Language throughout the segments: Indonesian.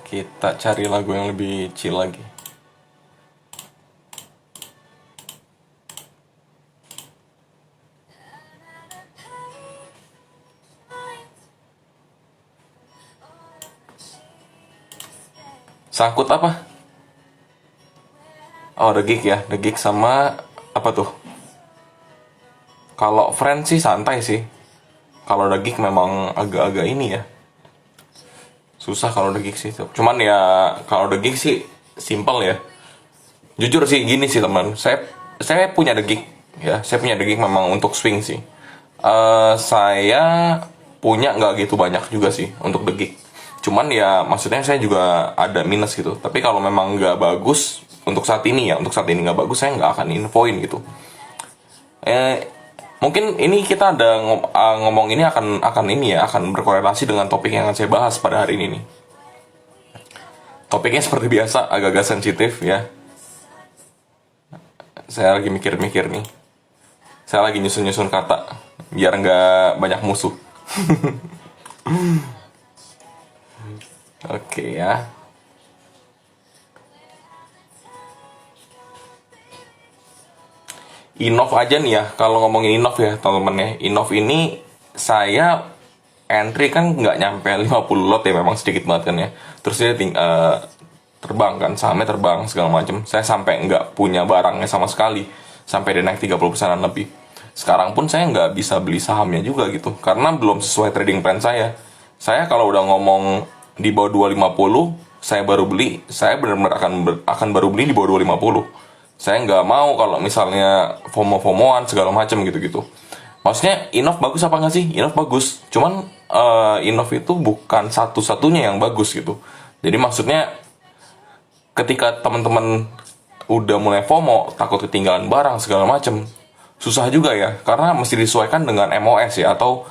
Kita cari lagu yang lebih chill lagi. Sangkut apa? Oh, The Gig ya. The Gig sama apa tuh? Kalau Friends sih santai sih. Kalau The Gig memang agak-agak ini ya. Susah kalau The Gig sih. Cuman ya kalau The Gig sih simple ya. Jujur sih gini sih teman. Saya punya The Gig ya. Saya punya The Gig memang untuk swing sih. Saya punya nggak gitu banyak juga sih untuk The Gig. Cuman ya maksudnya saya juga ada minus gitu. Tapi kalau memang nggak bagus untuk saat ini ya, untuk saat ini nggak bagus, saya nggak akan infoin gitu. Eh, Mungkin ini kita ada ngomong ini akan ini ya, akan berkorelasi dengan topik yang akan saya bahas pada hari ini nih. Topiknya seperti biasa agak-agak sensitif ya. Saya lagi mikir-mikir nih. Saya lagi nyusun-nyusun kata biar nggak banyak musuh. Oke ya. Innov aja nih ya, kalau ngomongin Innov ya teman-teman ya. Innov ini saya entry kan nggak nyampe 50 lot ya, memang sedikit banget kan ya. Terus dia terbang kan, sahamnya terbang segala macam. Saya sampai nggak punya barangnya sama sekali, sampai dia naik 30%-an lebih. Sekarang pun saya nggak bisa beli sahamnya juga gitu, karena belum sesuai trading plan saya. Saya kalau udah ngomong di bawah 250, saya baru beli, saya benar-benar akan baru beli di bawah 250. Saya nggak mau kalau misalnya FOMO-FOMOan segala macam gitu-gitu. Maksudnya Innov bagus apa nggak sih? Innov bagus. Cuman Innov itu bukan satu-satunya yang bagus gitu. Jadi maksudnya ketika teman-teman udah mulai FOMO, takut ketinggalan barang segala macam, susah juga ya. Karena mesti disesuaikan dengan MOS ya, atau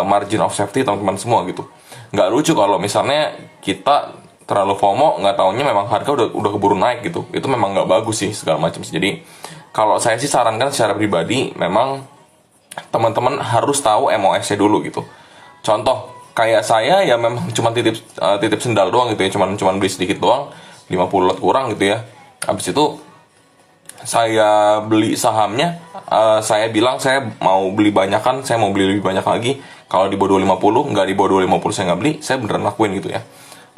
margin of safety teman-teman semua gitu. Nggak lucu kalau misalnya kita terlalu FOMO, nggak taunya memang harga udah keburu naik gitu. Itu memang nggak bagus sih segala macam. Jadi kalau saya sih sarankan secara pribadi, memang teman-teman harus tahu MOS-nya dulu gitu. Contoh kayak saya ya memang cuma titip sendal doang gitu ya, cuman beli sedikit doang, 50 lot kurang gitu ya. Habis itu saya beli sahamnya, saya bilang saya mau beli banyakan, saya mau beli lebih banyak lagi. Kalau di bawah 250, nggak di bawah 250 saya nggak beli, saya beneran lakuin gitu ya.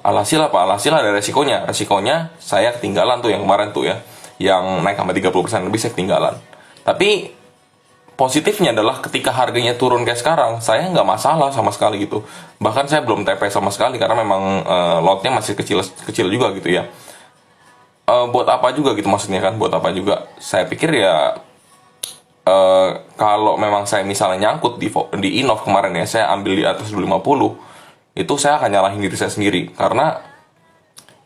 Alhasil apa? Alhasil ada resikonya. Resikonya saya ketinggalan tuh yang kemarin tuh ya. Yang naik sampai 30% lebih saya ketinggalan. Tapi positifnya adalah ketika harganya turun kayak sekarang, saya nggak masalah sama sekali gitu. Bahkan saya belum TP sama sekali karena memang lotnya masih kecil juga gitu ya. Buat apa juga gitu maksudnya kan? Buat apa juga? Saya pikir ya kalau memang saya misalnya nyangkut di Innov kemarin ya, saya ambil di atas 250, itu saya akan nyalahin diri saya sendiri karena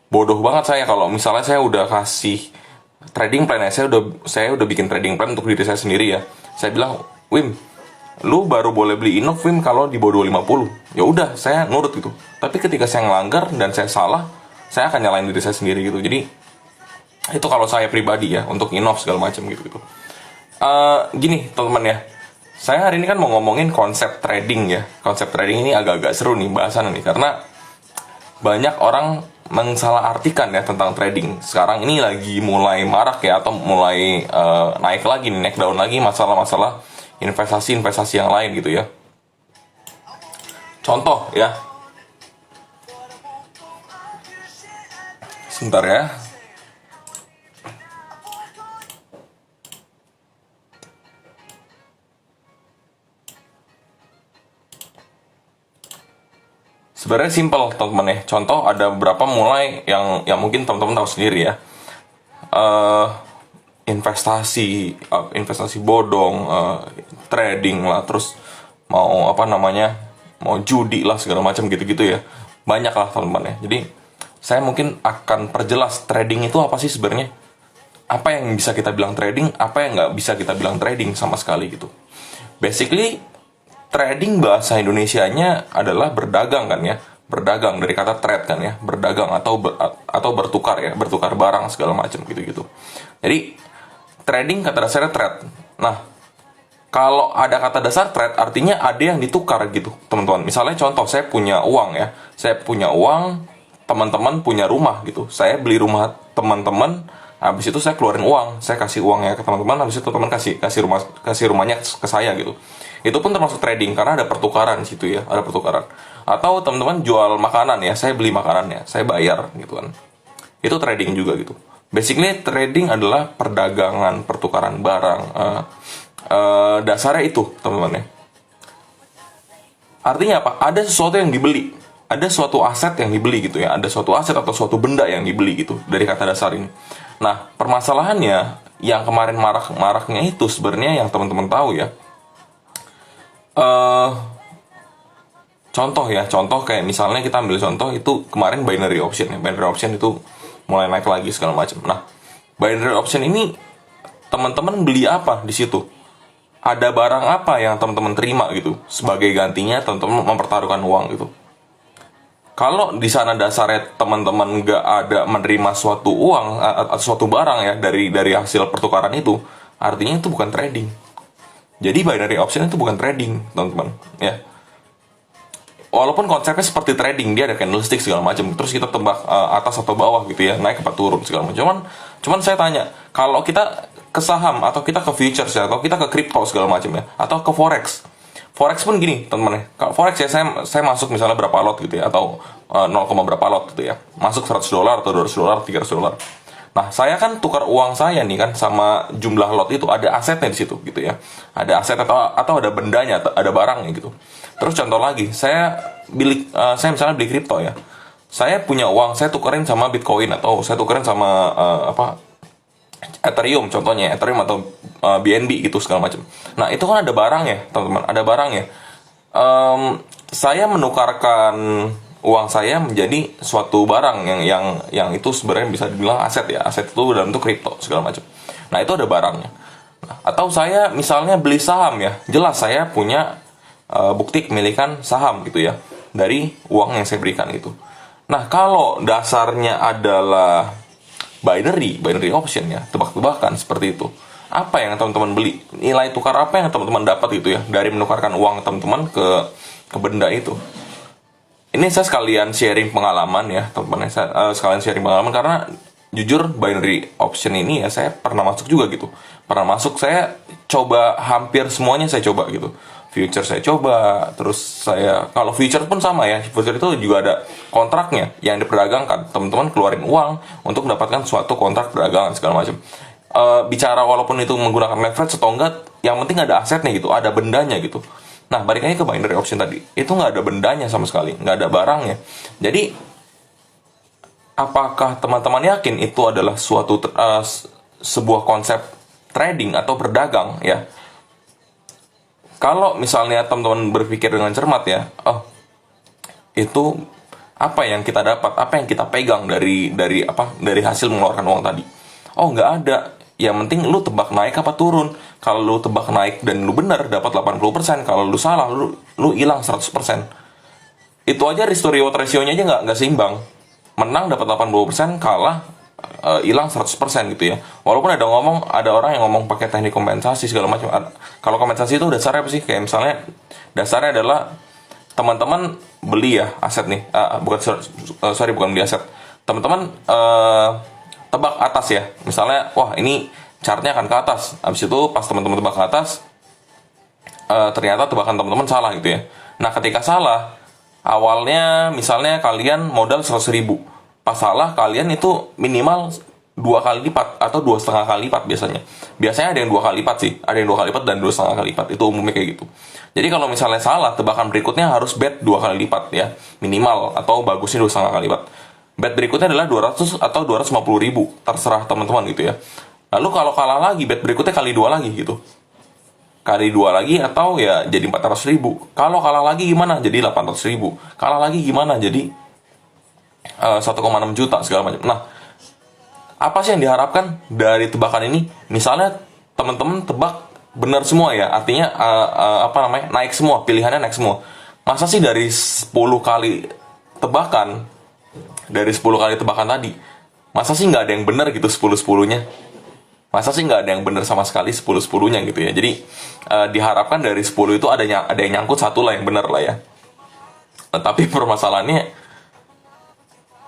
bodoh banget saya kalau misalnya saya udah kasih trading plan ya, saya udah bikin trading plan untuk diri saya sendiri ya. Saya bilang, Wim, lu baru boleh beli Innov Wim kalau di bawah 250. Ya udah, saya nurut gitu. Tapi ketika saya ngelanggar dan saya salah, saya akan nyalahin diri saya sendiri gitu. Jadi itu kalau saya pribadi ya, untuk Innov segala macam gitu. Gini teman-teman ya, saya hari ini kan mau ngomongin konsep trading ya. Konsep trading ini agak-agak seru nih bahasan nih, karena banyak orang mensalahartikan ya tentang trading. Sekarang ini lagi mulai marak ya, atau mulai naik lagi nih, naik daun lagi masalah-masalah investasi-investasi yang lain gitu ya. Contoh ya, sebentar ya. Sebenarnya simple teman-teman ya. Contoh ada beberapa mulai yang mungkin teman-teman tahu sendiri ya. eh investasi bodong, trading lah, terus mau apa namanya, mau judi lah segala macam gitu-gitu ya. Banyak lah teman-teman ya. Jadi saya mungkin akan perjelas trading itu apa sih sebenarnya. Apa yang bisa kita bilang trading, apa yang nggak bisa kita bilang trading sama sekali gitu. Basically trading bahasa Indonesianya adalah berdagang kan ya, berdagang dari kata trade kan ya, berdagang atau bertukar ya, bertukar barang segala macam gitu-gitu. Jadi trading kata dasarnya trade. Nah, kalau ada kata dasar trade artinya ada yang ditukar gitu teman-teman. Misalnya contoh, saya punya uang ya, saya punya uang teman-teman punya rumah gitu. Saya beli rumah teman-teman, habis itu saya keluarin uang, saya kasih uangnya ke teman-teman, habis itu teman kasih rumahnya ke saya gitu. Itu pun termasuk trading karena ada pertukaran di situ ya, ada pertukaran. Atau teman-teman jual makanan ya, saya beli makanannya, saya bayar gitu kan. Itu trading juga gitu. Basically trading adalah perdagangan, pertukaran barang. Dasarnya itu teman-teman ya. Artinya apa? Ada sesuatu yang dibeli, ada suatu aset yang dibeli gitu ya, ada suatu aset atau suatu benda yang dibeli gitu dari kata dasar ini. Nah, permasalahannya yang kemarin maraknya itu sebenarnya yang teman-teman tahu ya. eh contoh kayak misalnya kita ambil contoh itu kemarin binary option ya. Binary option itu mulai naik lagi segala macam. Nah, binary option ini teman-teman beli apa di situ? Ada barang apa yang teman-teman terima gitu sebagai gantinya teman-teman mempertaruhkan uang gitu. Kalau di sana dasarnya teman-teman nggak ada menerima suatu uang atau suatu barang ya dari hasil pertukaran itu, artinya itu bukan trading. Jadi binary option itu bukan trading, teman-teman. Ya, walaupun konsepnya seperti trading, dia ada candlestick segala macam. Terus kita tebak atas atau bawah gitu ya, naik apa turun segala macam. Cuman saya tanya, kalau kita ke saham atau kita ke futures ya, atau kita ke crypto segala macam ya, atau ke forex. Forex pun gini, teman-teman ya. Kalau forex ya saya masuk misalnya berapa lot gitu ya, atau 0, berapa lot gitu ya. Masuk $100 atau $200, $300. Nah, saya kan tukar uang saya nih kan sama jumlah lot itu, ada asetnya di situ gitu ya. Ada aset atau ada bendanya, ada barangnya gitu. Terus contoh lagi, saya misalnya beli kripto ya. Saya punya uang, saya tukerin sama Bitcoin atau saya tukerin sama Ethereum contohnya, Ethereum atau BNB gitu segala macam. Nah, itu kan ada barang ya, teman-teman, ada barang ya. Saya menukarkan uang saya menjadi suatu barang yang itu sebenarnya bisa dibilang aset ya. Aset itu dalam bentuk kripto segala macam. Nah, itu ada barangnya. Nah, atau saya misalnya beli saham ya. Jelas saya punya bukti kepemilikan saham gitu ya dari uang yang saya berikan gitu. Nah, kalau dasarnya adalah binary option ya, tebak-tebakan seperti itu. Apa yang teman-teman beli? Nilai tukar apa yang teman-teman dapat gitu ya dari menukarkan uang teman-teman ke benda itu. Ini saya sekalian sharing pengalaman ya, teman-teman. Saya sekalian sharing pengalaman karena jujur binary option ini ya saya pernah masuk juga gitu. Pernah masuk, saya coba hampir semuanya saya coba gitu. Future saya coba, terus saya kalau future pun sama ya, future itu juga ada kontraknya yang diperdagangkan, teman-teman keluarin uang untuk mendapatkan suatu kontrak perdagangan segala macam. Bicara walaupun itu menggunakan leverage atau enggak, yang penting ada asetnya gitu, ada bendanya gitu. Nah, balik lagi ke binary option tadi, itu nggak ada bendanya sama sekali, nggak ada barangnya. Jadi apakah teman-teman yakin itu adalah suatu sebuah konsep trading atau berdagang ya? Kalau misalnya teman-teman berpikir dengan cermat ya, oh itu apa yang kita dapat, apa yang kita pegang dari hasil mengeluarkan uang tadi? Oh, nggak ada. Yang penting lu tebak naik apa turun. Kalau lu tebak naik dan lu benar dapat 80%, kalau lu salah lu hilang 100%. Itu aja risk to reward ratio-nya aja nggak seimbang. Menang dapat 80%, kalah hilang 100% gitu ya. Walaupun ada orang yang ngomong pakai teknik kompensasi segala macam. Kalau kompensasi itu dasarnya apa sih? Kayak misalnya dasarnya adalah teman-teman beli ya aset nih. Bukan beli aset. Teman-teman tebak atas ya. Misalnya, wah ini chartnya akan ke atas. Habis itu pas teman-teman tebak ke atas, ternyata tebakan teman-teman salah gitu ya. Nah, ketika salah, awalnya misalnya kalian modal 100.000, pas salah kalian itu minimal 2 kali lipat atau 2,5 kali lipat biasanya ada yang 2 kali lipat sih, ada yang 2 kali lipat dan 2,5 kali lipat, itu umumnya kayak gitu. Jadi kalau misalnya salah, tebakan berikutnya harus bet 2 kali lipat ya minimal, atau bagusnya 2,5 kali lipat. Bet berikutnya adalah 200 atau 250.000, terserah teman-teman gitu ya. Lalu kalau kalah lagi, bet berikutnya kali 2 lagi gitu, kali 2 lagi, atau ya jadi 400.000. Kalau kalah lagi gimana? Jadi 800.000. Kalah lagi gimana? Jadi 1,6 juta segala macam. Nah, apa sih yang diharapkan dari tebakan ini? Misalnya teman-teman tebak benar semua ya, artinya naik semua, pilihannya naik semua. Masa sih dari 10 kali tebakan, tadi, masa sih nggak ada yang benar gitu 10-10-nya? Masa sih nggak ada yang benar sama sekali 10-10-nya gitu ya? Jadi diharapkan dari 10 itu ada yang nyangkut satu lah yang benar lah ya. Tapi permasalahannya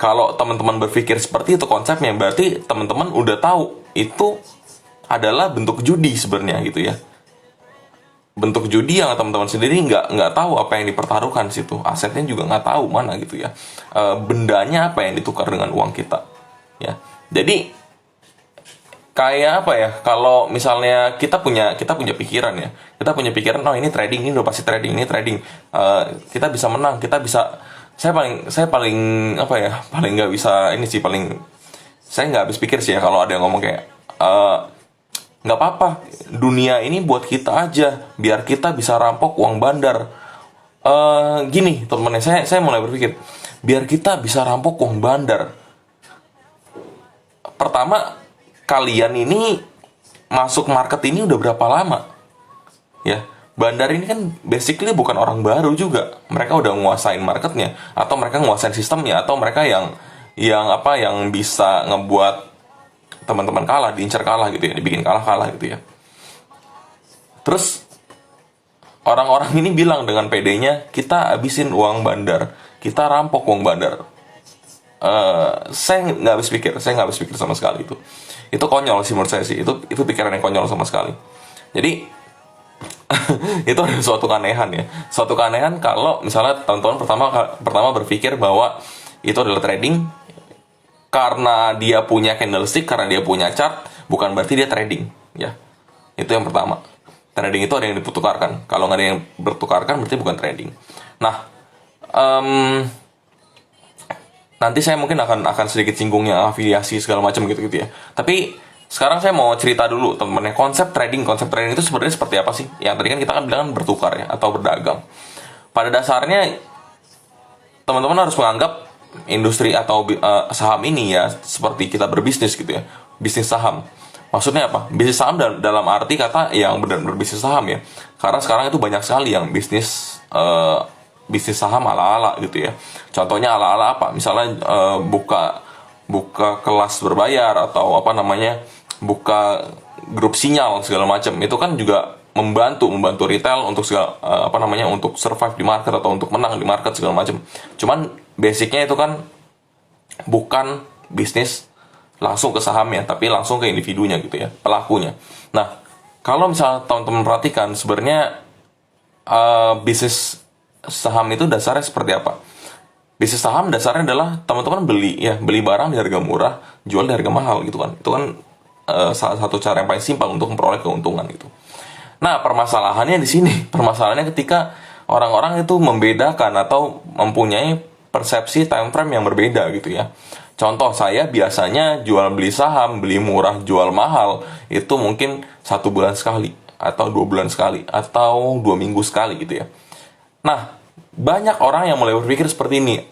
Kalau teman-teman berpikir seperti itu konsepnya, berarti teman-teman udah tahu itu adalah bentuk judi sebenarnya gitu ya. Bentuk judi yang teman-teman sendiri nggak tahu apa yang dipertaruhkan di situ, asetnya juga nggak tahu mana gitu ya. Bendanya apa yang ditukar dengan uang kita ya. Jadi kayak apa ya, kalau misalnya kita punya pikiran ya, kita punya pikiran, oh ini trading, ini udah pasti trading, ini trading. Kita bisa menang, kita bisa. Saya paling apa ya, paling nggak bisa ini sih, paling saya nggak habis pikir sih ya kalau ada yang ngomong kayak nggak apa-apa, dunia ini buat kita aja, biar kita bisa rampok uang bandar. Gini teman-teman, saya mulai berpikir, biar kita bisa rampok uang bandar. Pertama, kalian ini masuk market ini udah berapa lama? Ya, bandar ini kan basically bukan orang baru juga. Mereka udah nguasain marketnya, atau mereka nguasain sistemnya, atau mereka yang bisa ngebuat teman-teman kalah, diincar kalah gitu ya, dibikin kalah gitu ya. Terus orang-orang ini bilang dengan PD-nya, kita habisin uang bandar, kita rampok uang bandar. Saya nggak habis pikir sama sekali itu. Itu konyol sih menurut saya sih. Itu pikiran yang konyol sama sekali. Jadi itu ada suatu keanehan ya. Suatu keanehan kalau misalnya teman-teman pertama berpikir bahwa itu adalah trading karena dia punya candlestick, karena dia punya chart, bukan berarti dia trading ya. Itu yang pertama. Trading itu ada yang dipertukarkan. Kalau nggak ada yang bertukarkan berarti bukan trading. Nah, nanti saya mungkin akan sedikit singgungnya afiliasi segala macam gitu ya. Tapi sekarang saya mau cerita dulu teman-teman, konsep trading itu sebenarnya seperti apa sih? Yang tadi kan kita bilang kan bertukar ya, atau berdagang. Pada dasarnya teman-teman harus menganggap industri atau saham ini ya seperti kita berbisnis gitu ya. Bisnis saham. Maksudnya apa? Bisnis saham dalam arti kata yang benar-benar bisnis saham ya. Karena sekarang itu banyak sekali yang bisnis saham ala-ala gitu ya. Contohnya ala-ala apa? Misalnya buka kelas berbayar, atau apa namanya, buka grup sinyal segala macam. Itu kan juga membantu retail untuk untuk survive di market atau untuk menang di market segala macam. Cuman basicnya itu kan bukan bisnis langsung ke sahamnya, tapi langsung ke individunya gitu ya, pelakunya. Nah, kalau misalnya teman-teman perhatikan sebenarnya bisnis saham itu dasarnya seperti apa? Bisnis saham dasarnya adalah teman-teman beli barang di harga murah, jual di harga mahal gitu kan. Itu kan salah satu cara yang paling simpel untuk memperoleh keuntungan gitu. Nah, permasalahannya di sini. Permasalahannya ketika orang-orang itu membedakan atau mempunyai persepsi time frame yang berbeda gitu ya. Contoh, saya biasanya jual beli saham, beli murah, jual mahal, itu mungkin 1 bulan sekali, atau 2 bulan sekali, atau 2 minggu sekali gitu ya. Nah, banyak orang yang mulai berpikir seperti ini.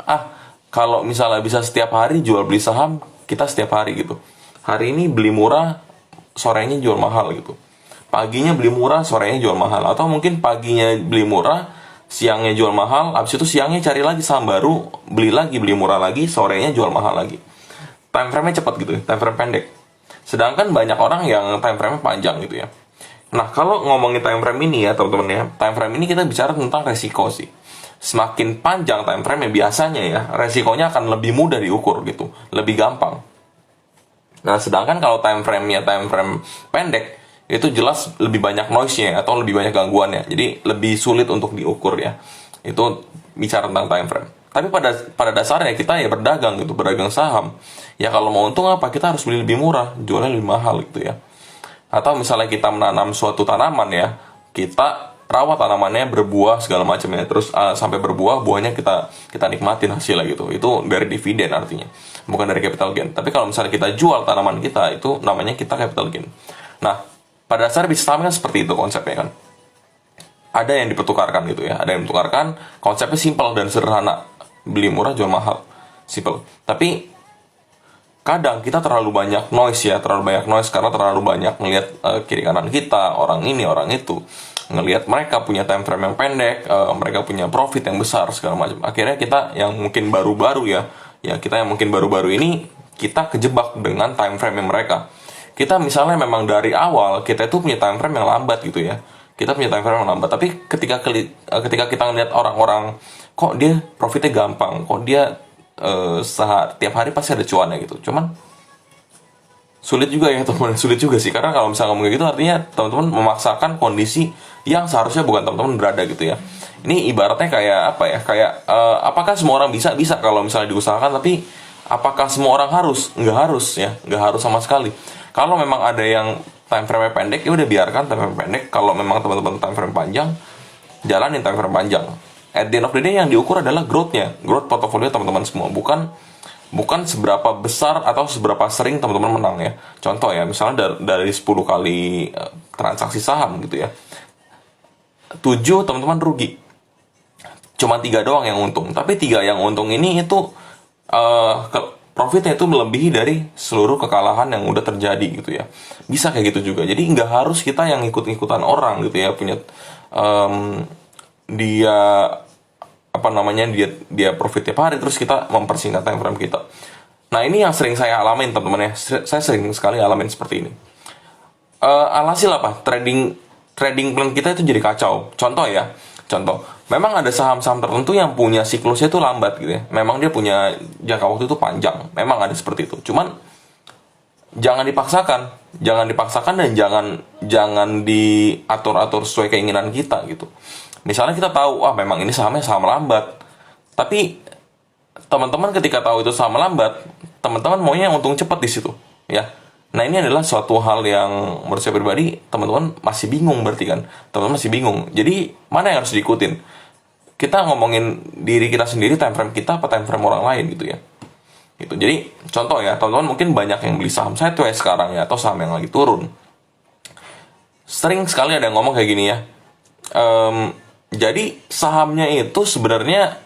Kalau misalnya bisa setiap hari jual beli saham, kita setiap hari gitu. Hari ini beli murah, sorenya jual mahal gitu. Paginya beli murah, sorenya jual mahal. Atau mungkin paginya beli murah, siangnya jual mahal, habis itu siangnya cari lagi saham baru, beli murah lagi, sorenya jual mahal lagi. Time frame-nya cepat gitu ya, time frame pendek. Sedangkan banyak orang yang time frame-nya panjang gitu ya. Nah, kalau ngomongin time frame ini ya teman-teman ya, time frame ini kita bicara tentang resiko sih. Semakin panjang time frame biasanya ya, resikonya akan lebih mudah diukur gitu, lebih gampang. Nah, sedangkan kalau time frame-nya time frame pendek, itu jelas lebih banyak noise-nya atau lebih banyak gangguannya. Jadi lebih sulit untuk diukur ya. Itu bicara tentang time frame. Tapi pada dasarnya kita ya berdagang gitu, berdagang saham. Ya kalau mau untung apa? Kita harus beli lebih murah, jualnya lebih mahal gitu ya. Atau misalnya kita menanam suatu tanaman ya, kita rawat tanamannya berbuah segala macam ya, terus sampai berbuah, buahnya kita nikmatin hasilnya gitu. Itu dari dividen artinya, bukan dari capital gain. Tapi kalau misalnya kita jual tanaman kita, itu namanya kita capital gain. Nah, pada dasar bisnis saham kan seperti itu konsepnya kan. Ada yang dipertukarkan gitu ya, ada yang dipertukarkan. Konsepnya simpel dan sederhana, beli murah jual mahal, simple. Tapi kadang kita terlalu banyak noise karena terlalu banyak ngelihat kiri kanan kita, orang ini orang itu, ngelihat mereka punya time frame yang pendek, mereka punya profit yang besar segala macam. Akhirnya kita yang mungkin baru-baru kita yang mungkin baru-baru ini kita kejebak dengan time frame mereka. Kita misalnya memang dari awal kita itu punya time frame yang lambat gitu ya. Kita punya time frame yang lambat, tapi ketika kita ngelihat orang-orang kok dia profitnya gampang, kok dia tiap hari pasti ada cuannya gitu. Cuman sulit juga ya teman-teman, sulit juga sih, karena kalau misalnya ngomong kayak gitu artinya teman-teman memaksakan kondisi yang seharusnya bukan teman-teman berada gitu ya. Ini ibaratnya kayak apa ya, kayak apakah semua orang bisa kalau misalnya diusahakan, tapi apakah semua orang harus? Nggak harus ya, nggak harus sama sekali. Kalau memang ada yang time frame pendek, ya udah biarkan time frame pendek. Kalau memang teman-teman time frame panjang, jalanin time frame panjang. At the end of the day yang diukur adalah growth-nya, growth portofolio teman-teman semua, bukan seberapa besar atau seberapa sering teman-teman menang ya. Contoh ya, misalnya dari 10 kali transaksi saham gitu ya, 7 teman-teman rugi, cuma 3 doang yang untung. Tapi 3 yang untung ini itu profitnya itu melebihi dari seluruh kekalahan yang udah terjadi gitu ya. Bisa kayak gitu juga. Jadi nggak harus kita yang ikut-ikutan orang gitu ya, punya dia apa namanya, dia profit tiap hari terus kita mempersingkat time frame kita. Nah, ini yang sering saya alamin teman-teman ya. Saya sering sekali alamin seperti ini. Alhasil apa? Trading plan kita itu jadi kacau. Contoh, memang ada saham-saham tertentu yang punya siklusnya itu lambat gitu ya. Memang dia punya jangka waktu itu panjang. Memang ada seperti itu. Cuman jangan dipaksakan dan jangan diatur-atur sesuai keinginan kita gitu. Misalnya kita tahu, memang ini sahamnya saham lambat. Tapi teman-teman ketika tahu itu saham lambat, teman-teman maunya untung cepat di situ, ya. Nah, ini adalah suatu hal yang menurut saya pribadi, teman-teman masih bingung berarti kan. Teman-teman masih bingung. Jadi, mana yang harus diikutin? Kita ngomongin diri kita sendiri, time frame kita apa time frame orang lain gitu ya. Gitu. Jadi, contoh ya, teman-teman mungkin banyak yang beli saham sideways sekarang ya, atau saham yang lagi turun. Sering sekali ada yang ngomong kayak gini ya. Jadi sahamnya itu sebenarnya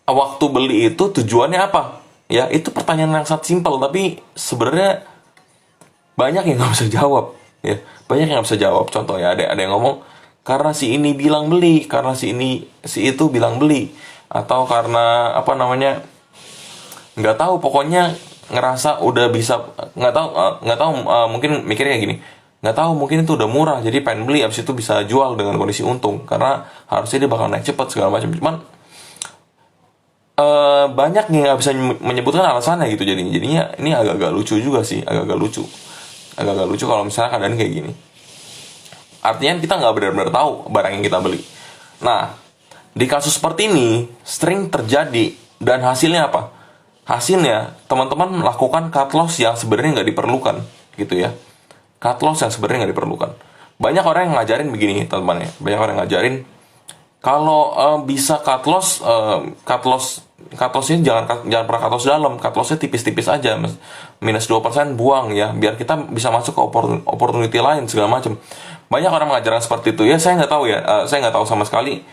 waktu beli itu tujuannya apa? Ya, itu pertanyaan yang sangat simpel, tapi sebenarnya banyak yang nggak bisa jawab. Ya, banyak yang nggak bisa jawab. Contoh ya, ada yang ngomong karena si ini bilang beli, karena si itu bilang beli, atau karena apa namanya, nggak tahu, pokoknya ngerasa udah bisa, nggak tahu mungkin mikirnya gini, nggak tahu mungkin itu udah murah jadi pengen beli, abis itu bisa jual dengan kondisi untung karena harusnya dia bakal naik cepat segala macam. Cuman banyak yang nggak bisa menyebutkan alasannya gitu. Jadinya ini agak-agak lucu juga sih, agak-agak lucu kalau misalnya keadaan kayak gini. Artinya kita nggak benar-benar tahu barang yang kita beli. Nah, di kasus seperti ini sering terjadi, dan hasilnya apa? Hasilnya teman-teman melakukan cut loss yang sebenarnya nggak diperlukan gitu ya. Cut loss yang sebenarnya nggak diperlukan. Banyak orang yang ngajarin begini teman-teman ya. Banyak orang yang ngajarin kalau bisa cut lossnya jangan pernah cut loss dalam. Cut lossnya tipis-tipis aja, minus 2% buang ya, biar kita bisa masuk ke opportunity lain segala macam. Banyak orang mengajarkan seperti itu ya. Saya nggak tahu ya. Saya nggak tahu sama sekali.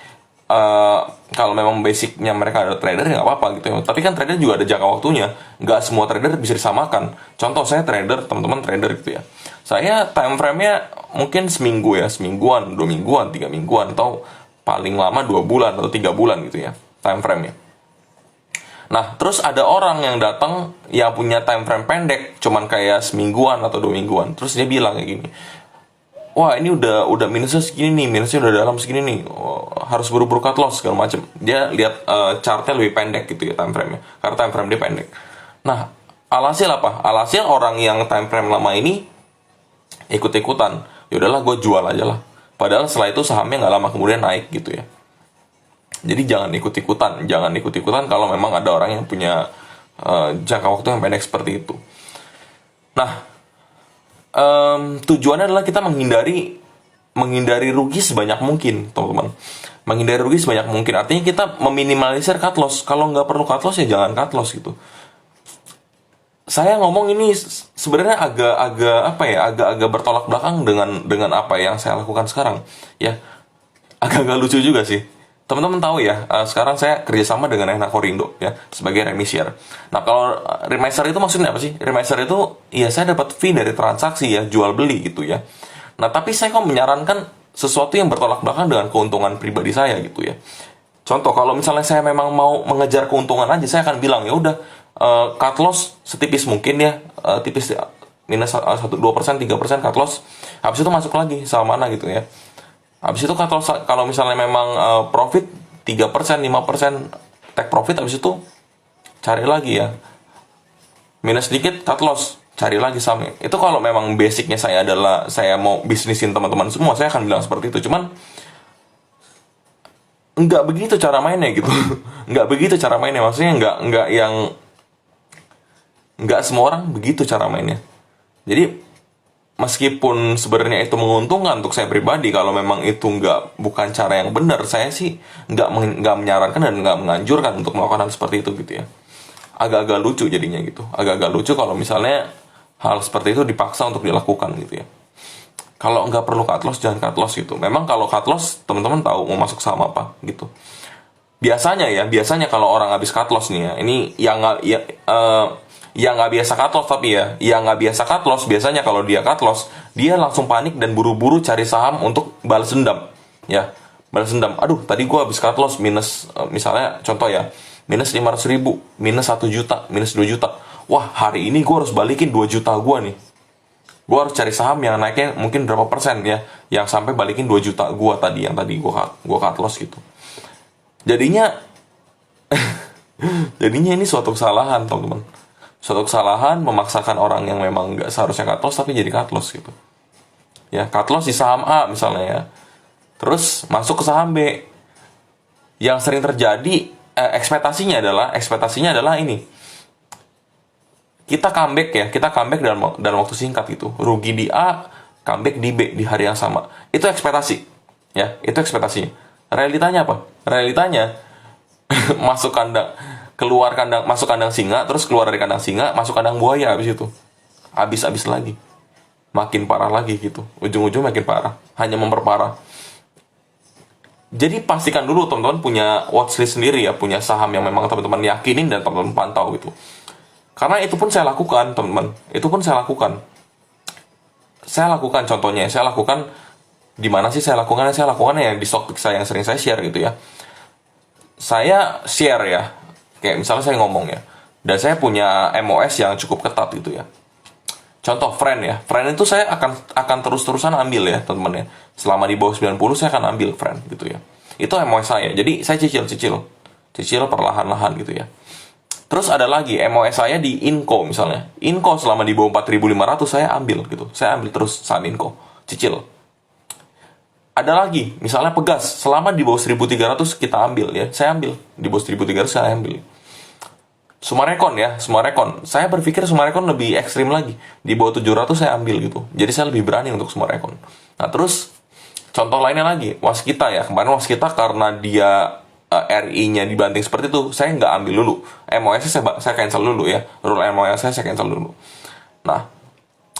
Kalau memang basicnya mereka ada trader ya nggak apa-apa gitu ya. Tapi kan trader juga ada jangka waktunya. Nggak semua trader bisa disamakan. Contoh saya trader, teman-teman trader gitu ya. Saya time frame-nya mungkin seminggu ya, semingguan, 2 mingguan, 3 mingguan, atau paling lama 2 bulan atau 3 bulan gitu ya time frame-nya. Nah, terus ada orang yang datang yang punya time frame pendek, cuman kayak semingguan atau 2 mingguan. Terus dia bilang kayak gini, wah ini udah minusnya segini nih, minusnya udah dalam segini nih, harus buru-buru cut loss segala macam. Dia lihat chartnya lebih pendek gitu ya time frame-nya, karena time frame dia pendek. Nah, alhasil apa? Alhasil orang yang time frame lama ini ikut-ikutan, yaudahlah gue jual aja lah. Padahal setelah itu sahamnya nggak lama kemudian naik gitu ya. Jadi jangan ikut-ikutan kalau memang ada orang yang punya jangka waktu yang pendek seperti itu. Nah, tujuannya adalah kita menghindari rugi sebanyak mungkin, teman-teman. Menghindari rugi sebanyak mungkin artinya kita meminimalisir cut loss. Kalau nggak perlu cut loss ya jangan cut loss gitu. Saya ngomong ini sebenarnya agak bertolak belakang dengan apa yang saya lakukan sekarang ya. Agak lucu juga sih. Teman-teman tahu ya, sekarang saya kerjasama dengan Ena Korindo ya sebagai remisier. Nah, kalau remiser itu maksudnya apa sih? Remiser itu ya saya dapat fee dari transaksi ya, jual beli gitu ya. Nah, tapi saya kok menyarankan sesuatu yang bertolak belakang dengan keuntungan pribadi saya gitu ya. Contoh, kalau misalnya saya memang mau mengejar keuntungan aja, saya akan bilang ya udah, cut loss setipis mungkin ya, tipis ya, minus 1-2%, 3% cut loss. Habis itu masuk lagi sama mana gitu ya. Habis itu cut loss kalau misalnya memang profit 3%, 5% take profit, habis itu cari lagi ya. Minus sedikit, cut loss, cari lagi sahamnya. Itu kalau memang basicnya saya adalah saya mau bisnisin teman-teman semua, saya akan bilang seperti itu. Cuman nggak begitu cara mainnya gitu. Nggak begitu cara mainnya, maksudnya nggak semua orang begitu cara mainnya. Jadi meskipun sebenarnya itu menguntungkan untuk saya pribadi, kalau memang itu bukan cara yang benar, saya sih nggak menyarankan dan nggak menganjurkan untuk melakukan hal seperti itu gitu ya. Agak-agak lucu jadinya gitu, agak-agak lucu kalau misalnya hal seperti itu dipaksa untuk dilakukan gitu ya. Kalau nggak perlu cut loss, jangan cut loss gitu. Memang kalau cut loss, teman-teman tahu mau masuk saham apa gitu. Biasanya kalau orang habis cut loss nih ya, ini yang nggak biasa cut loss, tapi ya, yang nggak biasa cut loss biasanya kalau dia cut loss, dia langsung panik dan buru-buru cari saham untuk balas dendam, ya, balas dendam. Aduh, tadi gua habis cut loss minus, misalnya contoh ya, minus 500.000, minus 1 juta, minus 2 juta. Wah, hari ini gua harus balikin 2 juta gua nih. Gue harus cari saham yang naiknya mungkin berapa persen ya, yang sampai balikin 2 juta gue tadi, yang tadi gue cut loss gitu. Jadinya jadinya ini suatu kesalahan teman-teman, suatu kesalahan memaksakan orang yang memang nggak seharusnya cut loss tapi jadi cut loss gitu ya. Cut loss di saham A misalnya ya, terus masuk ke saham B. Yang sering terjadi ekspektasinya adalah ini, kita comeback dalam waktu singkat gitu. Rugi di A, comeback di B di hari yang sama. Itu ekspektasi. Ya, itu ekspektasinya. Realitanya apa? Realitanya masuk kandang, masuk kandang singa, terus keluar dari kandang singa, masuk kandang buaya habis itu. Habis lagi. Makin parah lagi gitu. Ujung-ujung makin parah, hanya memperparah. Jadi pastikan dulu teman-teman punya watchlist sendiri ya, punya saham yang memang teman-teman yakinin dan teman-teman pantau gitu. Karena itu pun saya lakukan, teman-teman. Itu pun saya lakukan. Contohnya, saya lakukan di mana sih saya lakukan? Saya lakukan ya di Stockpick saya yang sering saya share gitu ya. Saya share ya, kayak misalnya saya ngomong ya, dan saya punya MOS yang cukup ketat gitu ya. Contoh friend ya, friend itu saya akan terus-terusan ambil ya, teman-teman ya. Selama di bawah 90 saya akan ambil friend gitu ya. Itu MOS saya. Jadi saya cicil perlahan-lahan gitu ya. Terus ada lagi MOS saya di Inco misalnya. Inco selama di bawah 4.500 saya ambil gitu. Saya ambil terus saham Inco, cicil. Ada lagi misalnya Pegas, selama di bawah 1.300 kita ambil ya. Saya ambil di bawah 1.300 saya ambil. Sumarekon ya, Sumarekon. Saya berpikir Sumarekon lebih ekstrim lagi. Di bawah 700 saya ambil gitu. Jadi saya lebih berani untuk Sumarekon. Nah, terus contoh lainnya lagi, Waskita ya. Kemarin Waskita karena dia RI-nya dibanting seperti itu, saya nggak ambil dulu. MOS-nya saya cancel dulu ya. Rule MOS saya cancel dulu. Nah,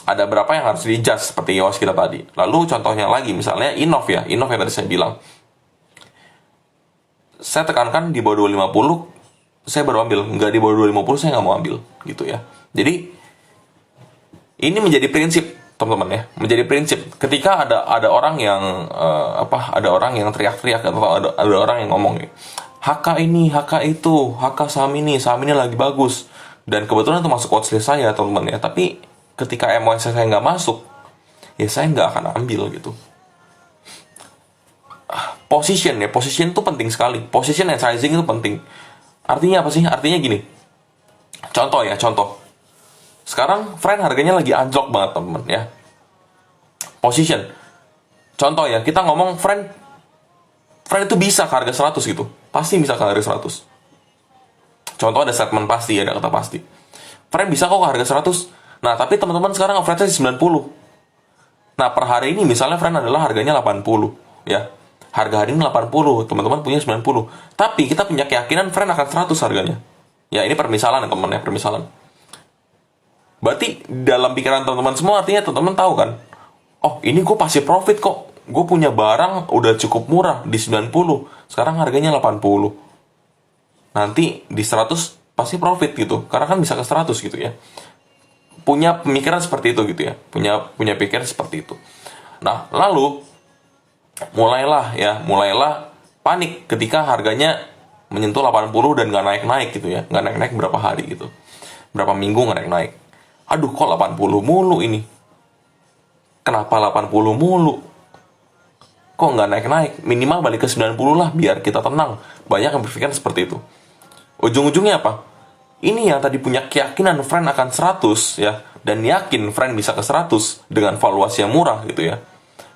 ada berapa yang harus di-adjust seperti Waskita tadi. Lalu contohnya lagi, misalnya Innov ya. Innov yang tadi saya bilang. Saya tekankan di bawah 250, saya baru ambil. Nggak di bawah 250, saya nggak mau ambil. Gitu ya. Jadi, ini menjadi prinsip, teman-teman ya. Menjadi prinsip. Ketika ada orang yang ada orang yang teriak-teriak atau ada orang yang ngomong HK ini, HK itu, HK saham ini lagi bagus. Dan kebetulan itu masuk watchlist saya, teman-teman ya. Tapi ketika MOS saya nggak masuk, ya saya nggak akan ambil gitu. Position itu penting sekali. Position and sizing itu penting. Artinya apa sih? Artinya gini. Contoh. Sekarang friend harganya lagi anjlok banget, teman-teman ya. Position. Contoh ya, kita ngomong friend itu bisa ke harga 100 gitu. Pasti bisa ke harga 100. Contoh ada statement pasti, ada kata pasti. Friend bisa kok ke harga 100. Nah, tapi teman-teman sekarang average 90. Nah, per hari ini misalnya friend adalah harganya 80 ya. Harga hari ini 80, teman-teman punya 90. Tapi kita punya keyakinan friend akan 100 harganya. Ya, ini permisalan teman-teman ya, permisalan. Berarti dalam pikiran teman-teman semua artinya teman-teman tahu kan, oh ini gue pasti profit kok, gue punya barang udah cukup murah di 90, sekarang harganya 80, nanti di 100 pasti profit gitu, karena kan bisa ke 100 gitu ya. Punya pemikiran seperti itu gitu ya, punya pikiran seperti itu. Nah, lalu mulailah panik ketika harganya menyentuh 80 dan nggak naik-naik gitu ya, nggak naik-naik berapa hari gitu, berapa minggu nggak naik-naik. Aduh, kok 80 mulu ini? Kenapa 80 mulu? Kok nggak naik-naik? Minimal balik ke 90 lah, biar kita tenang. Banyak yang berpikir seperti itu. Ujung-ujungnya apa? Ini yang tadi punya keyakinan friend akan 100 ya, dan yakin friend bisa ke 100 dengan valuasi yang murah gitu ya,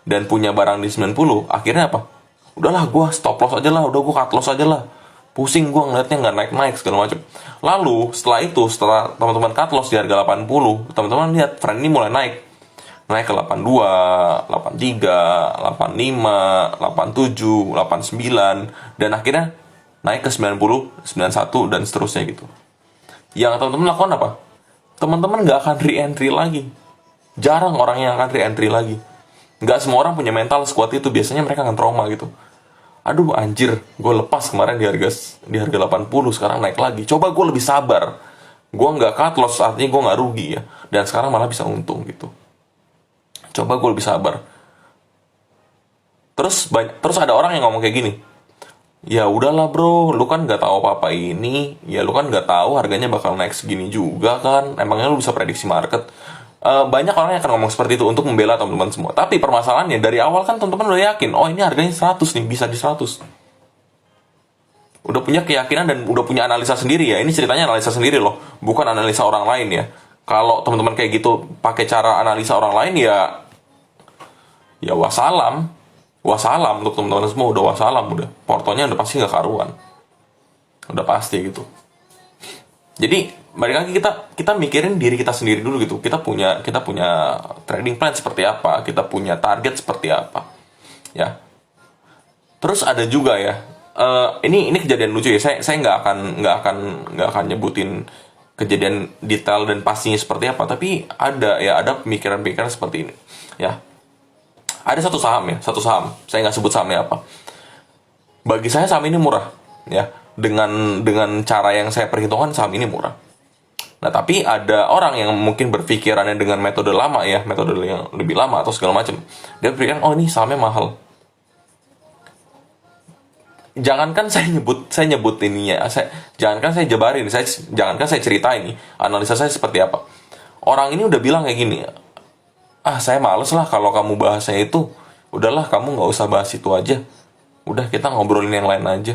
dan punya barang di 90, akhirnya apa? Udahlah gue stop loss aja lah, udah gue cut loss aja lah. Pusing gue ngeliatnya nggak naik-naik segala macam. Lalu setelah itu, setelah teman-teman cut loss di harga 80, teman-teman lihat friend ini mulai naik. Naik ke 82, 83, 85, 87, 89, dan akhirnya naik ke 90, 91, dan seterusnya gitu. Yang teman-teman lakukan apa? Teman-teman nggak akan re-entry lagi. Jarang orang yang akan re-entry lagi. Nggak semua orang punya mental sekuat itu. Biasanya mereka akan trauma gitu. Aduh anjir, gue lepas kemarin di harga 80, sekarang naik lagi. Coba gue lebih sabar. Gue nggak cut loss, artinya gue nggak rugi ya. Dan sekarang malah bisa untung gitu. Coba gue lebih sabar. Terus ada orang yang ngomong kayak gini. Ya udahlah bro, lu kan nggak tahu apa-apa ini, ya lu kan nggak tahu harganya bakal naik segini juga kan, emangnya lu bisa prediksi market? Banyak orang yang akan ngomong seperti itu untuk membela teman-teman semua. Tapi permasalahannya dari awal kan teman-teman udah yakin, oh ini harganya 100 nih, bisa di 100. Udah punya keyakinan dan udah punya analisa sendiri ya. Ini ceritanya analisa sendiri loh, bukan analisa orang lain ya. Kalau teman-teman kayak gitu pakai cara analisa orang lain ya wassalam. Wassalam untuk teman-teman semua, udah wassalam, udah portonya udah pasti nggak karuan, udah pasti gitu. Jadi balik lagi, kita mikirin diri kita sendiri dulu gitu. Kita punya trading plan seperti apa, kita punya target seperti apa ya. Terus ada juga ya, ini kejadian lucu ya. Saya nggak akan nyebutin kejadian detail dan pastinya seperti apa, tapi ada pemikiran-pemikiran seperti ini ya. Ada satu saham, saya nggak sebut sahamnya apa. Bagi saya saham ini murah ya, dengan cara yang saya perhitungkan saham ini murah. Nah tapi ada orang yang mungkin berpikirannya dengan metode lama ya, metode yang lebih lama atau segala macam. Dia berpikiran, oh ini sahamnya mahal. Jangankan saya nyebut ininya, jangankan saya jabarin, jangankan saya ceritain nih analisa saya seperti apa. Orang ini udah bilang kayak gini, saya males lah kalau kamu bahasnya itu, udahlah kamu nggak usah bahas itu aja, udah kita ngobrolin yang lain aja.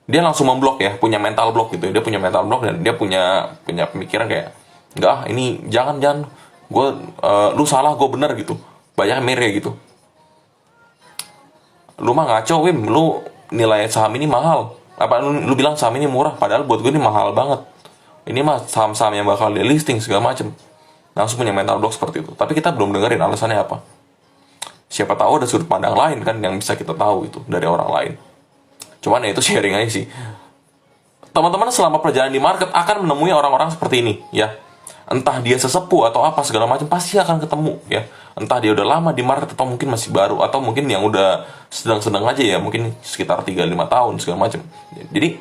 Dia langsung memblok ya, punya mental block gitu. Dia punya mental block dan dia punya pemikiran kayak, enggak ini jangan gue lu salah gue bener gitu. Banyak mirip gitu. Lu mah ngaco Wim, lu nilai saham ini mahal, apa lu bilang saham ini murah, padahal buat gue ini mahal banget. Ini mah saham-saham yang bakal di listing segala macem. Langsung punya mental block seperti itu. Tapi kita belum dengerin alasannya apa. Siapa tahu ada sudut pandang lain kan yang bisa kita tahu itu dari orang lain. Cuman ya itu sharing aja sih. Teman-teman selama perjalanan di market akan menemui orang-orang seperti ini ya. Entah dia sesepuh atau apa segala macam, pasti akan ketemu ya. Entah dia udah lama di market atau mungkin masih baru, atau mungkin yang udah sedang-sedang aja ya, mungkin sekitar 3-5 tahun segala macam. Jadi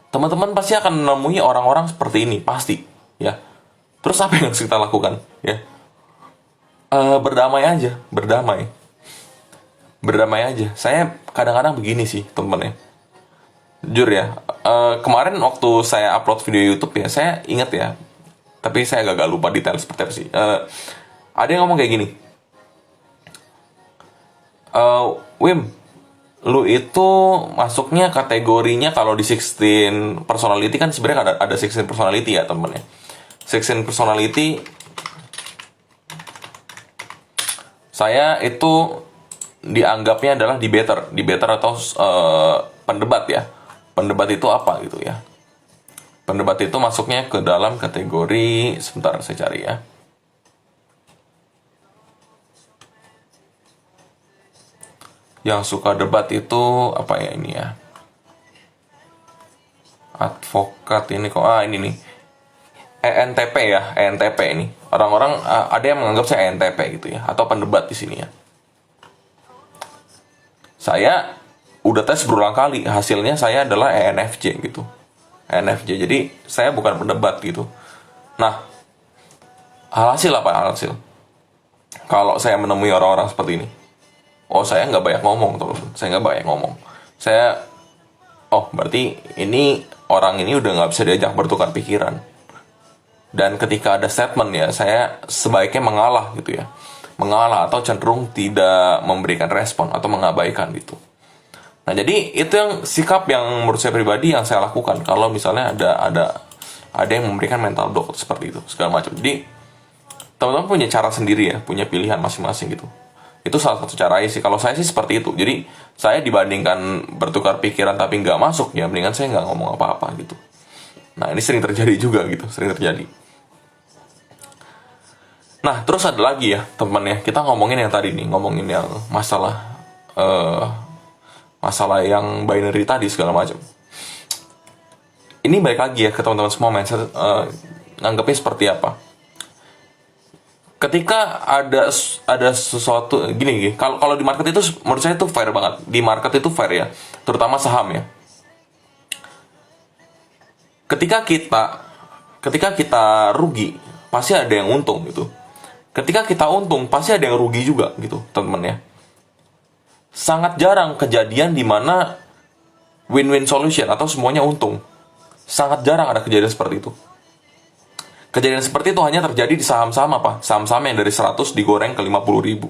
teman-teman pasti akan menemui orang-orang seperti ini pasti ya. Terus apa yang harus kita lakukan ya? Berdamai aja, berdamai aja. Saya kadang-kadang begini sih teman-teman ya, jujur ya. Kemarin waktu saya upload video YouTube ya, saya inget ya, tapi saya agak lupa detail seperti apa sih. Ada yang ngomong kayak gini, Wim, lu itu masuknya kategorinya kalau di 16 personality kan sebenarnya ada 16 personality ya teman-teman ya. 16 personality, saya itu dianggapnya adalah debater atau pendebat ya. Pendebat itu apa gitu ya? Pendebat itu masuknya ke dalam kategori, sebentar saya cari ya. Yang suka debat itu apa ya ini ya? Advokat ini kok, ini nih. ENTP ya, ENTP ini. Orang-orang ada yang menganggap saya ENTP gitu ya, atau pendebat di sini ya. Saya udah tes berulang kali, hasilnya saya adalah ENFJ gitu. ENFJ, jadi saya bukan pendebat gitu. Nah, alhasil apa alhasil? Kalau saya menemui orang-orang seperti ini, saya nggak banyak ngomong teman-teman. Saya nggak banyak ngomong. Saya, berarti ini orang ini udah nggak bisa diajak bertukar pikiran. Dan ketika ada statement ya, saya sebaiknya mengalah gitu ya. Mengalah atau cenderung tidak memberikan respon atau mengabaikan gitu. Nah, jadi itu yang sikap yang menurut saya pribadi yang saya lakukan kalau misalnya ada yang memberikan mental block seperti itu segala macam. Jadi teman-teman punya cara sendiri ya, punya pilihan masing-masing gitu. Itu salah satu caranya sih. Kalau saya sih seperti itu. Jadi saya dibandingkan bertukar pikiran tapi nggak masuk, ya mendingan saya nggak ngomong apa-apa gitu. Nah, ini sering terjadi juga gitu, sering terjadi. Nah, terus ada lagi ya teman ya, kita ngomongin yang tadi nih, ngomongin yang eh, masalah yang binary tadi segala macam. Ini balik lagi ya ke teman-teman semua, mindset nganggapnya seperti apa. Ketika ada sesuatu gini, kalau di market itu menurut saya itu fair banget. Di market itu fair ya, terutama saham ya. Ketika kita rugi, pasti ada yang untung gitu. Ketika kita untung, pasti ada yang rugi juga gitu, teman-teman ya. Sangat jarang kejadian di mana win-win solution atau semuanya untung. Sangat jarang ada kejadian seperti itu. Kejadian seperti itu hanya terjadi di saham-saham apa? Saham-saham yang dari 100 digoreng ke 50 ribu.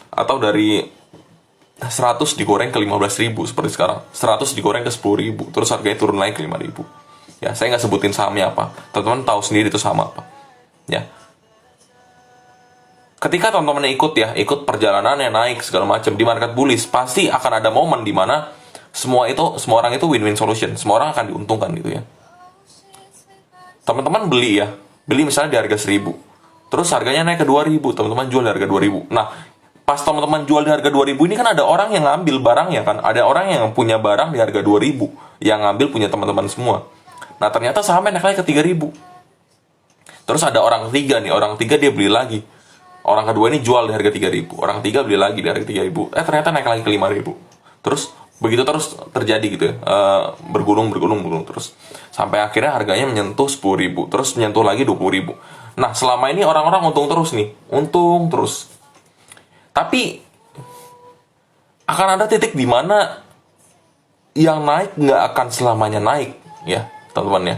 Atau dari 100 digoreng ke 15 ribu seperti sekarang. 100 digoreng ke 10 ribu. Terus harganya turun lagi ke 5 ribu. Ya, saya nggak sebutin sahamnya apa. Teman-teman tahu sendiri itu saham apa. Ya. Ketika teman-teman ikut perjalanannya naik segala macam di market bullish, pasti akan ada momen di mana semua orang itu win-win solution. Semua orang akan diuntungkan gitu ya. Teman-teman beli misalnya di harga 1000. Terus harganya naik ke 2000, teman-teman jual di harga 2000. Nah, pas teman-teman jual di harga 2000 ini kan ada orang yang ngambil barangnya kan. Ada orang yang punya barang di harga 2000, yang ngambil punya teman-teman semua. Nah, ternyata sahamnya naik lagi ke 3000. Terus ada orang ketiga nih, orang ketiga dia beli lagi. Orang kedua ini jual di harga 3000. Orang ketiga beli lagi di harga 3000. Ternyata naik lagi ke 5000. Terus begitu terus terjadi gitu ya. Bergulung terus. Sampai akhirnya harganya menyentuh 10.000. Terus menyentuh lagi 20.000. Nah, selama ini orang-orang untung terus nih. Untung terus. Tapi akan ada titik di mana yang naik nggak akan selamanya naik ya, teman-teman ya.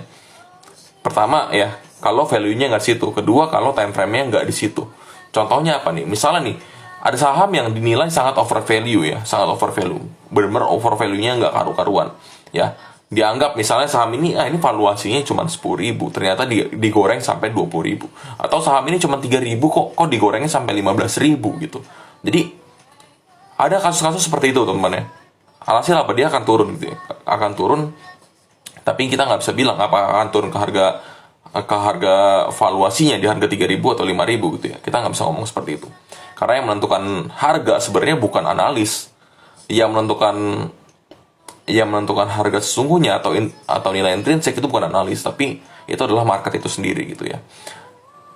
Pertama ya, kalau value-nya nggak di situ. Kedua, kalau time frame-nya nggak di situ. Contohnya apa nih? Misalnya nih, ada saham yang dinilai sangat over value ya, sangat over value. Benar-benar over value-nya nggak karu-karuan. Ya, dianggap misalnya saham ini, ini valuasinya cuma 10.000, ternyata digoreng sampai 20.000. Atau saham ini cuma 3.000 kok digorengnya sampai 15.000 gitu. Jadi ada kasus-kasus seperti itu teman-teman ya. Alhasil apa? Dia akan turun gitu ya. Akan turun, tapi kita nggak bisa bilang apa akan turun ke harga valuasinya di harga 3.000 atau 5.000 gitu ya. Kita nggak bisa ngomong seperti itu. Karena yang menentukan harga sebenarnya bukan analis. Yang menentukan harga sesungguhnya atau nilai intrinsik itu bukan analis, tapi itu adalah market itu sendiri gitu ya.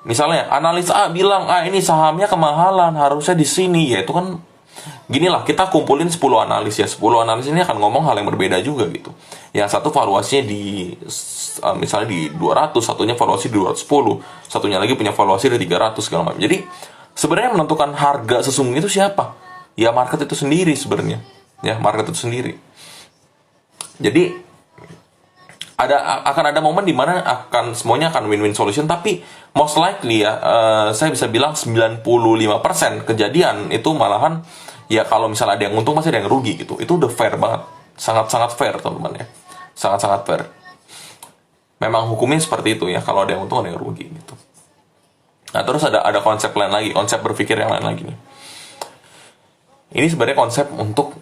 Misalnya analis A bilang, ini sahamnya kemahalan, harusnya di sini. Ya itu kan ginilah, kita kumpulin 10 analis ya. 10 analis ini akan ngomong hal yang berbeda juga gitu. Yang satu valuasinya misalnya di 200, satunya valuasi di 210, satunya lagi punya valuasi di 300 segala macam. Jadi sebenarnya menentukan harga sesungguhnya itu siapa? Ya market itu sendiri sebenarnya. Ya, market itu sendiri. Jadi akan ada momen di mana semuanya akan win-win solution, tapi most likely ya, saya bisa bilang 95% kejadian itu malahan ya kalau misalnya ada yang untung pasti ada yang rugi gitu. Itu udah fair banget. Sangat-sangat fair, teman-teman ya. Sangat-sangat fair. Memang hukumnya seperti itu ya, kalau ada yang untung ada yang rugi gitu. Nah, terus ada konsep lain lagi, konsep berpikir yang lain lagi nih. Ini sebenarnya konsep untuk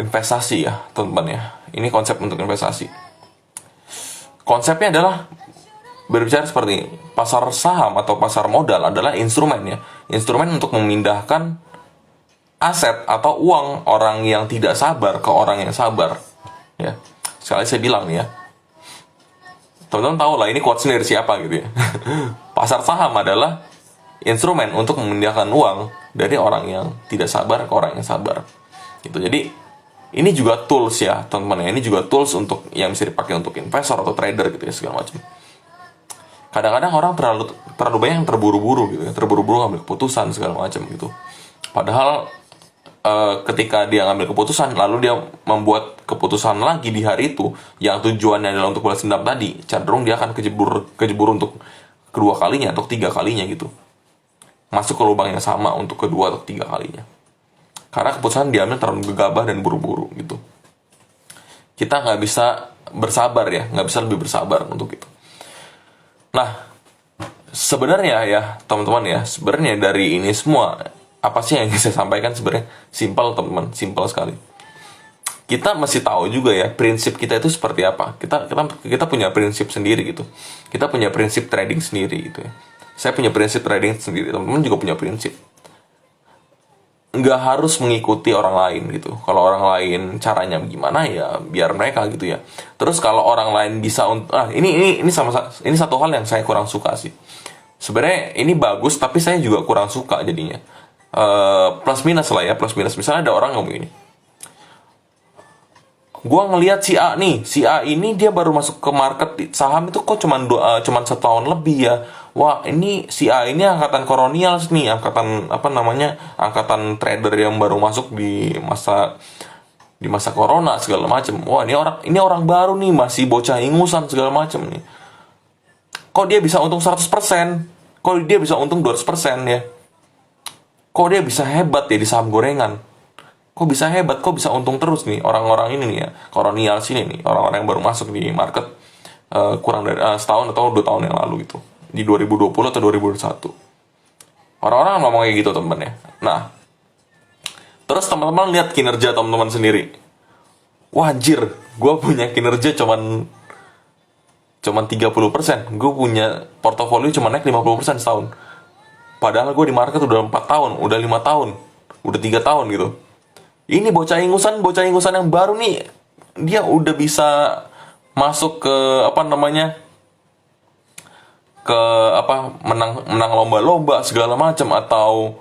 investasi ya, teman-teman ya. Ini konsep untuk investasi. Konsepnya adalah berbicara seperti ini. Pasar saham atau pasar modal adalah instrumen ya. Instrumen untuk memindahkan aset atau uang orang yang tidak sabar ke orang yang sabar. Ya. Sekali saya bilang nih ya. Teman-teman tahu lah ini quote sendiri siapa gitu ya. Pasar saham adalah instrumen untuk memindahkan uang dari orang yang tidak sabar ke orang yang sabar. Gitu. Jadi ini juga tools ya, teman-teman ya. Ini juga tools untuk yang bisa dipakai untuk investor atau trader gitu ya, segala macam. Kadang-kadang orang terlalu banyak yang terburu-buru gitu ya, terburu-buru ngambil keputusan segala macam gitu. Padahal ketika dia ngambil keputusan, lalu dia membuat keputusan lagi di hari itu yang tujuannya adalah untuk balas dendam tadi, cenderung dia akan kejebur untuk kedua kalinya atau 3 kalinya gitu. Masuk ke lubang yang sama untuk kedua atau 3 kalinya. Karena keputusan diambil terlalu gegabah dan buru-buru gitu. kita nggak bisa bersabar ya, nggak bisa lebih bersabar untuk itu. Nah, sebenarnya ya teman-teman ya, sebenarnya dari ini semua apa sih yang ingin saya sampaikan? Sebenarnya simpel teman-teman, simpel sekali. Kita masih tahu juga ya prinsip kita itu seperti apa. Kita punya prinsip sendiri gitu. Kita punya prinsip trading sendiri gitu ya. Saya punya prinsip trading sendiri, teman-teman juga punya prinsip. Nggak harus mengikuti orang lain gitu. Kalau orang lain caranya gimana ya biar mereka gitu ya. Terus kalau orang lain bisa ini satu hal yang saya kurang suka sih. Sebenarnya ini bagus tapi saya juga kurang suka jadinya. Plus minus lah ya, plus minus. Misalnya ada orang ngomong ini, gua ngelihat si A nih, si A ini dia baru masuk ke market saham itu kok cuman 1 tahun lebih ya. Wah, ini si A ini angkatan kolonial nih, angkatan apa namanya? Angkatan trader yang baru masuk di masa corona segala macem. Wah, ini orang baru nih, masih bocah ingusan segala macem nih. Kok dia bisa untung 100%? Kok dia bisa untung 200% ya? Kok dia bisa hebat ya di saham gorengan? Kok bisa hebat, kok bisa untung terus nih orang-orang ini nih ya, kolonial sini nih, orang-orang yang baru masuk di market kurang dari setahun atau 2 tahun yang lalu gitu, di 2020 atau 2021. Orang-orang ngomong kayak gitu teman ya. Nah, terus teman-teman lihat kinerja teman-teman sendiri. Wajir, gue punya kinerja cuman 30%. Gue punya portofolio cuma naik 50% setahun. Padahal gue di market udah 4 tahun, udah 5 tahun, udah 3 tahun gitu. Ini bocah ingusan yang baru nih, dia udah bisa masuk ke menang lomba-lomba segala macam, atau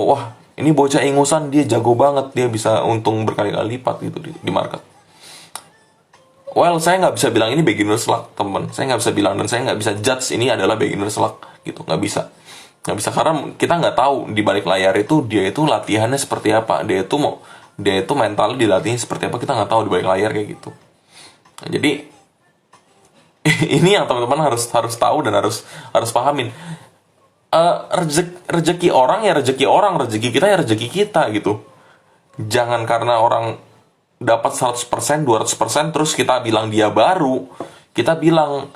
wah ini bocah ingusan dia jago banget, dia bisa untung berkali-kali lipat gitu di market. Well, saya nggak bisa bilang ini beginner's luck teman, saya nggak bisa bilang dan saya nggak bisa judge ini adalah beginner's luck gitu, nggak bisa karena kita nggak tahu di balik layar itu dia itu latihannya seperti apa, dia itu mental dilatih seperti apa, kita nggak tahu di balik layar kayak gitu. Nah, jadi ini yang teman-teman harus tahu dan harus pahamin. Rezeki orang ya rezeki orang, rezeki kita ya rezeki kita gitu. Jangan karena orang dapat 100%, 200% terus kita bilang dia baru, kita bilang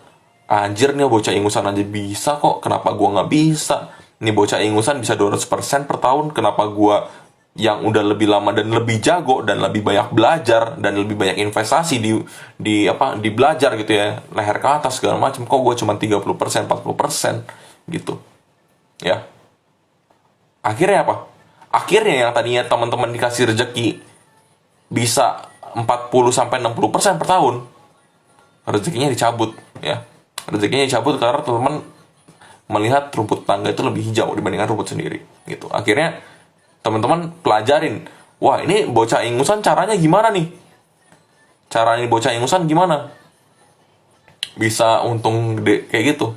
anjir nih bocah ingusan aja bisa kok, kenapa gua nggak bisa? Nih bocah ingusan bisa 200% per tahun, kenapa gua yang udah lebih lama dan lebih jago dan lebih banyak belajar dan lebih banyak investasi di belajar gitu ya, leher ke atas segala macam, kok gua cuma 30%, 40% gitu. Ya. Akhirnya apa? Akhirnya yang tadinya teman-teman dikasih rezeki bisa 40-60% per tahun, rezekinya dicabut ya. Rezekinya dicabut karena teman-teman melihat rumput tangga itu lebih hijau dibandingkan rumput sendiri gitu. Akhirnya teman-teman pelajarin, wah ini bocah ingusan caranya gimana nih? Caranya bocah ingusan gimana? Bisa untung gede kayak gitu.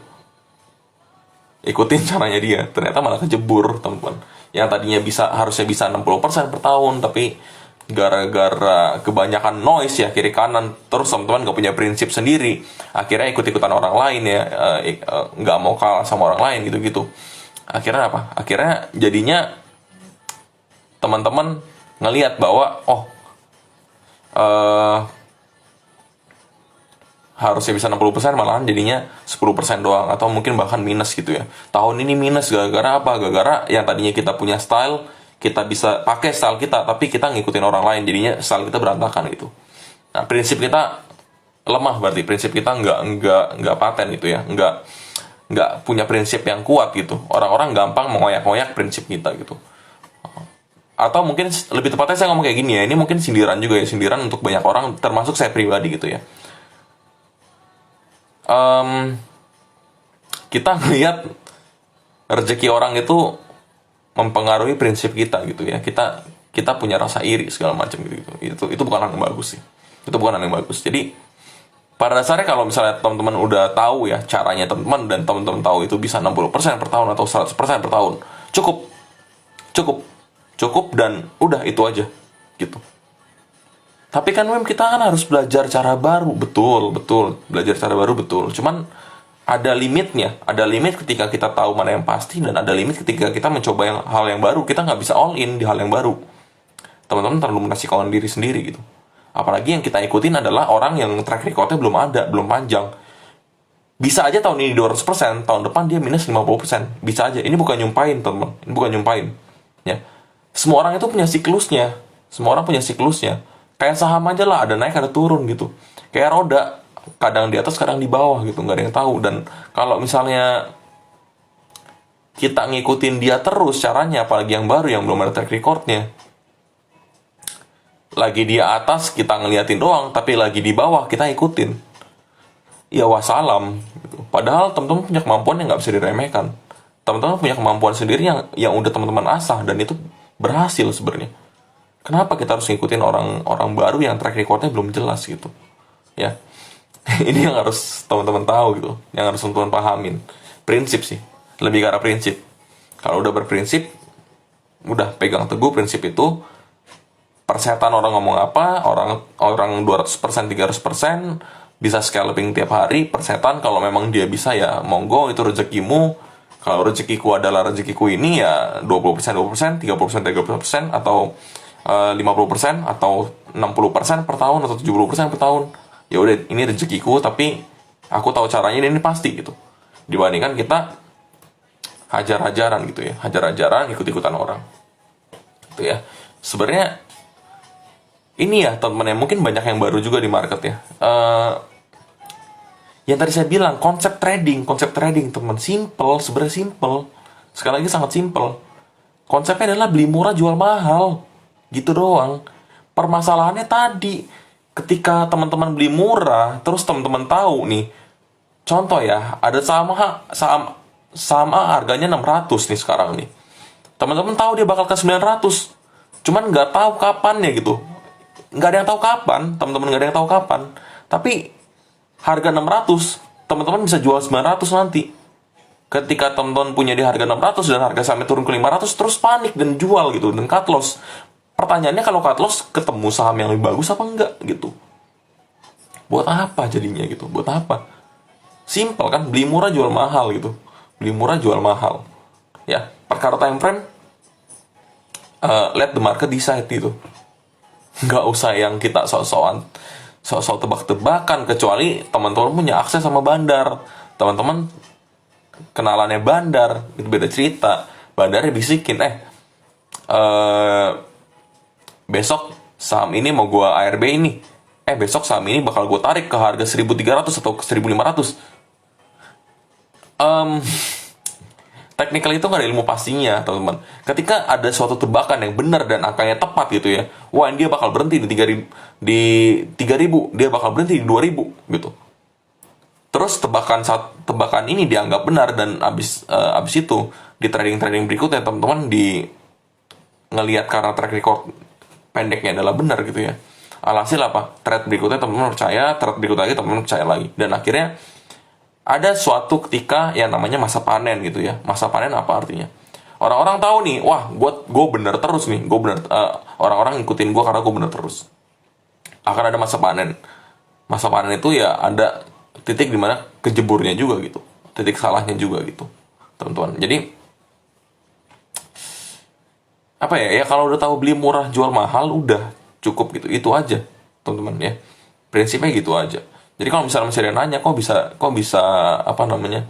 Ikutin caranya dia, ternyata malah kejebur teman-teman. Yang tadinya harusnya bisa 60% per tahun, tapi gara-gara kebanyakan noise ya kiri kanan, terus teman-teman gak punya prinsip sendiri, akhirnya ikut-ikutan orang lain ya, nggak mau kalah sama orang lain gitu-gitu. Akhirnya apa? Akhirnya jadinya teman-teman ngelihat bahwa harusnya bisa 60%, malahan jadinya 10% doang, atau mungkin bahkan minus gitu ya. Tahun ini minus gara-gara apa? Gara-gara yang tadinya kita punya style, kita bisa pakai style kita, tapi kita ngikutin orang lain, jadinya style kita berantakan gitu. Nah, prinsip kita lemah, berarti prinsip kita nggak paten gitu ya, nggak punya prinsip yang kuat gitu. Orang-orang gampang mengoyak-ngoyak prinsip kita gitu. Atau mungkin lebih tepatnya saya ngomong kayak gini ya, ini mungkin sindiran juga ya, sindiran untuk banyak orang, termasuk saya pribadi gitu ya. Kita ngelihat rezeki orang itu mempengaruhi prinsip kita gitu ya. Kita punya rasa iri segala macam gitu. Itu bukan hal yang bagus sih. Itu bukan hal yang bagus. Jadi pada dasarnya kalau misalnya teman-teman udah tahu ya caranya teman-teman, dan teman-teman tahu itu bisa 60% per tahun atau 100% per tahun, cukup dan udah itu aja gitu. Tapi kan kita kan harus belajar cara baru, betul, belajar cara baru betul. Cuman ada limitnya, ada limit ketika kita tahu mana yang pasti, dan ada limit ketika kita mencoba hal yang baru. Kita nggak bisa all in di hal yang baru. Teman-teman terlalu menasihkan diri sendiri gitu. Apalagi yang kita ikutin adalah orang yang track recordnya belum ada, belum panjang. Bisa aja tahun ini 200%, tahun depan dia minus 50%. Bisa aja. Ini bukan nyumpain, teman. Ini bukan nyumpain. Ya. Semua orang itu punya siklusnya. Semua orang punya siklusnya. Kayak saham aja lah, ada naik, ada turun gitu. Kayak roda, kadang di atas, kadang di bawah gitu. Nggak ada yang tahu. Dan kalau misalnya kita ngikutin dia terus caranya, apalagi yang baru, yang belum ada track recordnya, lagi di atas kita ngeliatin doang, tapi lagi di bawah kita ikutin, ya wassalam gitu. Padahal teman-teman punya kemampuan yang nggak bisa diremehkan. Teman-teman punya kemampuan sendiri yang udah teman-teman asah, dan itu berhasil sebenarnya. Kenapa kita harus ngikutin orang baru yang track recordnya belum jelas gitu? Ya, ini yang harus teman-teman tahu gitu, yang harus teman-teman pahamin. Prinsip sih, lebih ke arah prinsip. Kalau udah berprinsip, udah pegang teguh prinsip itu. Persetan orang ngomong apa, orang 200%, 300%, bisa scalping tiap hari. Persetan kalau memang dia bisa, ya monggo, itu rezekimu. Kalau rezekiku adalah rezekiku ini, ya 20%, 20%, 30%, 30%, atau 50%, atau 60% per tahun, atau 70% per tahun. Ya udah, ini rezekiku, tapi aku tahu caranya, ini pasti gitu. Dibandingkan kita hajar-hajaran gitu ya, hajar-hajaran, ikut-ikutan orang. Gitu ya. Sebenarnya ini ya teman-teman, mungkin banyak yang baru juga di market ya. Yang tadi saya bilang, konsep trading teman, simple, sebenarnya simple. Sekali lagi sangat simple. Konsepnya adalah beli murah jual mahal, gitu doang. Permasalahannya tadi, ketika teman-teman beli murah, terus teman-teman tahu nih, contoh ya, ada saham A harganya 600 nih sekarang nih. Teman-teman tahu dia bakal ke 900, cuman nggak tahu kapan ya gitu. Nggak ada yang tahu kapan, teman-teman nggak ada yang tahu kapan. Tapi harga 600, teman-teman bisa jual 900 nanti. Ketika teman-teman punya di harga 600 dan harga sahamnya turun ke 500, terus panik dan jual gitu, dan cut loss. Pertanyaannya, kalau cut loss ketemu saham yang lebih bagus apa enggak gitu? Buat apa jadinya gitu? Buat apa? Simple kan, beli murah jual mahal gitu. Beli murah jual mahal. Ya, perkara time frame, let the market decide gitu. Nggak usah yang kita sok-sok tebak-tebakan, kecuali teman-teman punya akses sama bandar, teman-teman kenalannya bandar, itu beda cerita. Bandarnya bisikin, besok saham ini mau gua ARB ini, besok saham ini bakal gua tarik ke harga 1.300 atau ke 1.500. Technical itu nggak ada ilmu pastinya, teman-teman. Ketika ada suatu tebakan yang benar dan angkanya tepat gitu ya, wah dia bakal berhenti di 3.000, dia bakal berhenti di 2.000 gitu. Terus tebakan ini dianggap benar, dan abis itu di trading berikutnya teman-teman ngelihat karena track record pendeknya adalah benar gitu ya. Alhasil apa? Trade berikutnya teman-teman percaya, trade berikutnya lagi teman-teman percaya lagi, dan akhirnya ada suatu ketika yang namanya masa panen gitu ya. Masa panen apa artinya? Orang-orang tahu nih, wah, gue bener terus nih, orang-orang ngikutin gue karena gue bener terus. Akan ada masa panen. Masa panen itu ya ada titik dimana kejeburnya juga gitu, titik salahnya juga gitu, teman-teman. Jadi apa ya? Ya kalau udah tahu beli murah jual mahal, udah cukup gitu, itu aja, teman-teman ya. Prinsipnya gitu aja. Jadi kalau misalnya masih ada yang nanya, kok bisa apa namanya,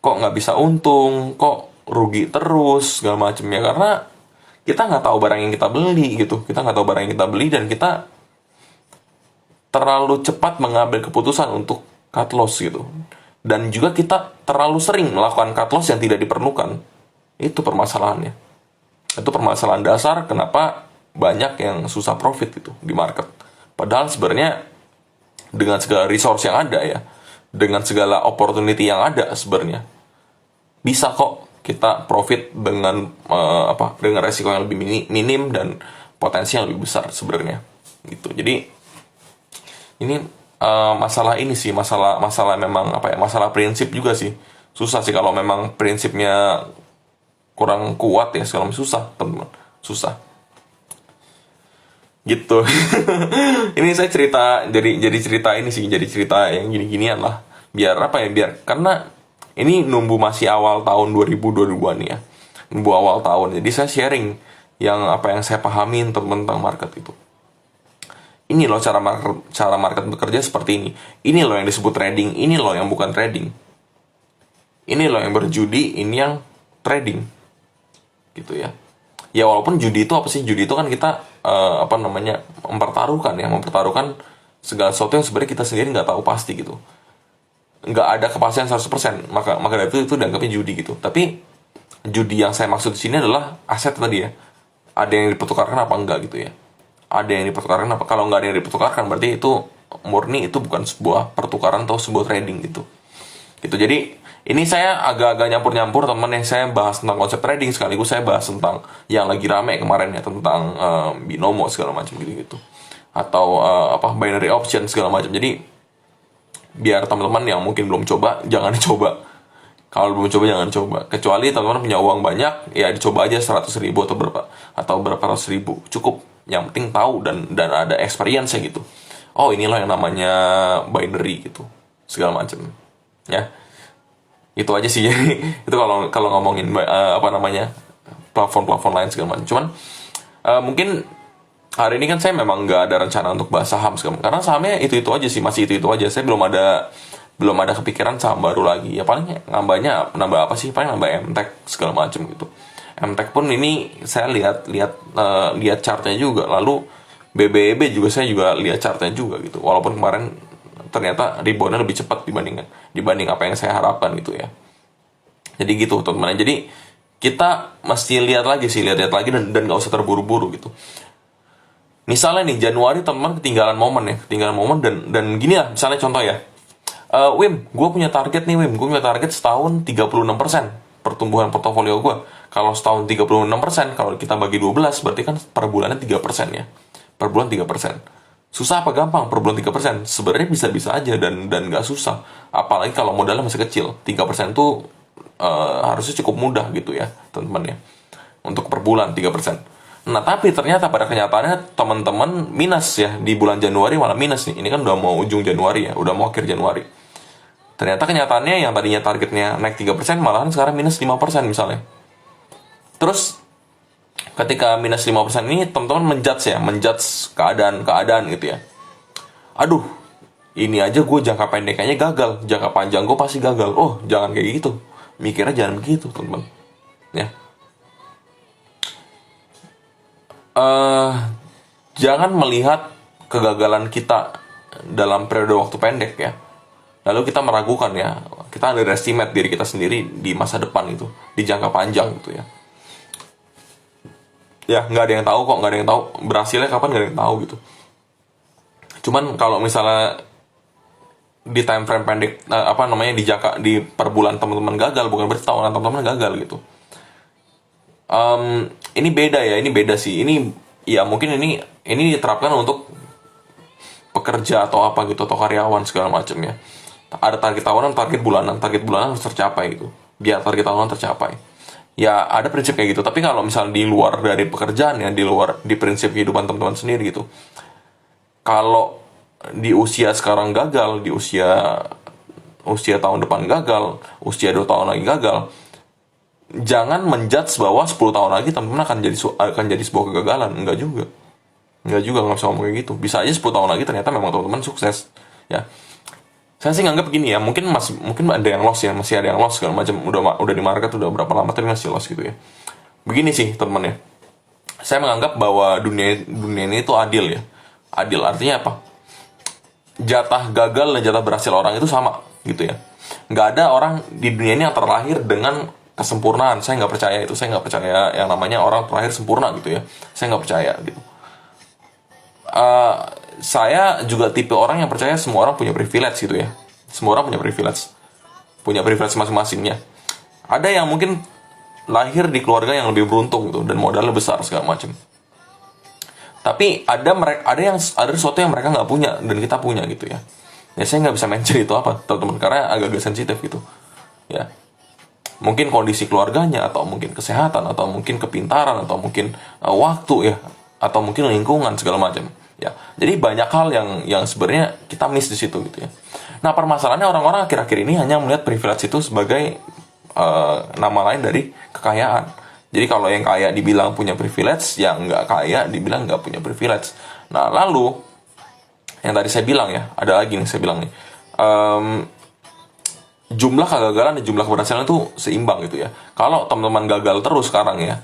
kok nggak bisa untung, kok rugi terus segala macam, ya karena kita nggak tahu barang yang kita beli gitu. Kita nggak tahu barang yang kita beli, dan kita terlalu cepat mengambil keputusan untuk cut loss gitu. Dan juga kita terlalu sering melakukan cut loss yang tidak diperlukan. Itu permasalahannya. Itu permasalahan dasar kenapa banyak yang susah profit gitu di market. Padahal sebenarnya dengan segala resource yang ada ya, dengan segala opportunity yang ada, sebenarnya bisa kok kita profit dengan dengan resiko yang lebih minim dan potensi yang lebih besar sebenarnya gitu. Jadi ini masalah ini sih, masalah memang masalah prinsip juga sih. Susah sih kalau memang prinsipnya kurang kuat ya, segala macam susah, teman-teman, susah gitu. Ini saya cerita, jadi cerita ini sih, jadi cerita yang gini-ginian lah, biar karena ini numbu masih awal tahun 2022 nih ya, numbu awal tahun, jadi saya sharing yang saya pahamin tentang market itu. Ini loh cara market bekerja seperti ini. Ini loh yang disebut trading, ini loh yang bukan trading. Ini loh yang berjudi, ini yang trading. Gitu ya. Ya walaupun judi itu apa sih? Judi itu kan kita mempertaruhkan segala sesuatu yang sebenarnya kita sendiri nggak tahu pasti gitu. Nggak ada kepastian 100%, maka dari itu dianggapnya judi gitu. Tapi judi yang saya maksud di sini adalah aset tadi ya. Ada yang dipertukarkan apa enggak gitu ya. Ada yang dipertukarkan apa? Kalau nggak ada yang dipertukarkan berarti itu murni, itu bukan sebuah pertukaran atau sebuah trading gitu. Gitu. Jadi ini saya agak-agak nyampur-nyampur teman yang saya bahas tentang konsep trading, sekaligus saya bahas tentang yang lagi rame kemarin ya, tentang binomo segala macam gitu-gitu. Atau binary option segala macam. Jadi biar teman-teman yang mungkin belum coba jangan dicoba. Kalau belum coba jangan coba. Kecuali teman-teman punya uang banyak, ya dicoba aja 100.000 atau berapa ratus ribu. Cukup. Yang penting tahu dan ada experience-nya gitu. Oh, inilah yang namanya binary gitu. Segala macam. Ya. Itu aja sih. Itu kalau ngomongin platform-platform lain segala macam. Cuman mungkin hari ini kan saya memang nggak ada rencana untuk bahas saham segala, karena sahamnya itu aja sih, masih itu aja. Saya belum ada kepikiran saham baru lagi. Ya paling nambah apa sih? Paling nambah MTech segala macam gitu. MTech pun ini saya lihat chartnya juga. Lalu BBEB juga saya juga lihat chartnya juga gitu. Walaupun kemarin ternyata reboundnya lebih cepat dibanding apa yang saya harapkan gitu ya. Jadi gitu teman-teman. Jadi kita mesti lihat lagi dan nggak usah terburu-buru gitu. Misalnya nih Januari teman-teman ketinggalan momen dan gini lah misalnya contoh ya. Wim, gue punya target setahun 36% pertumbuhan portofolio gue. Kalau setahun 36%, kalau kita bagi 12 berarti kan per bulannya 3% ya. Per bulan 3%. Susah apa gampang per bulan 3%? Sebenarnya bisa-bisa aja dan nggak susah. Apalagi kalau modalnya masih kecil. 3% tuh harusnya cukup mudah gitu ya, teman-teman ya. Untuk per bulan 3%. Nah, tapi ternyata pada kenyataannya teman-teman minus ya, di bulan Januari malah minus nih. Ini kan udah mau ujung Januari ya, udah mau akhir Januari. Ternyata kenyataannya yang tadinya targetnya naik 3%, malahan sekarang minus 5% misalnya. Terus ketika minus 5% ini teman-teman menjudge keadaan gitu ya. Aduh, ini aja gue jangka pendeknya gagal, jangka panjang gue pasti gagal. Oh, jangan kayak gitu. Mikirnya jangan begitu, teman-teman. Ya. Jangan melihat kegagalan kita dalam periode waktu pendek ya. Lalu kita meragukan ya, kita underestimate diri kita sendiri di masa depan itu, di jangka panjang gitu ya. Ya, nggak ada yang tahu kok, nggak ada yang tahu berhasilnya kapan, nggak ada yang tahu gitu. Cuman kalau misalnya di time frame pendek, di per bulan teman-teman gagal, bukan berarti tahunan teman-teman gagal gitu. Ini beda sih. Ini ya mungkin ini diterapkan untuk pekerja atau apa gitu, atau karyawan segala macam ya. Ada target tahunan, target bulanan harus tercapai gitu. Biar target tahunan tercapai. Ya ada prinsip kayak gitu. Tapi kalau misalnya di luar dari pekerjaan ya, di prinsip kehidupan teman-teman sendiri gitu. Kalau di usia sekarang gagal, di usia tahun depan gagal, usia 2 tahun lagi gagal, jangan menjudge bahwa 10 tahun lagi teman-teman akan jadi sebuah kegagalan. Enggak juga, nggak bisa ngomong kayak gitu. Bisa aja 10 tahun lagi ternyata memang teman-teman sukses ya. Saya sih nganggap begini ya, mungkin ada yang loss ya, masih ada yang loss segala macam, udah di market udah berapa lama tapi masih loss gitu ya. Begini sih teman-teman ya, saya menganggap bahwa dunia ini itu adil ya. Adil artinya apa? Jatah gagal dan jatah berhasil orang itu sama gitu ya. Nggak ada orang di dunia ini yang terlahir dengan kesempurnaan. Saya nggak percaya itu. Saya nggak percaya yang namanya orang terlahir sempurna gitu ya. Saya nggak percaya gitu. Saya juga tipe orang yang percaya semua orang punya privilege gitu ya. Semua orang punya privilege masing-masingnya. Ada yang mungkin lahir di keluarga yang lebih beruntung gitu dan modalnya besar segala macam. Tapi ada sesuatu yang mereka nggak punya dan kita punya gitu ya. Ya saya nggak bisa mention itu apa teman-teman, karena agak sensitif gitu. Ya. Mungkin kondisi keluarganya, atau mungkin kesehatan, atau mungkin kepintaran, atau mungkin waktu ya, atau mungkin lingkungan segala macam. Ya, jadi banyak hal yang sebenarnya kita miss di situ gitu ya. Nah, permasalahannya orang-orang akhir-akhir ini hanya melihat privilege itu sebagai nama lain dari kekayaan. Jadi kalau yang kaya dibilang punya privilege, yang nggak kaya dibilang nggak punya privilege. Nah, lalu yang tadi saya bilang ya, ada lagi nih saya bilang nih, jumlah kegagalan dan jumlah keberhasilan itu seimbang gitu ya. Kalau teman-teman gagal terus sekarang ya,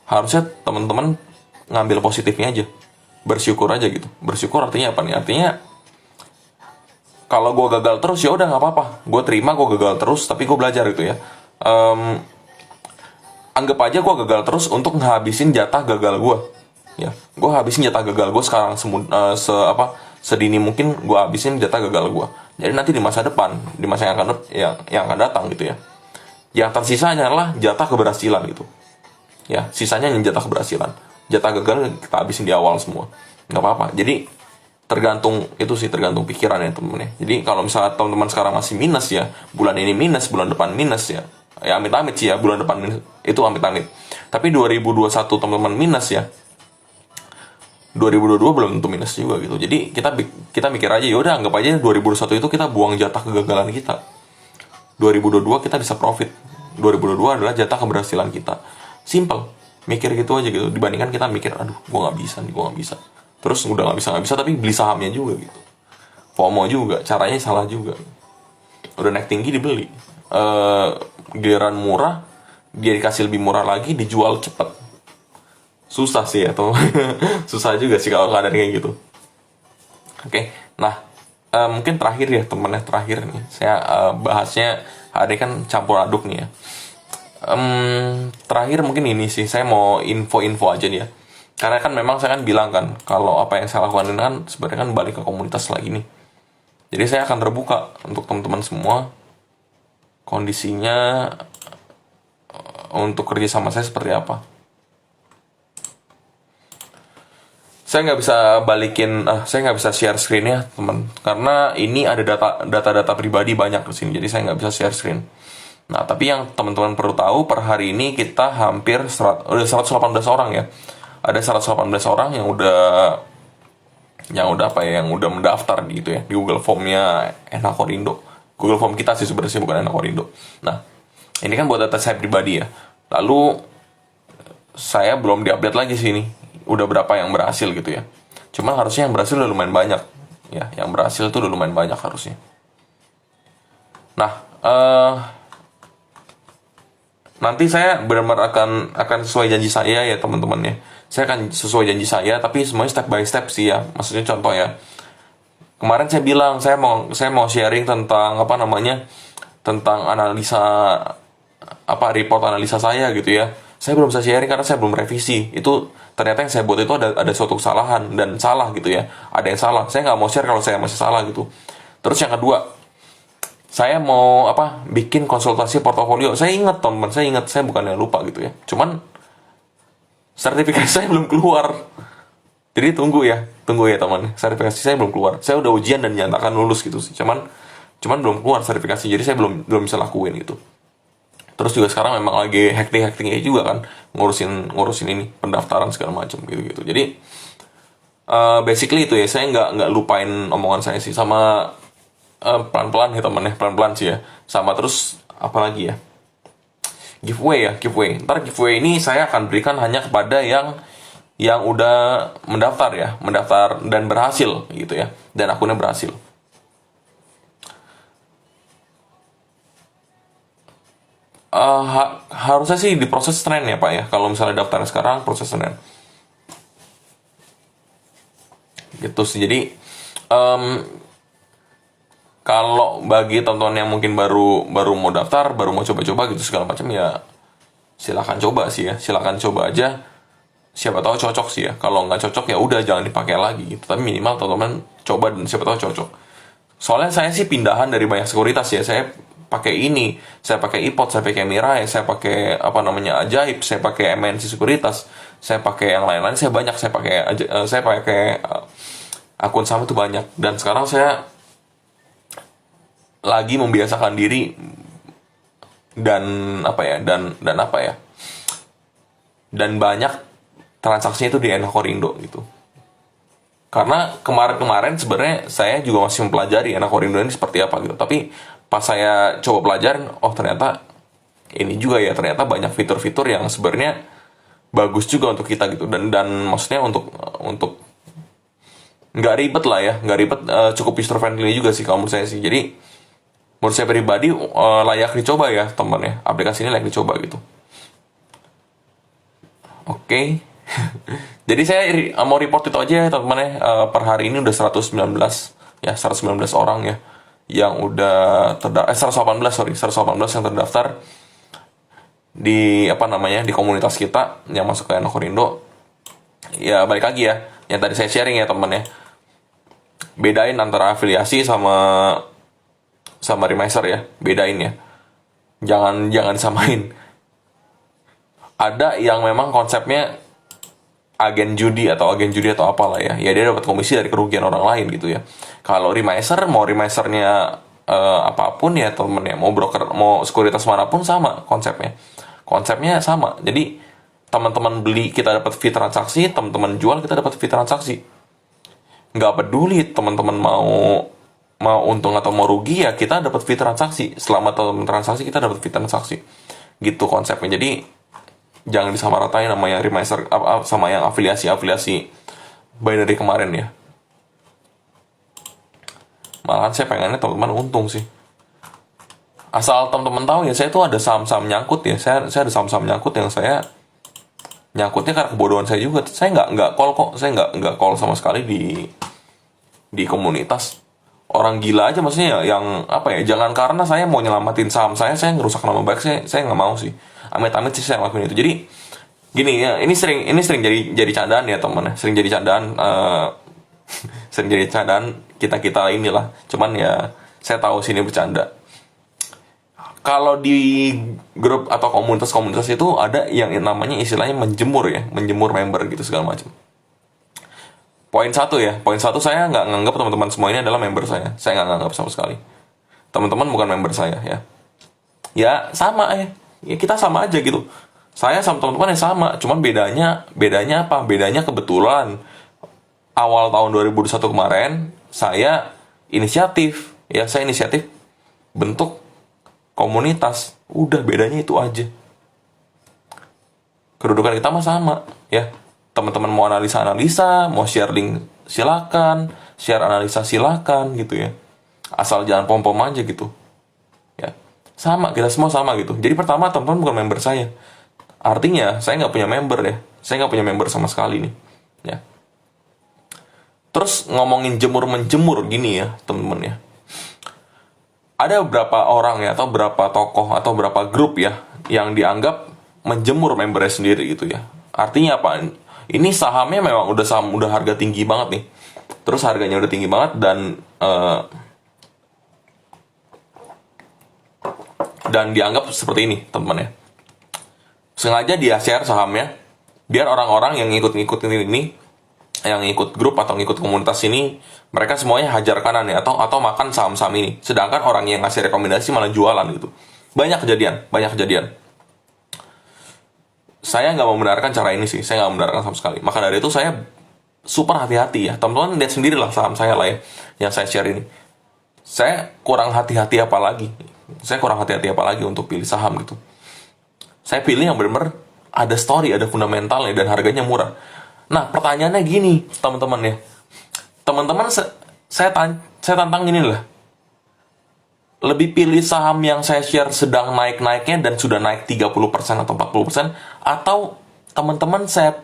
harusnya teman-teman ngambil positifnya aja, bersyukur aja gitu. Bersyukur artinya apa nih? Artinya kalau gue gagal terus ya udah nggak apa-apa, gue terima gue gagal terus, tapi gue belajar gitu ya. Anggap aja gue gagal terus untuk ngabisin jatah gagal gue, ya. Gue habisin jatah gagal gue sekarang, sedini mungkin gue habisin jatah gagal gue. Jadi nanti di masa depan, di masa yang akan datang gitu ya, yang tersisa adalah jatah keberhasilan gitu. Ya, sisanya yang jatah keberhasilan. Jatah gagal kita habisin di awal semua. Nggak apa-apa. Jadi tergantung pikiran ya temen ya. Jadi kalau misalnya teman-teman sekarang masih minus ya, bulan ini minus, bulan depan minus ya. Ya amit-amit sih ya, bulan depan minus, itu amit-amit. Tapi 2021 teman-teman minus ya, 2022 belum tentu minus juga gitu. Jadi kita mikir aja, ya udah anggap aja 2021 itu kita buang jatah kegagalan kita. 2022 kita bisa profit. 2022 adalah jatah keberhasilan kita. Simple. Mikir gitu aja gitu. Dibandingkan kita mikir, aduh, gue nggak bisa. Terus udah nggak bisa, tapi beli sahamnya juga gitu. FOMO juga, caranya salah juga. Udah naik tinggi dibeli. Giliran murah, dia dikasih lebih murah lagi, dijual cepet. Susah sih ya, atau susah juga sih kalau keadaan kayak gitu. Oke, nah mungkin terakhir ya temennya, terakhir nih saya bahasnya hari kan campur aduk nih ya. Terakhir mungkin ini sih, saya mau info-info aja nih ya, karena kan memang saya kan bilang kan kalau apa yang saya lakukan ini kan sebenarnya kan balik ke komunitas lagi nih. Jadi saya akan terbuka untuk teman-teman semua kondisinya untuk kerja sama saya seperti apa. Saya nggak bisa saya nggak bisa share screen ya teman, karena ini ada data pribadi banyak di sini, jadi saya nggak bisa share screen. Nah, tapi yang teman-teman perlu tahu, per hari ini kita hampir udah 118 orang ya. Ada 118 orang yang udah mendaftar gitu ya di Google Form-nya Enakorindo. Google Form kita sih sebenarnya, bukan Enakorindo. Nah, ini kan buat data saya pribadi ya. Lalu saya belum diupdate lagi sih ini, udah berapa yang berhasil gitu ya. Cuman harusnya yang berhasil udah lumayan banyak ya. Yang berhasil tuh udah lumayan banyak harusnya. Nah, nanti saya benar-benar akan sesuai janji saya ya teman-teman ya. Saya akan sesuai janji saya, tapi semuanya step by step sih ya. Maksudnya contoh ya, kemarin saya bilang saya mau sharing tentang tentang report analisa saya gitu ya. Saya belum bisa sharing karena saya belum revisi. Itu ternyata yang saya buat itu ada suatu kesalahan dan salah gitu ya. Ada yang salah. Saya nggak mau share kalau saya masih salah gitu. Terus yang kedua, saya mau bikin konsultasi portofolio. Saya ingat teman, saya bukannya lupa gitu ya. Cuman sertifikasi saya belum keluar. Jadi tunggu ya teman. Sertifikasi saya belum keluar. Saya udah ujian dan dinyatakan lulus gitu sih. Cuman belum keluar sertifikasi. Jadi saya belum bisa lakuin gitu. Terus juga sekarang memang lagi hacking juga kan, ngurusin ini pendaftaran segala macam gitu. Jadi basically itu ya, saya nggak lupain omongan saya sih, sama pelan-pelan ya teman ya, pelan-pelan sih ya. Sama terus apa lagi ya? Giveaway. Ntar giveaway ini saya akan berikan hanya kepada yang udah mendaftar dan berhasil gitu ya, dan akunnya berhasil. Harusnya sih diproses Senin ya Pak ya. Kalau misalnya daftar sekarang, proses Senin. Gitu sih. Jadi kalau bagi teman-teman yang mungkin baru mau daftar, baru mau coba-coba gitu segala macam ya, silakan coba sih ya. Silakan coba aja. Siapa tahu cocok sih ya. Kalau nggak cocok ya udah jangan dipakai lagi gitu. Tapi minimal teman-teman coba dan siapa tahu cocok. Soalnya saya sih pindahan dari banyak sekuritas ya. Saya pakai saya pakai iPod, saya pakai Mirai, saya pakai Ajaib, saya pakai MNC Sekuritas, saya pakai yang lain-lain, saya pakai akun saham itu banyak. Dan sekarang saya lagi membiasakan diri dan banyak transaksinya itu di Enakorindo gitu. Karena kemarin sebenarnya saya juga masih mempelajari Enakorindo ini seperti apa gitu. Tapi pas saya coba pelajarin, ternyata ini juga ya, ternyata banyak fitur-fitur yang sebenarnya bagus juga untuk kita gitu. Dan maksudnya untuk nggak ribet lah ya, nggak ribet, cukup user friendly juga sih kalau menurut saya sih. Jadi menurut saya pribadi layak dicoba ya teman ya, aplikasi ini layak dicoba gitu. Oke. Jadi saya mau report itu aja ya teman-teman ya. Per hari ini udah 119 ya, 119 orang ya yang udah 118, sorry, 118 yang terdaftar di apa namanya, di komunitas kita yang masuk ke Nokorindo. Ya balik lagi ya, yang tadi saya sharing ya teman ya. Bedain antara afiliasi sama remiser ya, bedain ya. Jangan disamain. Ada yang memang konsepnya agen judi atau apalah ya, ya dia dapat komisi dari kerugian orang lain gitu ya. Kalau remiser, mau remisernya apapun ya temen ya, mau broker, mau sekuritas manapun sama konsepnya sama. Jadi teman-teman beli kita dapat fee transaksi, teman-teman jual kita dapat fee transaksi. Nggak peduli teman-teman mau untung atau mau rugi ya, kita dapat fee transaksi. Selama teman transaksi kita dapat fee transaksi gitu konsepnya. Jadi jangan disamaratain sama yang remiser sama yang afiliasi binary kemarin ya. Malahan saya pengennya teman-teman untung sih. Asal teman-teman tahu ya, saya tuh ada saham-saham nyangkut ya. Saya ada saham-saham nyangkut yang saya nyangkutnya karena kebodohan saya juga. Saya nggak call kok. Saya nggak call sama sekali di komunitas. Orang gila aja maksudnya ya, yang apa ya, jangan karena saya mau nyelamatin saham saya ngerusak nama baik saya nggak mau sih. Amit-amit sih saya lakuin itu. Jadi gini ya, ini sering jadi candaan ya teman ya, sering jadi candaan sering jadi candaan kita inilah. Cuman ya saya tahu sini bercanda. Kalau di grup atau komunitas itu ada yang namanya istilahnya menjemur member gitu segala macam. Poin satu saya nggak nganggap teman-teman semua ini adalah member saya nggak nganggap sama sekali. Teman-teman bukan member saya ya. Ya sama ya kita sama aja gitu. Saya sama teman-teman yang sama, cuman bedanya apa? Bedanya kebetulan awal tahun 2021 kemarin saya inisiatif bentuk komunitas. Udah, bedanya itu aja. Kedudukan kita mah sama ya. Teman-teman mau analisa, mau share link silakan, share analisa silakan gitu ya. Asal jangan pom-pom aja gitu. Ya. Sama, kita semua sama gitu. Jadi pertama teman-teman bukan member saya. Artinya saya nggak punya member ya. Saya nggak punya member sama sekali nih. Ya. Terus ngomongin jemur-menjemur gini ya teman-teman ya. Ada beberapa orang ya, atau berapa tokoh atau berapa grup ya yang dianggap menjemur membernya sendiri gitu ya. Artinya apa? Ini sahamnya memang udah harga tinggi banget nih. Terus harganya udah tinggi banget dan dianggap seperti ini teman-teman ya. Sengaja dia share sahamnya biar orang-orang yang ngikut-ngikutin ini, yang ngikut grup atau ngikut komunitas ini, mereka semuanya hajar kanan ya, atau makan saham-saham ini. Sedangkan orang yang ngasih rekomendasi malah jualan gitu. Banyak kejadian. Saya nggak membenarkan cara ini sih, saya nggak membenarkan sama sekali. Maka dari itu saya super hati-hati ya. Teman-teman lihat sendirilah saham saya lah ya, yang saya share ini. Saya kurang hati-hati apa lagi untuk pilih saham gitu. Saya pilih yang benar-benar ada story, ada fundamentalnya, dan harganya murah. Nah, pertanyaannya gini, teman-teman ya. Teman-teman, saya tantang gini lah. Lebih pilih saham yang saya share sedang naik-naiknya dan sudah naik 30% atau 40%, atau teman-teman saya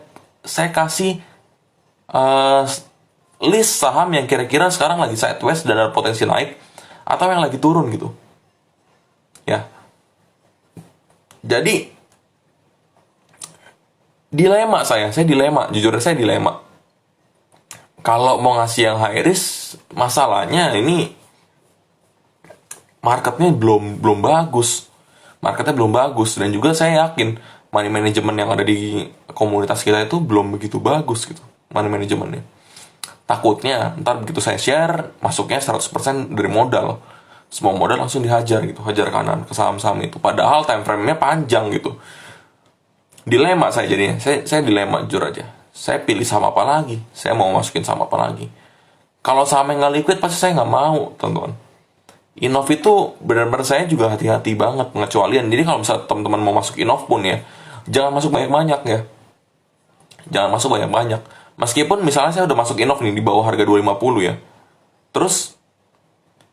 kasih list saham yang kira-kira sekarang lagi sideways dan ada potensi naik, atau yang lagi turun gitu. Ya. Jadi jujur saya dilema. Kalau mau ngasih yang high risk, masalahnya ini marketnya belum bagus. Dan juga saya yakin money management yang ada di komunitas kita itu belum begitu bagus gitu, money managementnya. Takutnya ntar begitu saya share, masuknya 100% dari modal. Semua modal langsung dihajar gitu, hajar kanan ke saham-saham itu. Padahal time frame-nya panjang gitu. Dilema saya jadinya. Saya dilema jujur aja. Saya pilih saham apa lagi? Saya mau masukin saham apa lagi? Kalau saham yang nggak liquid pasti saya nggak mau, teman-teman. Innov itu benar-benar saya juga hati-hati banget pengecualian. Jadi kalau misalnya teman-teman mau masuk Innov pun ya, jangan masuk banyak-banyak ya. Jangan masuk banyak-banyak. Meskipun misalnya saya udah masuk Innov nih di bawah harga 250 ya. Terus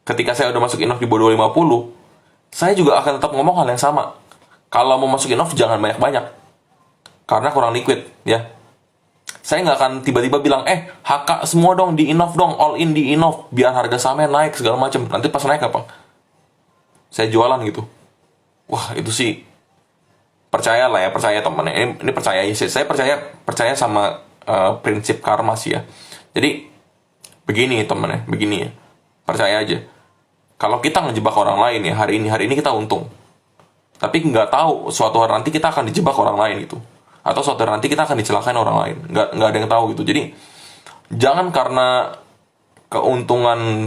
ketika saya udah masuk Innov di bawah 250, saya juga akan tetap ngomong hal yang sama. Kalau mau masuk Innov jangan banyak-banyak. Karena kurang liquid ya. Saya nggak akan tiba-tiba bilang, HK semua dong di Innov dong, all in di Innov, biar harga sahamnya naik segala macam. Nanti pas naik apa? Saya jualan gitu. Wah, itu sih percaya lah ya, percaya teman. Ini percaya sih. Saya percaya sama prinsip karma sih ya. Jadi begini teman ya, begini ya. Percaya aja. Kalau kita ngejebak orang lain ya, hari ini kita untung. Tapi nggak tahu suatu hari nanti kita akan dijebak orang lain gitu. Atau suatu hari nanti kita akan dicelakain orang lain. Nggak ada yang tahu gitu. Jadi jangan karena keuntungan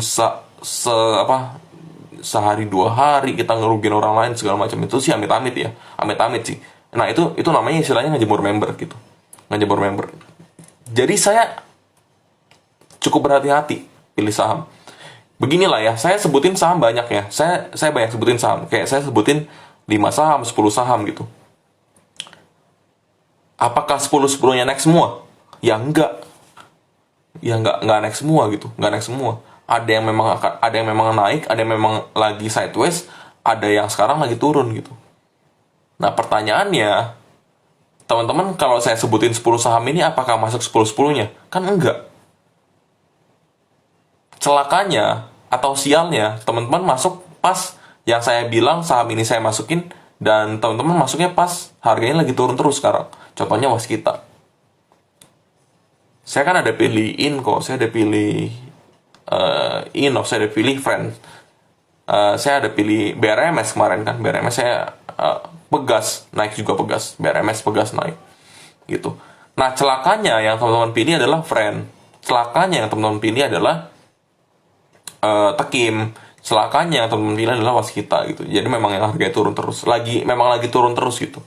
sehari 2 hari kita ngerugiin orang lain segala macam, itu sih amit-amit ya, amit-amit sih. Nah itu namanya istilahnya ngejemur member gitu, ngejemur member. Jadi saya cukup berhati-hati pilih saham. Beginilah ya, saya sebutin saham banyak ya, saya banyak sebutin saham, kayak saya sebutin 5 saham, 10 saham gitu. Apakah 10-10-nya naik semua? Ya enggak. Ya enggak naik semua gitu, enggak naik semua. Ada yang memang naik, ada yang memang lagi sideways, ada yang sekarang lagi turun gitu. Nah, pertanyaannya, teman-teman, kalau saya sebutin 10 saham ini apakah masuk 10-10-nya? Kan enggak. Celakanya atau sialnya, teman-teman masuk pas yang saya bilang saham ini saya masukin, dan teman-teman masuknya pas harganya lagi turun terus sekarang. Contohnya Waskita. Saya kan ada pilih Inco, saya ada pilih Innov, saya ada pilih Friends. Saya ada pilih BRMS kemarin kan. BRMS saya Pegas, naik juga Pegas. BRMS Pegas naik. Gitu. Nah, celakanya yang teman-teman pilih adalah Friend. Celakanya yang teman-teman pilih adalah Tekim. Celakanya yang teman-teman pilih adalah Waskita gitu. Jadi memang yang harganya turun terus. Memang lagi turun terus gitu.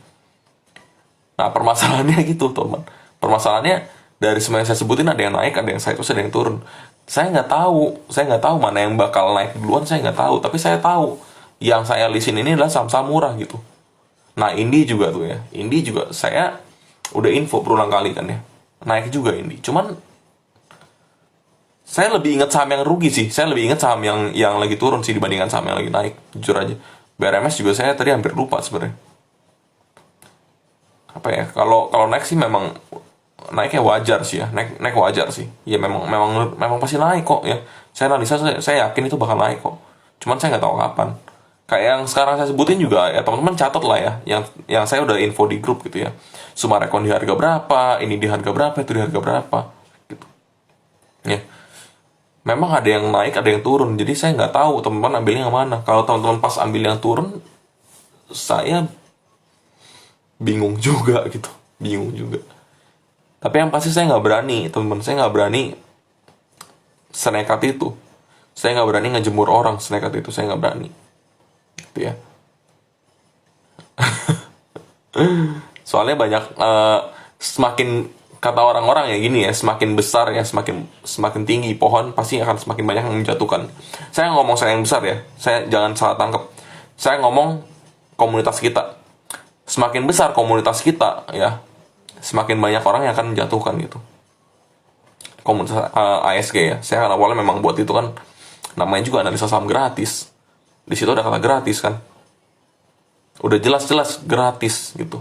Nah, permasalahannya gitu, teman. Permasalahannya dari semua yang saya sebutin ada yang naik, ada yang sideways, ada yang turun. Saya nggak tahu mana yang bakal naik duluan, saya nggak tahu. Tapi saya tahu yang saya listin ini adalah saham-saham murah gitu. Nah, Indi juga tuh ya. Indi juga saya udah info berulang kali kan ya. Naik juga Indi. Cuman saya lebih ingat saham yang rugi sih. Saya lebih ingat saham yang lagi turun sih dibandingkan saham yang lagi naik. Jujur aja. BRMS juga saya tadi hampir lupa sebenarnya. Apa ya? Kalau naik sih memang naiknya wajar sih ya, naik wajar sih ya, memang pasti naik kok ya. Saya analisa, saya yakin itu bakal naik kok, cuman saya nggak tahu kapan. Kayak yang sekarang saya sebutin juga ya, teman-teman catat lah ya, yang saya udah info di grup gitu ya. Sumarekon di harga berapa, ini di harga berapa, itu di harga berapa gitu ya. Memang ada yang naik, ada yang turun, jadi saya nggak tahu teman-teman ambilnya yang mana. Kalau teman-teman pas ambil yang turun, saya bingung juga gitu, bingung juga. Tapi yang pasti saya nggak berani, teman-teman. Saya nggak berani senekat itu. Saya nggak berani ngejemur orang senekat itu. Saya nggak berani. Gitu ya. Soalnya banyak, semakin kata orang-orang ya gini ya, semakin besar ya, semakin tinggi pohon, pasti akan semakin banyak yang menjatuhkan. Saya ngomong saya yang besar ya. Saya jangan salah tangkap. Saya ngomong komunitas kita. Semakin besar komunitas kita ya, semakin banyak orang yang akan menjatuhkan gitu. Komunitas ASG ya, saya kan awalnya memang buat itu kan, namanya juga analisa saham gratis. Di situ ada kata gratis kan, udah jelas-jelas gratis gitu.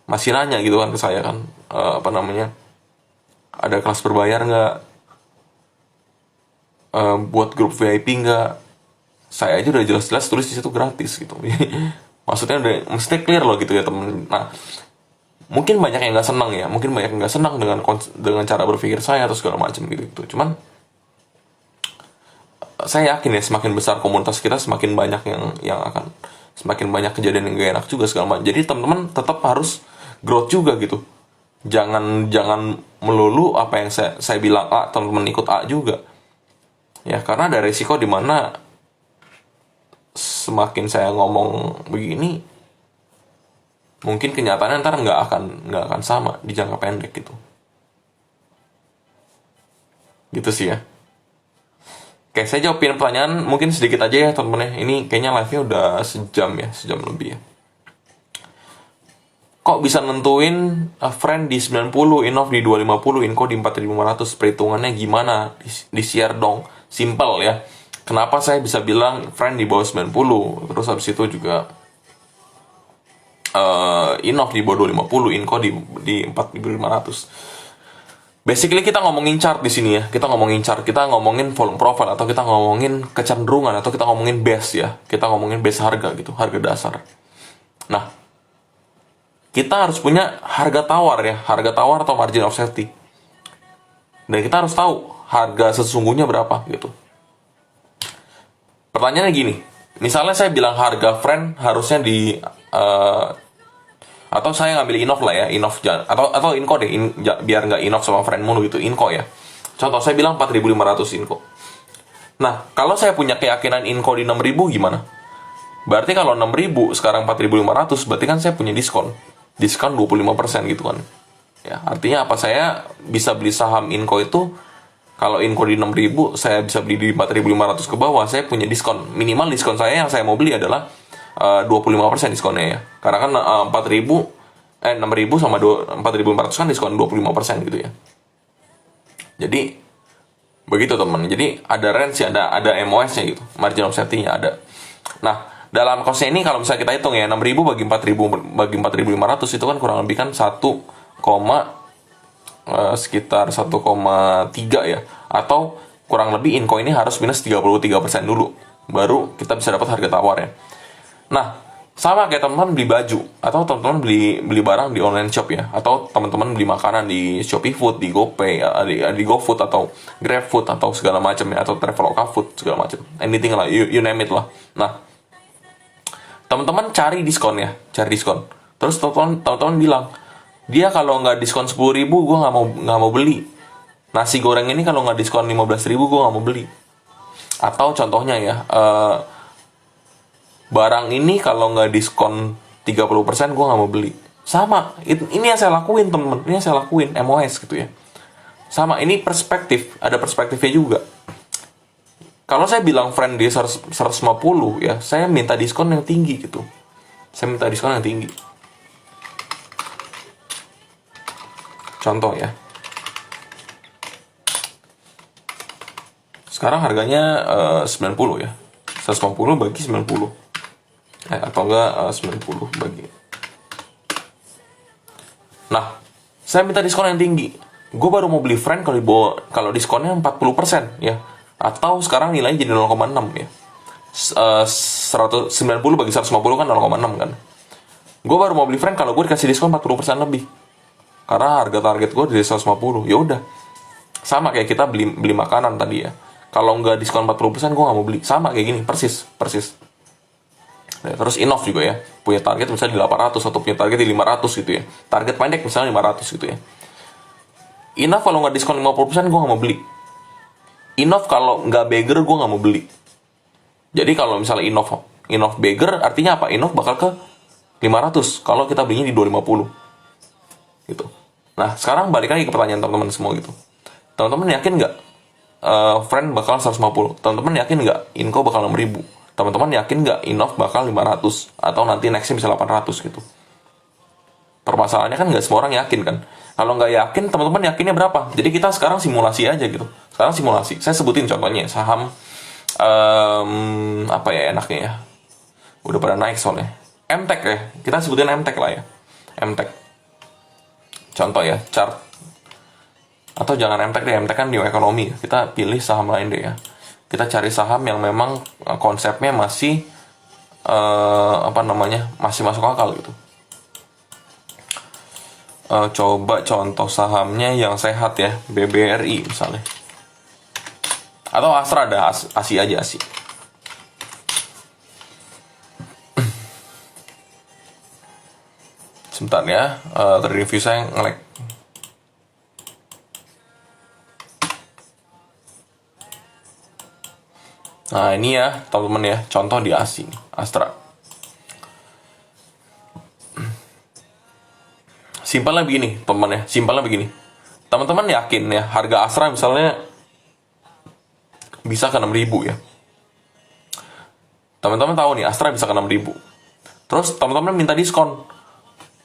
Masih nanya gitu kan ke saya kan, ada kelas berbayar nggak, buat grup VIP nggak. Saya aja udah jelas-jelas tulis di situ gratis gitu. Maksudnya clear loh gitu ya temen. Nah, mungkin banyak yang nggak senang ya, mungkin banyak yang nggak senang dengan cara berpikir saya atau segala macam gitu. Cuman saya yakin ya, semakin besar komunitas kita, semakin banyak yang akan, semakin banyak kejadian yang gak enak juga segala macam. Jadi teman-teman tetap harus growth juga gitu. Jangan melulu apa yang saya bilang A, teman-teman ikut A juga. Ya, karena ada resiko di mana semakin saya ngomong begini, mungkin kenyataannya ntar nggak akan sama di jangka pendek gitu sih ya. Oke, saya jawabin pertanyaan mungkin sedikit aja ya teman-teman ya. Ini kayaknya live-nya udah sejam lebih ya. kok bisa nentuin friend di 90, in-off di 250, inco di 4500, perhitungannya gimana? Di share dong. Simple ya. Kenapa saya bisa bilang friend di bawah 90, terus habis itu juga in-off di bawah 250, inco di 4500. Basically kita ngomongin chart di sini ya. Kita ngomongin chart, kita ngomongin volume profile, atau kita ngomongin kecenderungan, atau kita ngomongin base ya. Kita ngomongin base harga gitu, harga dasar. Nah, kita harus punya harga tawar ya, harga tawar atau margin of safety. Dan kita harus tahu harga sesungguhnya berapa gitu. Pertanyaannya gini, misalnya saya bilang harga friend harusnya di atau saya ngambil in-off lah ya, in-off atau inco deh, biar nggak in-off sama friend mulu gitu, inco ya. Contoh saya bilang 4.500 inco. Nah, kalau saya punya keyakinan inco di 6.000 gimana? Berarti kalau 6.000 sekarang 4.500, berarti kan saya punya diskon 25% gitu kan. Ya, artinya apa, saya bisa beli saham inco itu, kalau inco di 6.000 saya bisa beli di 4.500 ke bawah, saya punya diskon. Minimal diskon saya yang saya mau beli adalah 25% diskonnya ya. Karena kan 6.000 sama 4.500 kan diskon 25% gitu ya. Jadi begitu teman. Jadi ada range, ada MOS-nya gitu. Margin of safety-nya ada. Nah, dalam cost-nya ini kalau misalnya kita hitung ya, 6.000 bagi 4.500 itu kan kurang lebih kan sekitar 1,3 ya. Atau kurang lebih inco ini harus minus 33% dulu, baru kita bisa dapat harga tawar ya. Nah, sama kayak teman-teman beli baju, atau teman-teman beli barang di online shop ya, atau teman-teman beli makanan di Shopee Food, di GoPay, di GoFood atau GrabFood atau segala macam ya, atau Traveloka Food segala macam, anything lah, you name it lah. Nah, teman-teman cari diskon ya, cari diskon. Terus teman-teman bilang, dia kalau nggak diskon 10.000 gue nggak mau beli. Nasi goreng ini kalau nggak diskon 15.000 gue nggak mau beli. Atau contohnya ya, barang ini kalau nggak diskon 30% gue nggak mau beli. Sama, ini yang saya lakuin temen, ini yang saya lakuin, MOS gitu ya. Sama, ini perspektif, ada perspektifnya juga. Kalau saya bilang friend dia 150 ya, saya minta diskon yang tinggi gitu. Saya minta diskon yang tinggi. Contoh ya. Sekarang harganya 90 ya. 150 bagi 90. Atau enggak 90 bagi. Nah, saya minta diskon yang tinggi. Gue baru mau beli friend kalau diskonnya 40% ya. Atau sekarang nilainya jadi 0,6 ya. 190 bagi 150 kan 0,6 kan. Gue baru mau beli friend kalau gue dikasih diskon 40% lebih. Karena harga target gue dari 150. Ya udah. Sama kayak kita beli makanan tadi ya. Kalau nggak diskon 40% gue nggak mau beli. Sama kayak gini, persis. Nah, terus in-off juga ya, punya target misalnya di 800 atau punya target di 500 gitu ya. Target pendek misalnya 500 gitu ya. In-off kalau nggak diskon 50% gue nggak mau beli. In-off kalau nggak beggar gue nggak mau beli. Jadi kalau misalnya in-off beggar artinya apa? In-off bakal ke 500 kalau kita belinya di 250 gitu. Nah, sekarang balik lagi ke pertanyaan teman-teman semua gitu. Teman-teman yakin nggak friend bakal 150? Teman-teman yakin nggak inco bakal 6.000? Teman-teman yakin nggak in-off bakal 500 atau nanti nextnya bisa 800 gitu? Permasalahannya kan nggak semua orang yakin kan. Kalau nggak yakin, teman-teman yakinnya berapa? Jadi kita sekarang simulasi aja gitu. Sekarang simulasi. Saya sebutin contohnya saham apa ya enaknya ya. Udah pada naik soalnya. MTech ya. Kita sebutin MTech lah ya. MTech. Contoh ya, chart. Atau jangan MTech deh, MTech kan new economy. Kita pilih saham lain deh ya. Kita cari saham yang memang konsepnya masih masih masuk akal gitu. Coba contoh sahamnya yang sehat ya, BBRI misalnya. Atau Astra, ada ASI aja, ASI. Sebentar ya, review saya nge-lag. Nah ini ya teman-teman ya, contoh di ASI, Astra. Simpelnya begini teman-teman ya, simpelnya begini. Teman-teman yakin ya harga Astra misalnya bisa ke 6.000 ya. Teman-teman tahu nih Astra bisa ke 6.000. Terus teman-teman minta diskon.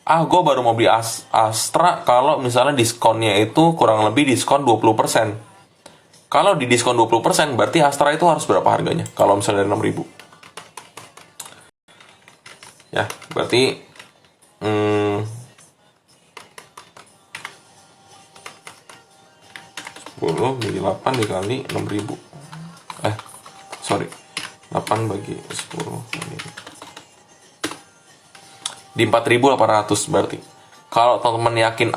gue baru mau beli Astra kalau misalnya diskonnya itu kurang lebih diskon 20%. Kalau di diskon 20%, berarti Astra itu harus berapa harganya? Kalau misalnya dari 6.000. Ya, berarti 10 bagi 8 dikali 6.000. Sorry. 8 bagi 10 di 4.800 berarti. Kalau teman-teman yakin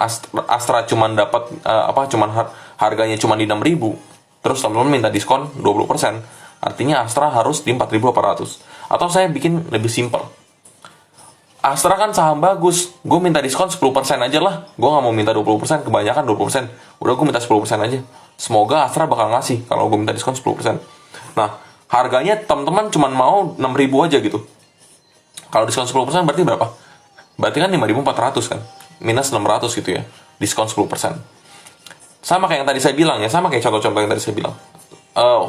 Astra cuman dapat harganya cuma di 6.000, terus teman-teman minta diskon 20%, artinya Astra harus di 4.800. Atau saya bikin lebih simpel. Astra kan saham bagus, gue minta diskon 10% aja lah. Gue nggak mau minta 20%, kebanyakan 20%. Udah gue minta 10% aja. Semoga Astra bakal ngasih kalau gue minta diskon 10%. Nah, harganya teman-teman cuma mau 6.000 aja gitu. Kalau diskon 10% berarti berapa? Berarti kan 5.400 kan? Minus 600 gitu ya. Diskon 10%. Sama kayak yang tadi saya bilang ya, sama kayak contoh-contoh yang tadi saya bilang.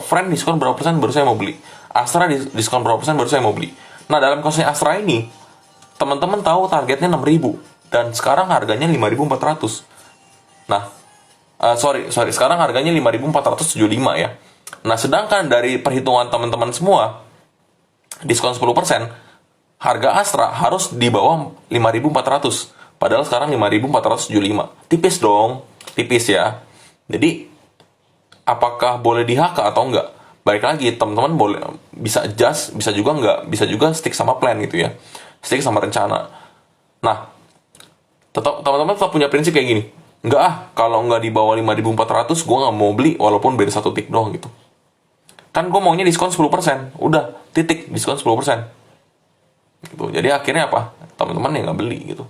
Friend diskon berapa persen baru saya mau beli. Astra diskon berapa persen baru saya mau beli. Nah, dalam kasusnya Astra ini, teman-teman tahu targetnya 6.000 dan sekarang harganya 5.400. Nah, sekarang harganya 5.475 ya. Nah, sedangkan dari perhitungan teman-teman semua, diskon 10%, harga Astra harus di bawah 5.400. Padahal sekarang 5.475. Tipis dong, tipis ya. Jadi, apakah boleh di-HK atau enggak? Balik lagi, teman-teman boleh bisa adjust, bisa juga enggak, bisa juga stick sama plan gitu ya. Stick sama rencana. Nah, teman-teman tetap punya prinsip kayak gini. Enggak kalau enggak di bawah 5.400, gue nggak mau beli walaupun beda 1 tick doang gitu. Kan gue maunya diskon 10%. Udah, titik, diskon 10%. Gitu. Jadi akhirnya apa? Teman-teman ya nggak beli gitu.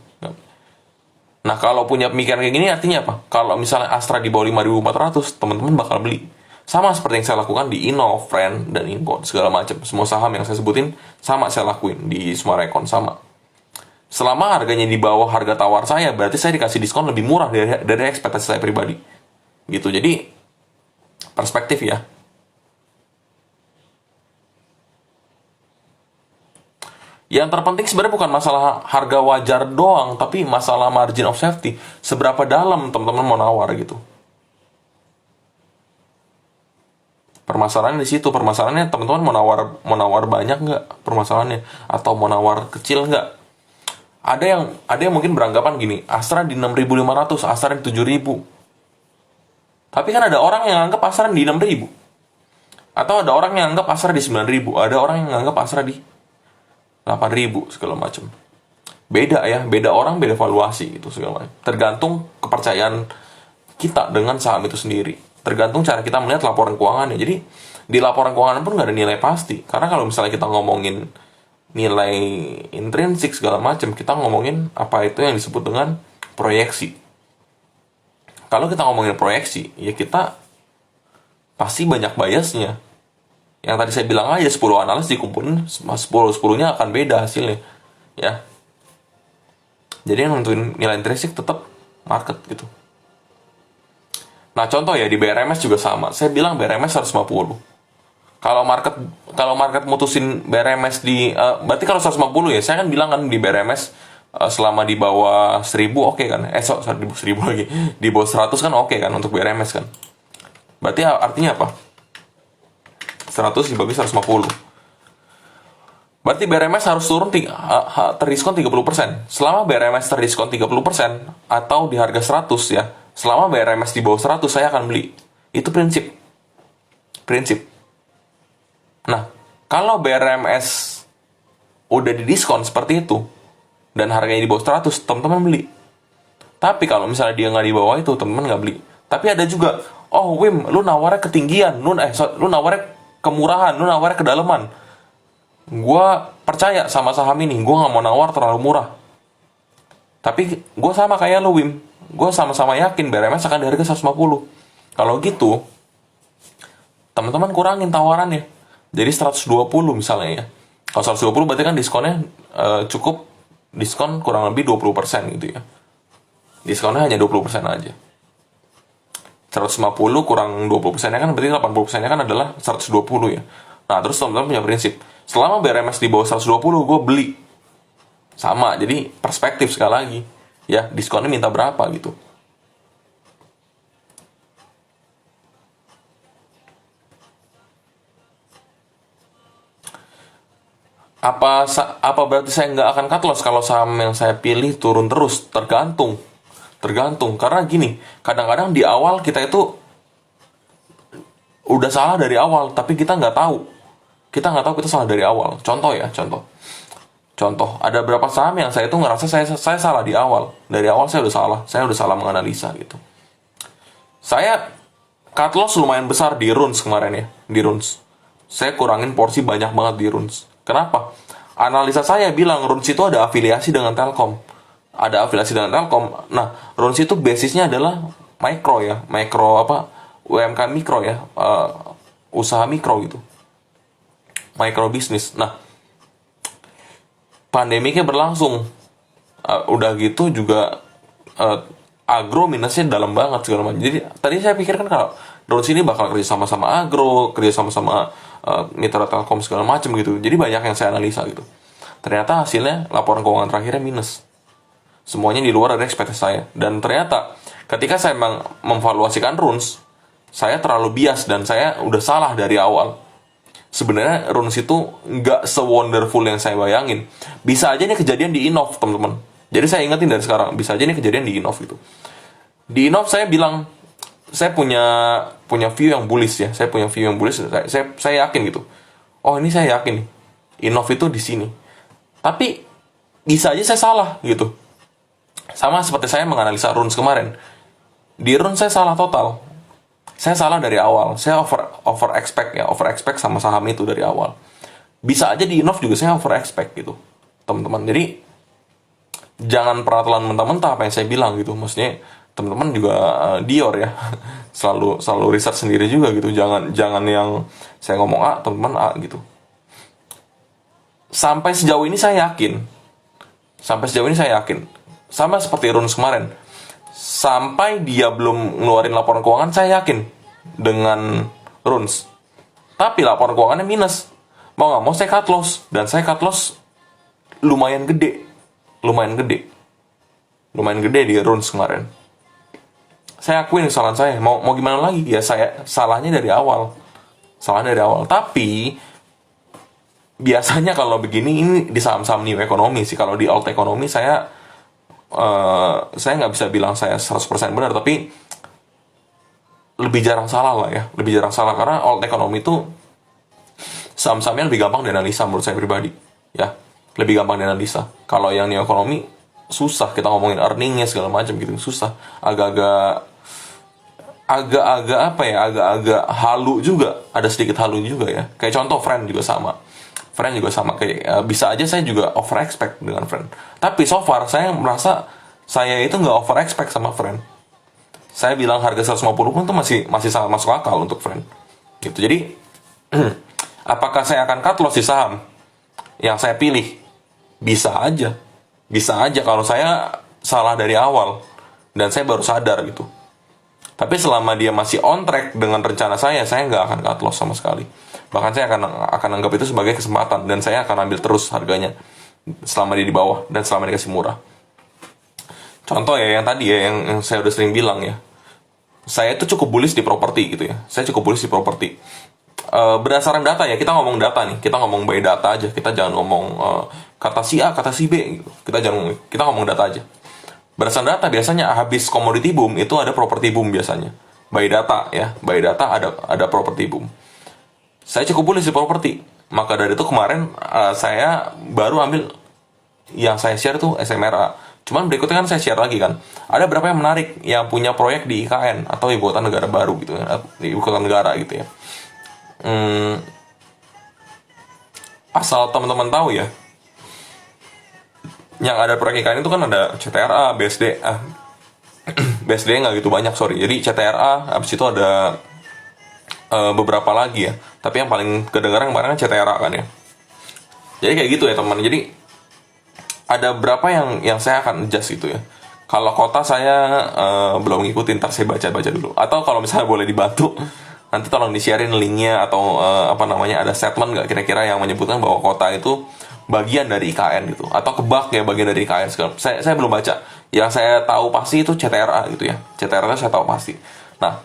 Nah, kalau punya pemikiran kayak gini artinya apa? Kalau misalnya Astra di bawah 5.400, teman-teman bakal beli. Sama seperti yang saya lakukan di Innov, Friend, dan Incode, segala macam. Semua saham yang saya sebutin sama saya lakuin di semua rekon sama. Selama harganya di bawah harga tawar saya, berarti saya dikasih diskon lebih murah dari ekspektasi saya pribadi. Gitu. Jadi perspektif ya. Yang terpenting sebenarnya bukan masalah harga wajar doang, tapi masalah margin of safety. Seberapa dalam teman-teman mau nawar gitu. Permasalahannya di situ. Permasalahannya teman-teman mau nawar banyak nggak permasalahannya, atau mau nawar kecil nggak? Ada yang mungkin beranggapan gini, Astra di 6.500, Astra di 7.000. Tapi kan ada orang yang anggap Astra di 6.000. Atau ada orang yang anggap Astra di 9.000, ada orang yang anggap Astra di 8.000 segala macam. Beda ya, beda orang, beda valuasi gitu segala macam. Tergantung kepercayaan kita dengan saham itu sendiri. Tergantung cara kita melihat laporan keuangannya. Jadi di laporan keuangan pun nggak ada nilai pasti. Karena kalau misalnya kita ngomongin nilai intrinsik segala macam, kita ngomongin apa itu yang disebut dengan proyeksi. Kalau kita ngomongin proyeksi, ya kita pasti banyak biasnya. Yang tadi saya bilang aja 10 analis dikumpulin 10-10-nya akan beda hasilnya. Ya. Jadi yang nentuin nilai intrinsik tetap market gitu. Nah, contoh ya di BRMS juga sama. Saya bilang BRMS 150. Kalau market mutusin BRMS di berarti kalau 150 ya, saya kan bilang kan di BRMS selama di bawah 1.000 oke kan. Di bawah 1.000 lagi. Di bawah 100 kan oke kan untuk BRMS kan. Berarti artinya apa? 100 dibagi 150. Berarti BRMS harus turun terdiskon 30%. Selama BRMS terdiskon 30% atau di harga 100 ya, selama BRMS di bawah 100 saya akan beli. Itu prinsip. Nah, kalau BRMS udah didiskon seperti itu dan harganya di bawah 100, teman-teman beli. Tapi kalau misalnya dia nggak di bawah itu, teman-teman nggak beli. Tapi ada juga, oh Wim, lu nawarnya ketinggian, lu nawarnya kemurahan, lu nawarnya kedalaman. Gua percaya sama saham ini, gua nggak mau nawar terlalu murah. Tapi gua sama kayak lu Wim, gua sama-sama yakin BRMS akan di harga 150. Kalau gitu, teman-teman kurangin tawarannya. Jadi 120 misalnya ya. Kalau 120 berarti kan diskonnya cukup diskon kurang lebih 20% gitu ya. Diskonnya hanya 20% aja. 150 kurang 20% nya kan berarti 80% nya kan adalah 120 ya. Nah, terus teman-teman punya prinsip. Selama BRMS di bawah 120, gue beli. sama. Jadi perspektif sekali lagi ya, diskonnya minta berapa gitu. Apa berarti saya nggak akan cut loss kalau saham yang saya pilih turun terus? Tergantung karena gini, kadang-kadang di awal kita itu udah salah dari awal, tapi kita nggak tahu kita salah dari awal. Contoh, ada beberapa saham yang saya itu ngerasa saya salah di awal. Dari awal saya udah salah menganalisa gitu. Saya cut loss lumayan besar di runs kemarin ya, di runs. Saya kurangin porsi banyak banget di runs. Kenapa? Analisa saya bilang runs itu ada afiliasi dengan Telkom. Nah, runs itu basisnya adalah mikro ya, UMK mikro ya, usaha mikro gitu, mikro bisnis. Nah, pandemiknya berlangsung, udah gitu juga agro minusnya dalam banget segala macam. Jadi tadi saya pikirkan kalau runs ini bakal kerja sama agro, kerja sama mitra Telkom segala macam gitu. Jadi banyak yang saya analisa gitu. Ternyata hasilnya laporan keuangan terakhirnya minus. Semuanya di luar dari ekspektasi saya. Dan ternyata ketika saya memvaluasikan runs, saya terlalu bias dan saya udah salah dari awal. Sebenarnya runs itu nggak se-wonderful yang saya bayangin. Bisa aja ini kejadian di Innov, teman-teman. Jadi saya ingetin dari sekarang, bisa aja ini kejadian di Innov gitu. Di Innov saya bilang, saya punya view yang bullish ya. Saya yakin gitu. Oh, ini saya yakin nih, Innov itu di sini. Tapi bisa aja saya salah gitu. Sama seperti saya menganalisa runs kemarin. Di runs saya salah total. Saya salah dari awal. Saya over expect sama saham itu dari awal. Bisa aja di Innov juga saya over expect gitu, teman-teman. Jadi jangan pernah telan mentah-mentah apa yang saya bilang gitu. Maksudnya teman-teman juga Dior ya. selalu riset sendiri juga gitu. Jangan yang saya ngomong A, teman-teman A gitu. Sampai sejauh ini saya yakin. Sama seperti runs kemarin. Sampai dia belum ngeluarin laporan keuangan, saya yakin dengan runs. Tapi laporan keuangannya minus. Mau nggak mau saya cut loss. Dan saya cut loss lumayan gede di runs kemarin. Saya akuin kesalahan saya. Mau gimana lagi? Ya saya salahnya dari awal. Tapi biasanya kalau begini, ini di saham-saham new economy sih. Kalau di alt economy saya nggak bisa bilang saya 100% benar, tapi lebih jarang salah lah ya. Karena alt economy itu saham-sahamnya lebih gampang dianalisa menurut saya pribadi ya. Lebih gampang dianalisa. Kalau yang new economy susah, kita ngomongin earningnya segala macam gitu, susah. Agak-agak halu juga, ada sedikit halu juga ya. Kayak contoh Friend juga sama kayak bisa aja saya juga over expect dengan Friend. Tapi so far saya merasa saya itu nggak over expect sama Friend. Saya bilang harga 150 pun itu masih sangat masuk akal untuk Friend. Gitu. Jadi apakah saya akan cut loss di saham yang saya pilih? Bisa aja kalau saya salah dari awal dan saya baru sadar gitu. Tapi selama dia masih on track dengan rencana saya nggak akan cut loss sama sekali. Bahkan saya akan anggap itu sebagai kesempatan dan saya akan ambil terus harganya selama dia di bawah dan selama dia kasih murah. Contoh ya yang tadi ya, yang saya udah sering bilang ya, saya itu cukup bullish di properti gitu ya. Berdasarkan data ya, kita ngomong data nih, kita ngomong by data aja, kita jangan ngomong kata si A, kata si B gitu. Kita ngomong data aja. Berdasarkan data biasanya habis commodity boom itu ada property boom biasanya. By data ada property boom. Saya cukup bullish di properti. Maka dari itu kemarin saya baru ambil yang saya share tuh SMRA. Cuman berikutnya kan saya share lagi kan. Ada berapa yang menarik yang punya proyek di IKN atau ibu kota negara baru gitu ya. Ibu kota negara gitu ya. Asal teman-teman tahu ya. Yang ada proyek IKN itu kan ada CTRA, BSD. BSD nggak gitu banyak, sorry. Jadi CTRA, habis itu ada beberapa lagi ya. Tapi yang paling kedengaran kemarin kan CTRA kan ya. Jadi kayak gitu ya teman. Jadi ada berapa yang saya akan adjust gitu ya. Kalau kota saya belum ngikutin, ntar saya baca dulu. Atau kalau misalnya boleh dibantu, nanti tolong di-sharein linknya atau ada statement nggak kira-kira yang menyebutkan bahwa kota itu bagian dari IKN gitu, atau kebak ya bagian dari IKN segala. Saya belum baca. Yang saya tahu pasti itu CTRA gitu ya. CTRA saya tahu pasti. Nah,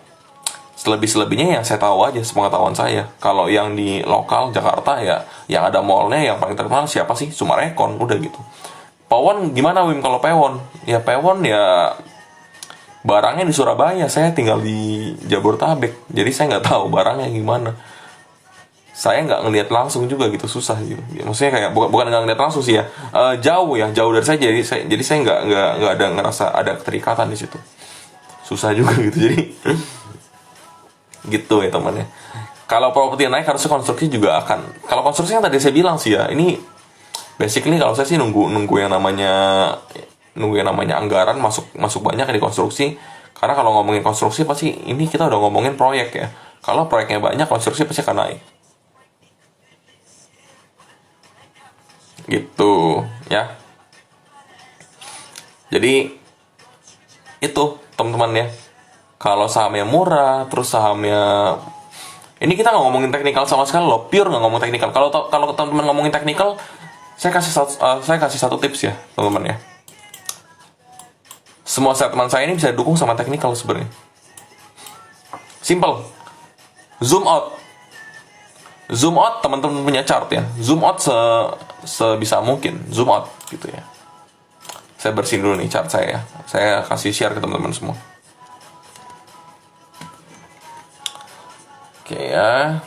selebihnya yang saya tahu aja, sepengetahuan saya. Kalau yang di lokal Jakarta ya, yang ada mallnya yang paling terkenal siapa sih? Sumarekon, udah gitu. Pawon gimana Wim kalau Pewon? Ya Pewon ya barangnya di Surabaya, saya tinggal di Jabodetabek, jadi saya nggak tahu barangnya gimana. Saya nggak ngelihat langsung juga gitu, susah gitu. Ya, maksudnya kayak bukan nggak ngelihat langsung sih ya, jauh dari saya, jadi saya nggak ada ngerasa ada keterikatan di situ. Susah juga gitu, jadi gitu ya temannya. Kalau properti naik harusnya konstruksi juga akan. Kalau konstruksi yang tadi saya bilang sih ya, ini basically kalau saya sih nunggu yang namanya anggaran masuk banyak di konstruksi. Karena kalau ngomongin konstruksi pasti ini kita udah ngomongin proyek ya. Kalau proyeknya banyak, konstruksi pasti akan naik. Gitu ya. Jadi itu teman-teman ya. Kalau sahamnya murah, terus sahamnya ini kita nggak ngomongin teknikal sama sekali loh, pure nggak ngomong teknikal. Kalau teman-teman ngomongin teknikal, saya kasih satu tips ya teman-teman ya. Semua statement saya ini bisa didukung sama teknikal sebenarnya. Simple. Zoom out teman-teman punya chart ya. Zoom out sebisa mungkin. Zoom out gitu ya. Saya bersihin dulu nih chart saya ya. Saya kasih share ke teman-teman semua. Oke ya.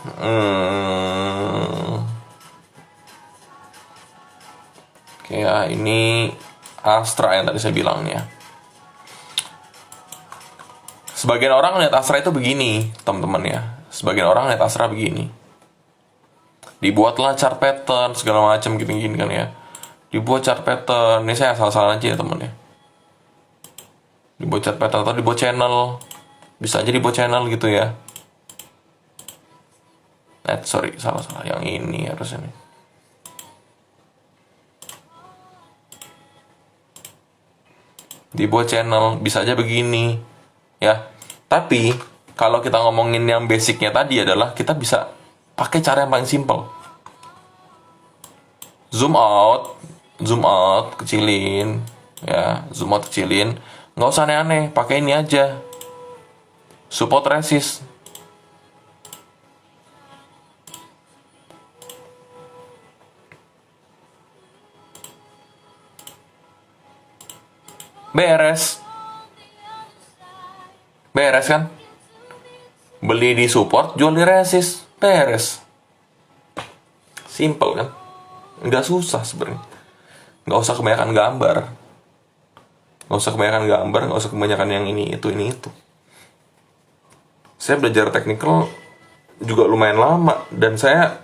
Oke ya, ini Astra yang tadi saya bilang ya. Sebagian orang lihat Astra itu begini, teman-teman ya. Sebagian orang lihat Astra begini. Dibuatlah chart pattern segala macam gini-gini kan ya. Dibuat chart pattern. Ini saya asal-asalan aja ya teman ya. Dibuat chart pattern atau dibuat channel. Bisa aja dibuat channel gitu ya. Salah yang ini harusnya nih. Dibuat channel bisa aja begini ya. Tapi kalau kita ngomongin yang basicnya tadi adalah kita bisa pakai cara yang paling simple. Zoom out, kecilin ya, zoom out kecilin. Nggak usah aneh-aneh, pakai ini aja. Support resist. Beres kan? Beli di support, jual di resist, beres. Simple kan? Nggak susah sebenarnya. Nggak usah kebanyakan gambar. Nggak usah kebanyakan yang ini itu. Saya belajar technical juga lumayan lama, dan saya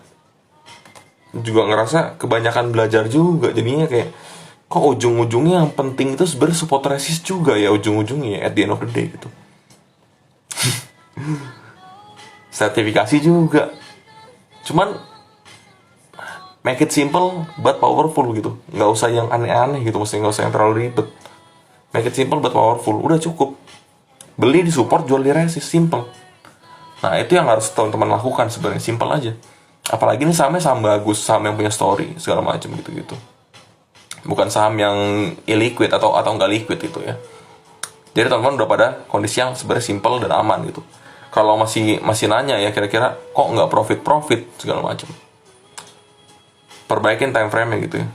juga ngerasa kebanyakan belajar juga, jadinya kayak kok ujung-ujungnya yang penting itu sebenarnya support resist juga ya, ujung-ujungnya at the end of the day gitu. Sertifikasi juga, cuman make it simple but powerful gitu, nggak usah yang aneh-aneh gitu, mesti nggak usah yang terlalu ribet. Make it simple but powerful, udah cukup. Beli di support, jual di resist, simple. Nah itu yang harus teman-teman lakukan sebenarnya, simple aja. Apalagi ini sahamnya saham bagus, saham yang punya story segala macam gitu. Bukan saham yang illiquid atau nggak liquid gitu ya. Jadi teman-teman udah pada kondisi yang sebenarnya simple dan aman gitu. Kalau masih nanya ya kira-kira kok nggak profit segala macam, perbaikin time frame-nya gitu ya.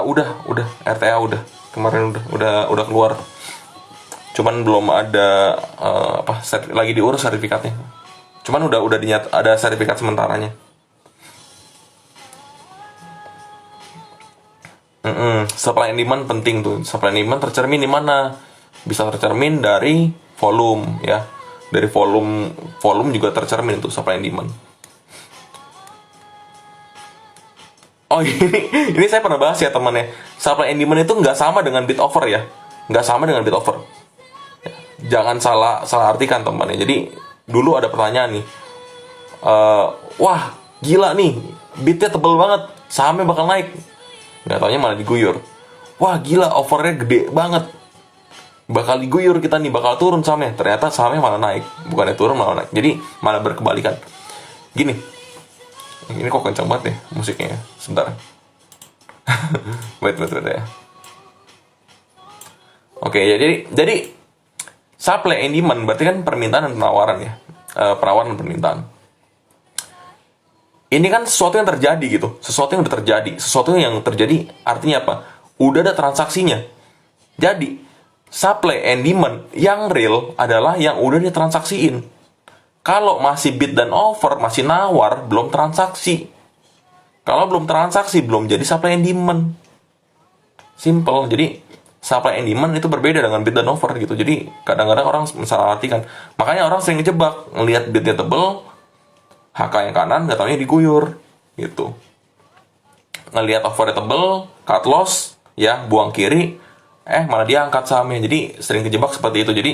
Udah RTA udah kemarin udah keluar, cuman belum ada lagi diurus sertifikatnya. Cuman udah ada sertifikat sementaranya. Supply and demand penting tuh. Supply and demand tercermin di mana? Bisa tercermin dari volume ya. Dari volume juga tercermin tuh supply and demand. Oh ini saya pernah bahas ya temannya. Supply and demand itu nggak sama dengan bid offer ya. Nggak sama dengan bid offer. Jangan salah artikan temannya. Jadi dulu ada pertanyaan nih. Wah gila nih, bidnya tebel banget, sahamnya bakal naik. Nggak taunya malah diguyur. Wah gila, offernya gede banget, bakal diguyur kita nih, bakal turun sahamnya. Ternyata sahamnya malah naik, bukannya turun malah naik. Jadi malah berkebalikan. Gini, Ini kok kencang banget ya musiknya ya. Sebentar. Wait ya. Oke, jadi supply and demand berarti kan permintaan dan penawaran ya. Penawaran dan permintaan. Ini kan sesuatu yang terjadi gitu. Sesuatu yang udah terjadi. Sesuatu yang terjadi artinya apa? Udah ada transaksinya. Jadi, supply and demand yang real adalah yang udah ditransaksiin. Kalau masih bid dan offer, masih nawar, belum transaksi. Kalau belum transaksi, belum jadi supply and demand. Simple. Jadi, supply and demand itu berbeda dengan bid dan offer gitu. Jadi, kadang-kadang orang mensalah-artikan. Makanya orang sering ngejebak. Ngelihat bidnya tebel, HK yang kanan, nggak taunya diguyur. Gitu. Ngelihat offernya tebel, cut loss, ya, buang kiri, malah dia angkat sahamnya. Jadi, sering kejebak seperti itu. Jadi,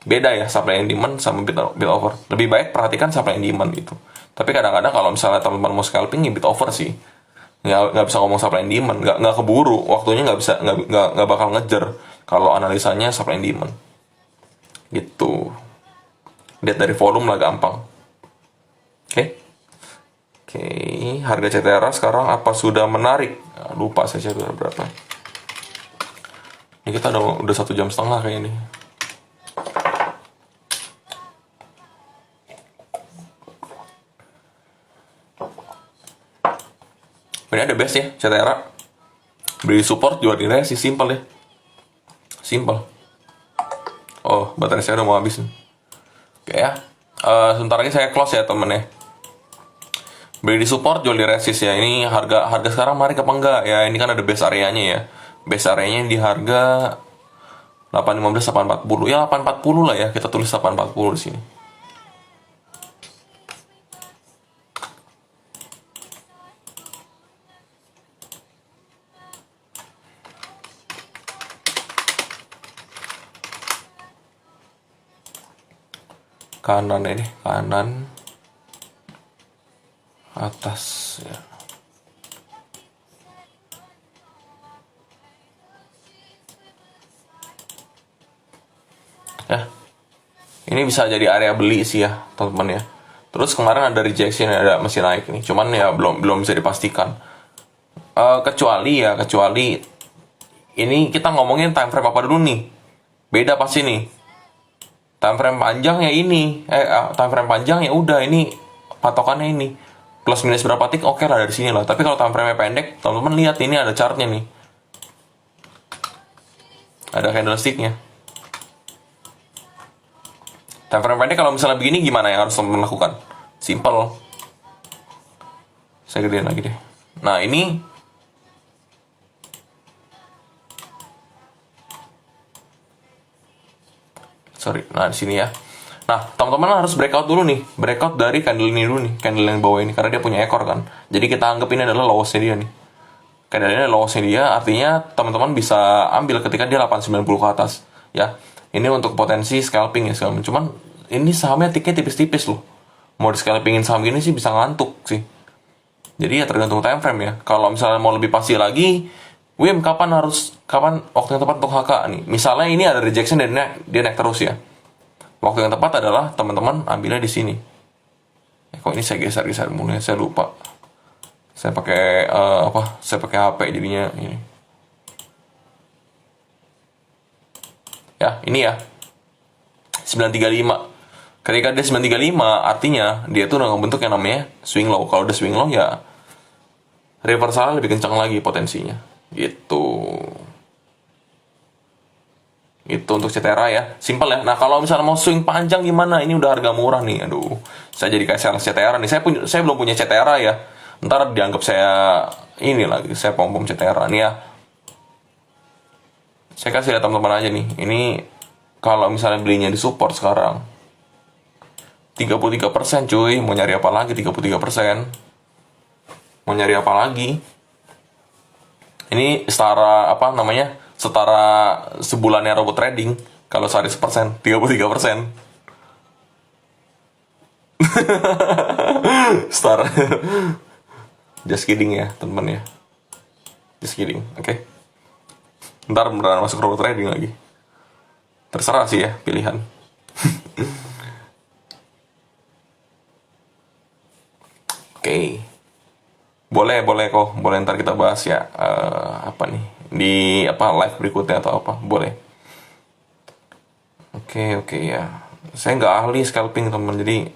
beda ya supply and demand sama bid offer. Lebih baik perhatikan supply and demand gitu. Tapi kadang-kadang kalau misalnya teman-teman mau scalping ya bid offer sih. Nggak bisa ngomong supply and demand, nggak keburu, waktunya nggak bakal ngejar kalau analisanya supply and demand. Gitu. Lihat dari volume lah gampang. Oke. Oke, harga CTRA sekarang apa sudah menarik? Lupa saya berapa. Ini kita udah 1,5 jam kayaknya nih. Ini ada best ya, CTRA. Beli support, jual di resist, simple ya. Simple. Oh, baterai saya udah mau habis nih. Oke ya. Sebentar lagi saya close ya temen ya. Beli di support, jual di resist ya. Ini harga sekarang menarik apa enggak ya? Ini kan ada base areanya ya. Base areanya di harga 815 840. Ya 840 lah ya. Kita tulis 840 di sini. Kanan ini, kanan atas ya. Ya, ini bisa jadi area beli sih ya teman-teman ya. Terus kemarin ada rejection, ada masih naik nih, cuman ya belum bisa dipastikan. Kecuali ini kita ngomongin time frame apa dulu nih? Beda pasti nih. Time frame panjang ya ini, time frame panjang ya udah ini patokannya ini plus minus berapa tik, oke lah dari sini lah. Tapi kalau time frame pendek, teman-teman lihat ini ada chartnya nih, ada candlesticknya. Time frame pendek kalau misalnya begini gimana yang harus teman-teman lakukan? Simple. Saya gedein lagi deh. Nah ini nah di sini ya. Nah, teman-teman harus breakout dulu nih. Breakout dari candle ini dulu nih, candle yang bawah ini karena dia punya ekor kan. Jadi kita anggap ini adalah lowest-nya dia nih. Candle ini lowest-nya dia, artinya teman-teman bisa ambil ketika dia 890 ke atas, ya. Ini untuk potensi scalping ya segala. Cuman ini sahamnya tiknya tipis-tipis loh. Mau di scalpingin saham gini sih bisa ngantuk sih. Jadi ya tergantung time frame ya. Kalau misalnya mau lebih pasti lagi, Wim, kapan waktu yang tepat untuk HK nih? Misalnya ini ada rejection dan dia naik terus ya. Waktu yang tepat adalah teman-teman ambilnya di sini. Kok ini saya geser mulu ya, saya lupa. Saya pakai Saya pakai HP jadinya ini. Ya, ini ya. 935. Ketika dia 935, artinya dia tuh udah ngebentuk yang namanya swing low. Kalau udah swing low ya reversal lebih kencang lagi potensinya. Gitu untuk CTRA ya, simple ya. Nah kalau misalnya mau swing panjang gimana, ini udah harga murah nih. Aduh, saya jadi kayak sales CTRA nih. Saya belum punya CTRA ya, ntar dianggap saya ini lagi, saya pom CTRA nih ya. Saya kasih lihat teman-teman aja nih. Ini kalau misalnya belinya di support sekarang 33% cuy. Mau nyari apa lagi 33%? Mau nyari apa lagi? Ini setara sebulannya robot trading. Kalau sehari 1%, 33%. Setara. Just kidding ya, teman-teman ya. Just kidding, oke. Ntar beneran masuk robot trading lagi. Terserah sih ya, pilihan. Oke. Boleh, boleh kok. Boleh ntar kita bahas ya. Apa nih? Di apa live berikutnya atau apa? Boleh. Oke, oke ya. Saya nggak ahli scalping teman, jadi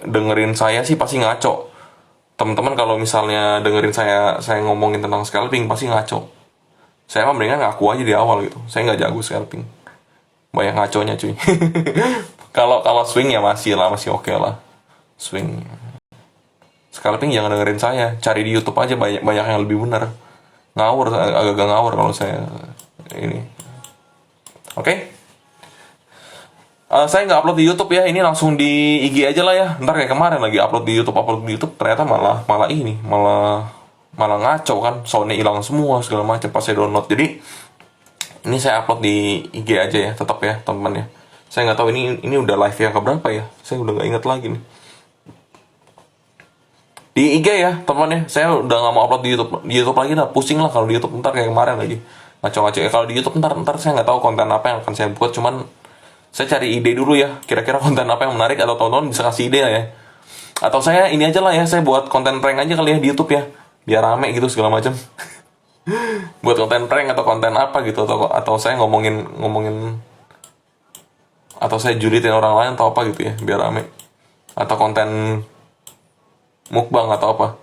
dengerin saya sih pasti ngaco. Teman-teman kalau misalnya dengerin saya ngomongin tentang scalping pasti ngaco. Saya mah mendingan ngaku aja di awal gitu. Saya nggak jago scalping. Banyak ngaconya cuy. Kalau kalau swing ya masih lah, masih oke lah. Swing. Scalping jangan dengerin saya, cari di YouTube aja banyak banyak yang lebih benar. Ngawur, agak-agak ngawur kalau saya ini. Oke? Saya nggak upload di YouTube ya, ini langsung di IG aja lah ya. Ntar kayak kemarin lagi upload di YouTube ternyata malah malah ini malah malah ngaco kan, soundnya hilang semua segala macam pas saya download. Jadi ini saya upload di IG aja ya, tetap ya teman-teman ya. Saya nggak tahu ini udah live yang keberapa ya, saya udah nggak inget lagi nih. Di IG ya teman ya, saya udah nggak mau upload di YouTube lagi lah, pusing lah kalau di YouTube ntar kayak kemarin lagi ngaco-ngaco ya. Kalau di YouTube ntar saya nggak tahu konten apa yang akan saya buat, cuman saya cari ide dulu ya, kira-kira konten apa yang menarik atau teman-teman bisa kasih ide ya. Atau saya ini aja lah ya, saya buat konten prank aja kali ya di YouTube ya, biar rame gitu segala macam. Buat konten prank atau konten apa gitu, atau saya ngomongin atau saya julitin orang lain atau apa gitu ya, biar rame. Atau konten mukbang atau apa.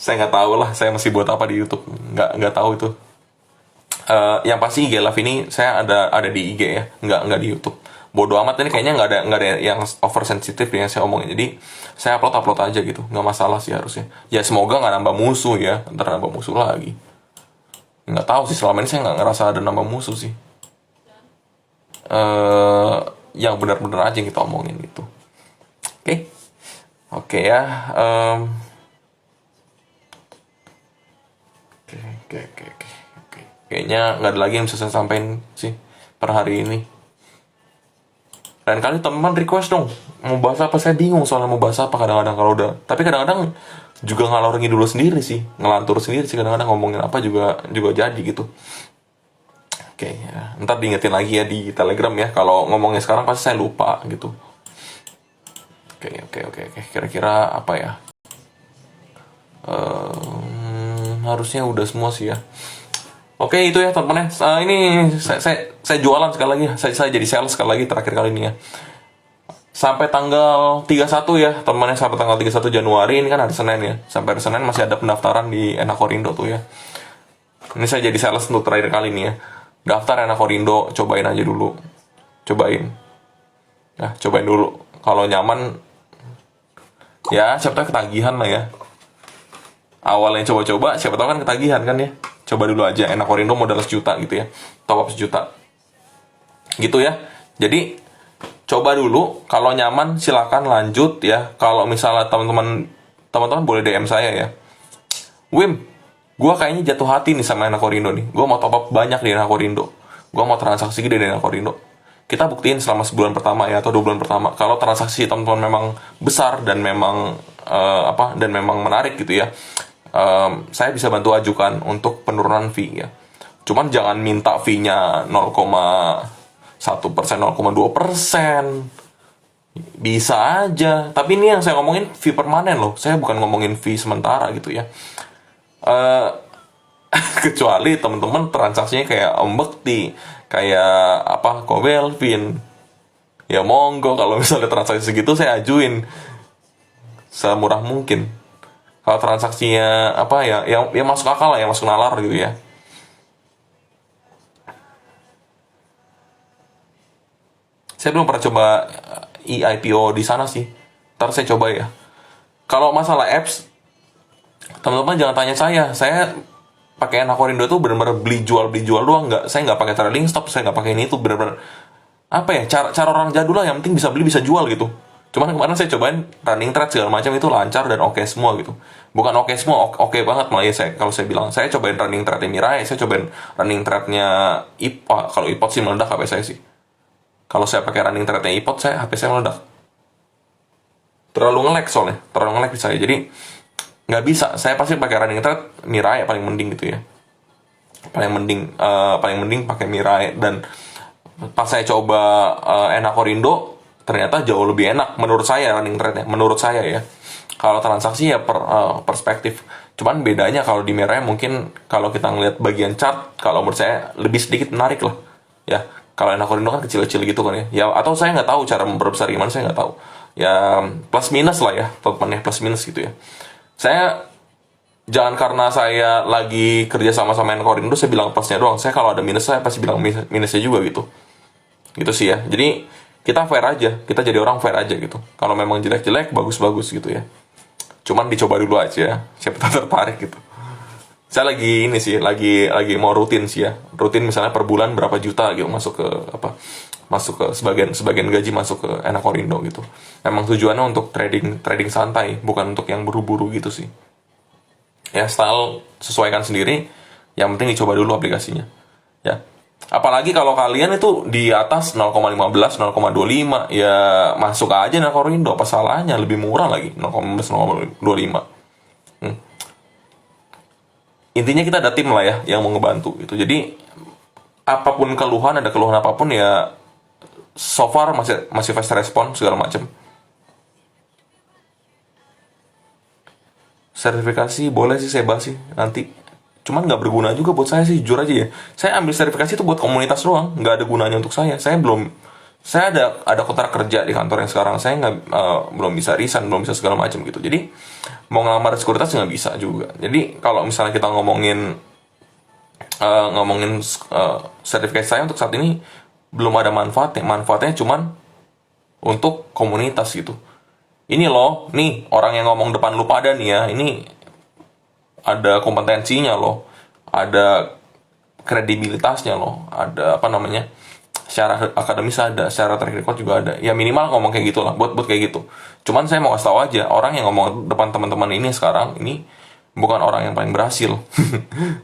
Saya nggak tahu lah, saya masih buat apa di YouTube, nggak tahu itu. Yang pasti IG Live ini saya ada di IG ya, nggak di YouTube. Bodoh amat ini kayaknya nggak ada yang oversensitif yang saya omongin. Jadi saya upload aja gitu, nggak masalah sih harusnya. Ya semoga nggak nambah musuh ya, ntar nambah musuh lagi. Nggak tahu sih, selama ini saya nggak ngerasa ada nambah musuh sih. Yang benar-benar aja yang kita omongin gitu. Oke, oke ya. Oke. Kayaknya nggak ada lagi yang bisa saya sampaikan sih per hari ini. Dan kali teman request dong mau bahas apa, saya bingung soalnya mau bahas apa kadang-kadang kalau udah. Tapi kadang-kadang juga ngalor ngidul sendiri sih, ngelantur sendiri sih kadang-kadang, ngomongin apa juga jadi gitu. Oke ya, ntar diingetin lagi ya di Telegram ya, kalau ngomongnya sekarang pasti saya lupa gitu. Oke. Kira-kira apa ya? Harusnya udah semua sih ya. Oke itu ya teman-teman ya. Ini saya jualan sekali lagi. Saya jadi sales sekali lagi terakhir kali ini ya. Sampai tanggal 31 ya teman-teman, sampai tanggal 31 Januari ini kan hari Senin ya. Sampai hari Senin masih ada pendaftaran di Enakorindo tuh ya. Ini saya jadi sales untuk terakhir kali ini ya. Daftar Enakorindo, cobain aja dulu. Cobain. Nah, cobain dulu. Kalau nyaman ya siapa tahu ketagihan lah ya. Awalnya coba-coba, siapa tahu kan ketagihan kan ya. Coba dulu aja, Enakorindo modal 1 juta gitu ya, top up 1 juta gitu ya. Jadi coba dulu, kalau nyaman silakan lanjut ya. Kalau misalnya teman-teman boleh DM saya ya, Wim, gue kayaknya jatuh hati nih sama Enakorindo nih, gue mau top up banyak di Enakorindo, gue mau transaksi gede di Enakorindo. Kita buktiin selama sebulan pertama ya, atau 2 bulan pertama. Kalau transaksi teman-teman memang besar dan memang memang menarik gitu ya, saya bisa bantu ajukan untuk penurunan fee ya. Cuman jangan minta fee-nya 0,1%, 0,2%. Bisa aja. Tapi ini yang saya ngomongin fee permanen loh. Saya bukan ngomongin fee sementara gitu ya. Kecuali teman-teman transaksinya kayak Om Bekti, kayak apa, Kobelvin. Ya monggo, kalau misalnya transaksi segitu saya ajuin semurah mungkin. Kalau transaksinya apa ya, yang masuk akal lah, yang masuk nalar gitu ya. Saya belum pernah coba IPO di sana sih. Ntar saya coba ya. Kalau masalah apps, teman-teman jangan tanya saya pakai Enakorindo tuh benar-benar beli jual doang, nggak, saya nggak pakai trailing stop, saya nggak pakai ini, itu benar-benar apa ya, cara orang jadul lah, yang penting bisa beli bisa jual gitu. Cuman kemarin saya cobain running trade segala macam, itu lancar dan oke semua gitu. Bukan oke semua, oke banget malah ya. Kalau saya bilang, saya cobain running trade Mirai, saya cobain running trade-nya IPOT. Kalau IPOT sih meledak HP saya sih. Kalau saya pakai running trade-nya IPOT, HP saya meledak. Terlalu nge-lag soalnya, terlalu nge-lag di saya. Jadi nggak bisa, saya pasti pakai running trade Mirai paling mending gitu ya. Paling mending pakai Mirai. Dan pas saya coba Enakorindo, ternyata jauh lebih enak menurut saya running trade-nya, menurut saya ya. Kalau transaksi ya perspektif. Cuman bedanya kalau di merahnya mungkin kalau kita ngeliat bagian chart, kalau menurut saya lebih sedikit menarik lah. Ya, kalau enak Korindo kan kecil-kecil gitu kan ya. Ya atau saya nggak tahu cara memperbesar gimana, saya nggak tahu. Ya plus minus lah ya, teman-teman ya, plus minus gitu ya. Saya jangan karena saya lagi kerja sama Enkorindo saya bilang plusnya doang. Saya kalau ada minus saya pasti bilang minusnya juga gitu. Gitu sih ya. Jadi kita fair aja, kita jadi orang fair aja gitu. Kalau memang jelek-jelek, bagus-bagus gitu ya. Cuman dicoba dulu aja, siapa tahu tertarik gitu. Saya lagi ini sih, lagi mau rutin sih ya. Rutin misalnya per bulan berapa juta gitu masuk ke apa? Masuk ke sebagian gaji masuk ke Enkorindo gitu. Memang tujuannya untuk trading santai, bukan untuk yang buru-buru gitu sih. Ya style sesuaikan sendiri, yang penting dicoba dulu aplikasinya. Ya. Apalagi kalau kalian itu di atas 0,15, 0,25, ya masuk aja Enkorindo, apa salahnya, lebih murah lagi 0,15, 0,25. Intinya kita ada tim lah ya yang mau ngebantu gitu. Jadi apapun keluhan, ada keluhan apapun ya so far masih fast respon segala macam. Sertifikasi boleh sih saya bahas sih nanti. Cuman nggak berguna juga buat saya sih, jujur aja ya. Saya ambil sertifikasi itu buat komunitas doang, nggak ada gunanya untuk saya. Saya ada kontrak kerja di kantor yang sekarang. Saya nggak belum bisa resign, belum bisa segala macam gitu. Jadi mau ngelamar di sekuritas nggak bisa juga. Jadi kalau misalnya kita ngomongin sertifikasi saya untuk saat ini belum ada manfaatnya. Manfaatnya cuman untuk komunitas gitu. Ini loh, nih orang yang ngomong depan lu pada nih ya, ini ada kompetensinya loh, ada kredibilitasnya loh, ada apa namanya, secara akademis ada, secara track record juga ada. Ya minimal ngomong kayak gitu lah, buat kayak gitu. Cuman saya mau kasih tahu aja, orang yang ngomong depan teman-teman ini sekarang ini bukan orang yang paling berhasil.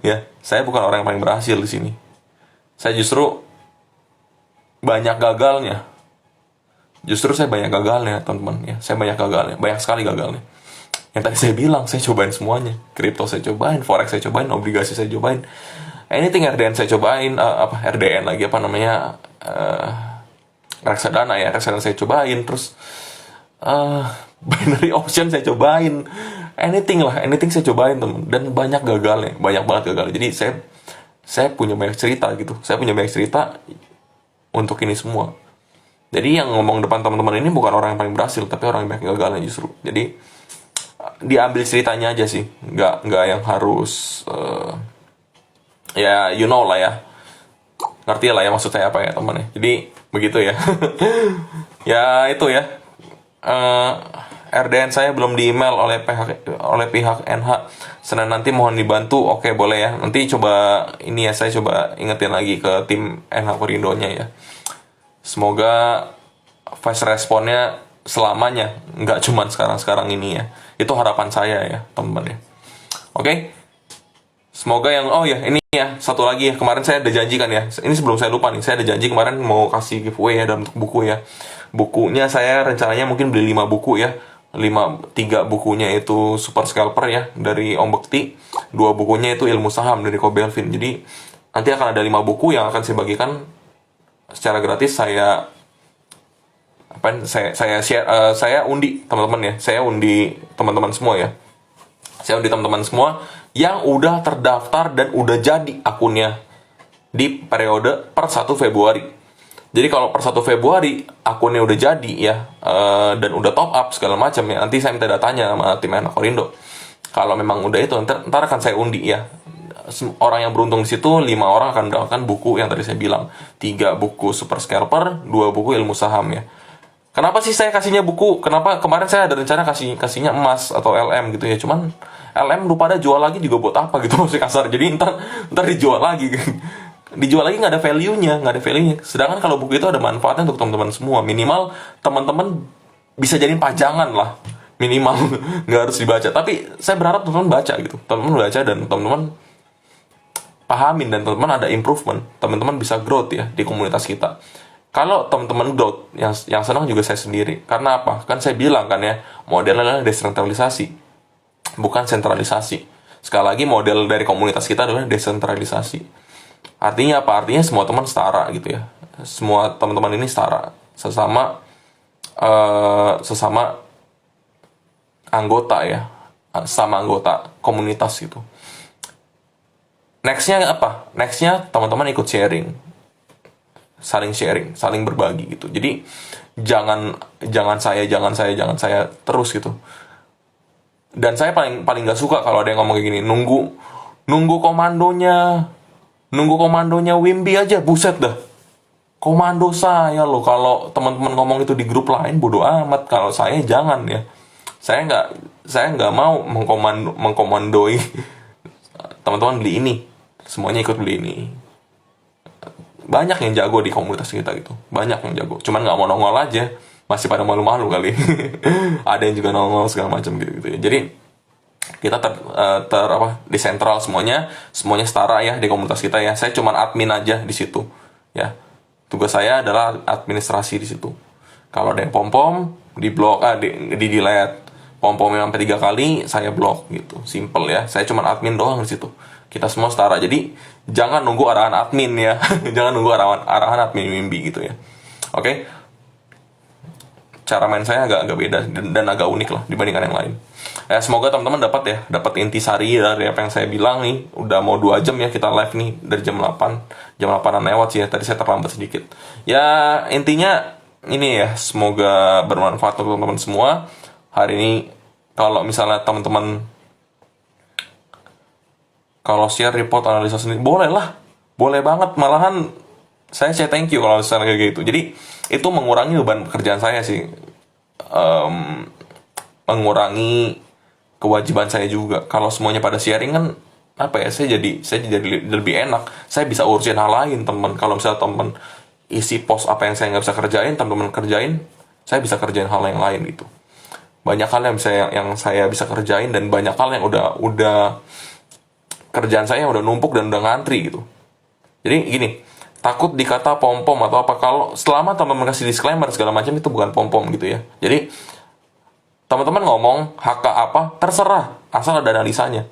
Ya, saya bukan orang yang paling berhasil di sini. Saya justru banyak gagalnya. Justru saya banyak gagalnya, teman-teman ya. Saya banyak gagalnya, banyak sekali gagalnya. Yang tadi saya bilang, saya cobain semuanya. Kripto saya cobain, forex saya cobain, obligasi saya cobain. Anything RDN saya cobain, RDN lagi apa namanya? Reksadana ya, reksadana saya cobain, terus binary option saya cobain. Anything saya cobain, teman. Dan banyak gagalnya, banyak banget gagalnya. Jadi saya punya banyak cerita gitu. Saya punya banyak cerita untuk ini semua. Jadi yang ngomong depan teman-teman ini bukan orang yang paling berhasil, tapi orang yang banyak gagalnya justru. Jadi diambil ceritanya aja sih, nggak yang harus ya you know lah ya, ngerti lah ya maksud saya apa ya teman ya. Jadi begitu ya. Ya itu ya. RDN saya belum di email oleh pihak NH. Senin nanti mohon dibantu. Oke boleh ya. Nanti coba ini ya, saya coba ingetin lagi ke tim NH Korindonya ya. Semoga fast responnya selamanya, nggak cuma sekarang ini ya. Itu harapan saya ya teman-teman ya. Oke. Semoga yang ini ya satu lagi ya, kemarin saya ada janji kan ya. Ini sebelum saya lupa nih, saya ada janji kemarin mau kasih giveaway ya dalam bentuk buku ya. Bukunya saya rencananya mungkin beli 5 buku ya. 3 bukunya itu Super Scalper ya dari Om Bekti, 2 bukunya itu Ilmu Saham dari Ko Belvin. Jadi nanti akan ada 5 buku yang akan saya bagikan secara gratis. Saya share, saya undi teman-teman ya. Saya undi teman-teman semua ya. Saya undi teman-teman semua yang udah terdaftar dan udah jadi akunnya di periode per 1 Februari. Jadi kalau per 1 Februari akunnya udah jadi ya, dan udah top up segala macam ya, nanti saya minta datanya sama tim Enkorindo. Kalau memang udah itu, ntar akan saya undi ya. Orang yang beruntung di situ 5 orang akan mendapatkan buku yang tadi saya bilang. 3 buku Super Scalper, 2 buku Ilmu Saham ya. Kenapa sih saya kasihnya buku? Kenapa kemarin saya ada rencana kasihnya emas atau LM gitu ya. Cuman LM lu pada jual lagi juga buat apa gitu, masih kasar. Jadi ntar dijual lagi. Dijual lagi nggak ada value-nya. Sedangkan kalau buku itu ada manfaatnya untuk teman-teman semua. Minimal teman-teman bisa jadiin pajangan lah. Minimal nggak harus dibaca. Tapi saya berharap teman-teman baca gitu. Teman-teman baca dan teman-teman pahamin, dan teman-teman ada improvement. Teman-teman bisa growth ya di komunitas kita. Kalau teman-teman growth, yang senang juga saya sendiri. Karena apa? Kan saya bilang kan ya, modelnya adalah desentralisasi, bukan sentralisasi. Sekali lagi, model dari komunitas kita adalah desentralisasi. Artinya apa? Artinya semua teman setara gitu ya. Semua teman-teman ini setara. Sesama sesama anggota ya, sama anggota komunitas gitu. Nextnya apa? Nextnya teman-teman ikut sharing, saling berbagi gitu. Jadi jangan jangan saya terus gitu. Dan saya paling paling nggak suka kalau ada yang ngomong kayak gini, nunggu komandonya, Wimby aja, buset dah. Komando saya loh, kalau teman-teman ngomong itu di grup lain bodo amat, kalau saya jangan ya. Saya nggak mau mengkomandoi teman-teman beli ini, semuanya ikut beli ini. Banyak yang jago di komunitas kita gitu, banyak yang jago, cuman nggak mau nongol aja, masih pada malu-malu kali. Ada yang juga nongol segala macam gitu gitu ya. Jadi kita disentral semuanya setara ya di komunitas kita ya. Saya cuman admin aja di situ ya. Tugas saya adalah administrasi di situ. Kalau ada yang pom di blok, di delete. Pom-pomnya sampai 3 kali saya blok gitu. Simple ya. Saya cuma admin doang di situ. Kita semua setara. Jadi jangan nunggu arahan admin ya. Jangan nunggu arahan admin Wimby gitu ya. Oke. Cara main saya agak beda dan agak unik lah dibandingkan yang lain. Semoga teman-teman dapat intisari dari apa yang saya bilang nih. Udah mau 2 jam ya kita live nih dari jam 8-an lewat sih ya. Tadi saya terlambat sedikit. Ya intinya ini ya, semoga bermanfaat untuk teman-teman semua. Hari ini kalau misalnya teman-teman kalau share report analisa sendiri, boleh lah, boleh banget. Malahan saya thank you kalau misalnya kayak gitu. Jadi itu mengurangi beban pekerjaan saya sih, mengurangi kewajiban saya juga. Kalau semuanya pada sharing kan apa ya, saya jadi lebih enak. Saya bisa urusin hal lain, teman. Kalau misalnya teman isi post apa yang saya nggak bisa kerjain, teman-teman kerjain, saya bisa kerjain hal yang lain gitu. Banyak hal yang saya bisa kerjain, dan banyak hal yang udah kerjaan saya udah numpuk dan udah ngantri gitu. Jadi gini, takut dikata pom-pom atau apa, kalau selama teman-teman kasih disclaimer segala macam itu bukan pom-pom gitu ya. Jadi teman-teman ngomong HK apa terserah, asal ada analisanya,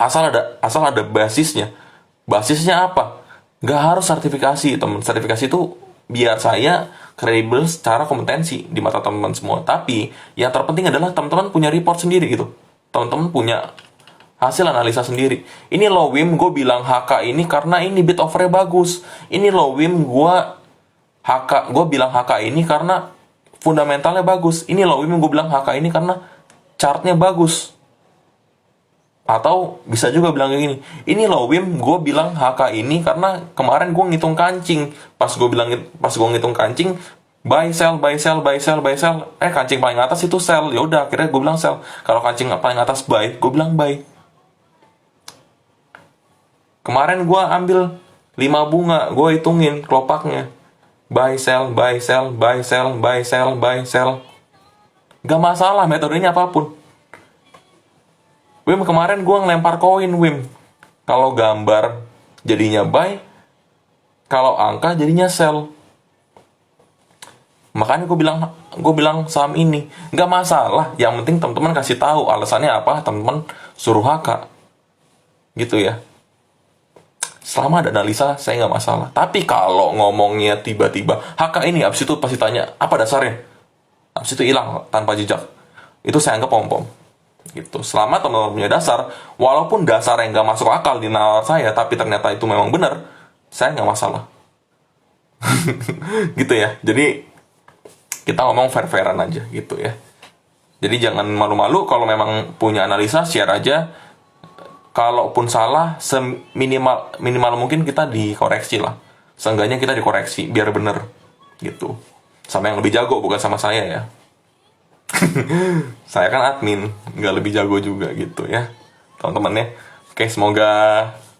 asal ada basisnya. Basisnya apa? Nggak harus sertifikasi, teman. Sertifikasi itu biar saya kredibel secara kompetensi di mata teman-teman semua. Tapi yang terpenting adalah teman-teman punya report sendiri gitu. Teman-teman punya hasil analisa sendiri. Ini loh Wim, gue bilang HK ini karena ini bid offernya bagus. Ini loh Wim, gue bilang HK ini karena fundamentalnya bagus. Ini loh Wim, gue bilang HK ini karena chartnya bagus. Atau bisa juga bilang kayak gini, ini loh Wim, gue bilang HK ini karena kemarin gue ngitung kancing. Pas gue ngitung kancing, buy sell, kancing paling atas itu sell. Ya udah, akhirnya gue bilang sell. Kalau kancing paling atas buy, gue bilang buy. Kemarin gue ambil 5 bunga, gue hitungin kelopaknya, buy sell. Gak masalah metodenya apapun. Wim, kemarin gue ngelempar koin, Wim. Kalau gambar jadinya buy, kalau angka jadinya sell. Makanya gue bilang saham ini nggak masalah. Yang penting teman-teman kasih tahu alasannya apa, teman-teman suruh HK, gitu ya. Selama ada analisa, saya nggak masalah. Tapi kalau ngomongnya tiba-tiba HK ini, abis itu pasti tanya apa dasarnya, abis itu hilang tanpa jejak, itu saya anggap pom-pom. Gitu. Selama teman-teman punya dasar, walaupun dasar yang nggak masuk akal di nalar saya, tapi ternyata itu memang benar, saya nggak masalah. Gitu ya. Jadi kita ngomong fair-fairan aja gitu ya. Jadi jangan malu-malu, kalau memang punya analisa share aja. Kalaupun salah, minimal mungkin kita dikoreksi lah. Seenggaknya kita dikoreksi biar bener gitu. Sama yang lebih jago, bukan sama saya ya. Saya kan admin, nggak lebih jago juga gitu ya, teman-teman ya. Oke, semoga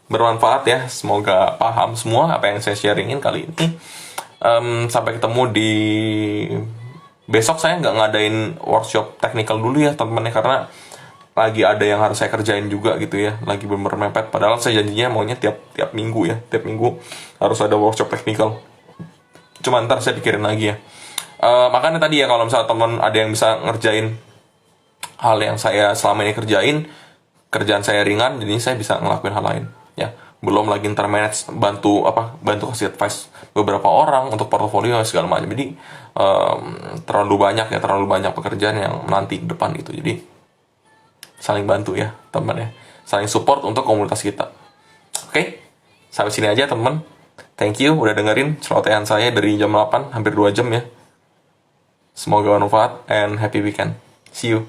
bermanfaat ya, semoga paham semua apa yang saya sharingin kali ini. Sampai ketemu di besok. Saya nggak ngadain workshop technical dulu ya teman-teman ya, karena lagi ada yang harus saya kerjain juga gitu ya, lagi bener-bener mepet. Padahal saya janjinya maunya tiap minggu ya, tiap minggu harus ada workshop technical. Cuma ntar saya pikirin lagi ya. Makanya tadi ya, kalau misalnya teman ada yang bisa ngerjain hal yang saya selama ini kerjaan saya ringan, jadi saya bisa ngelakuin hal lain ya. belum lagi ntar manage, bantu kasih advice beberapa orang untuk portofolio segala macam. Jadi terlalu banyak pekerjaan yang nanti ke depan gitu. Jadi saling bantu ya teman ya, saling support untuk komunitas kita. Oke, sampai sini aja teman. Thank you udah dengerin celotehan saya dari jam 8 hampir 2 jam ya. Semoga bermanfaat and happy weekend. See you.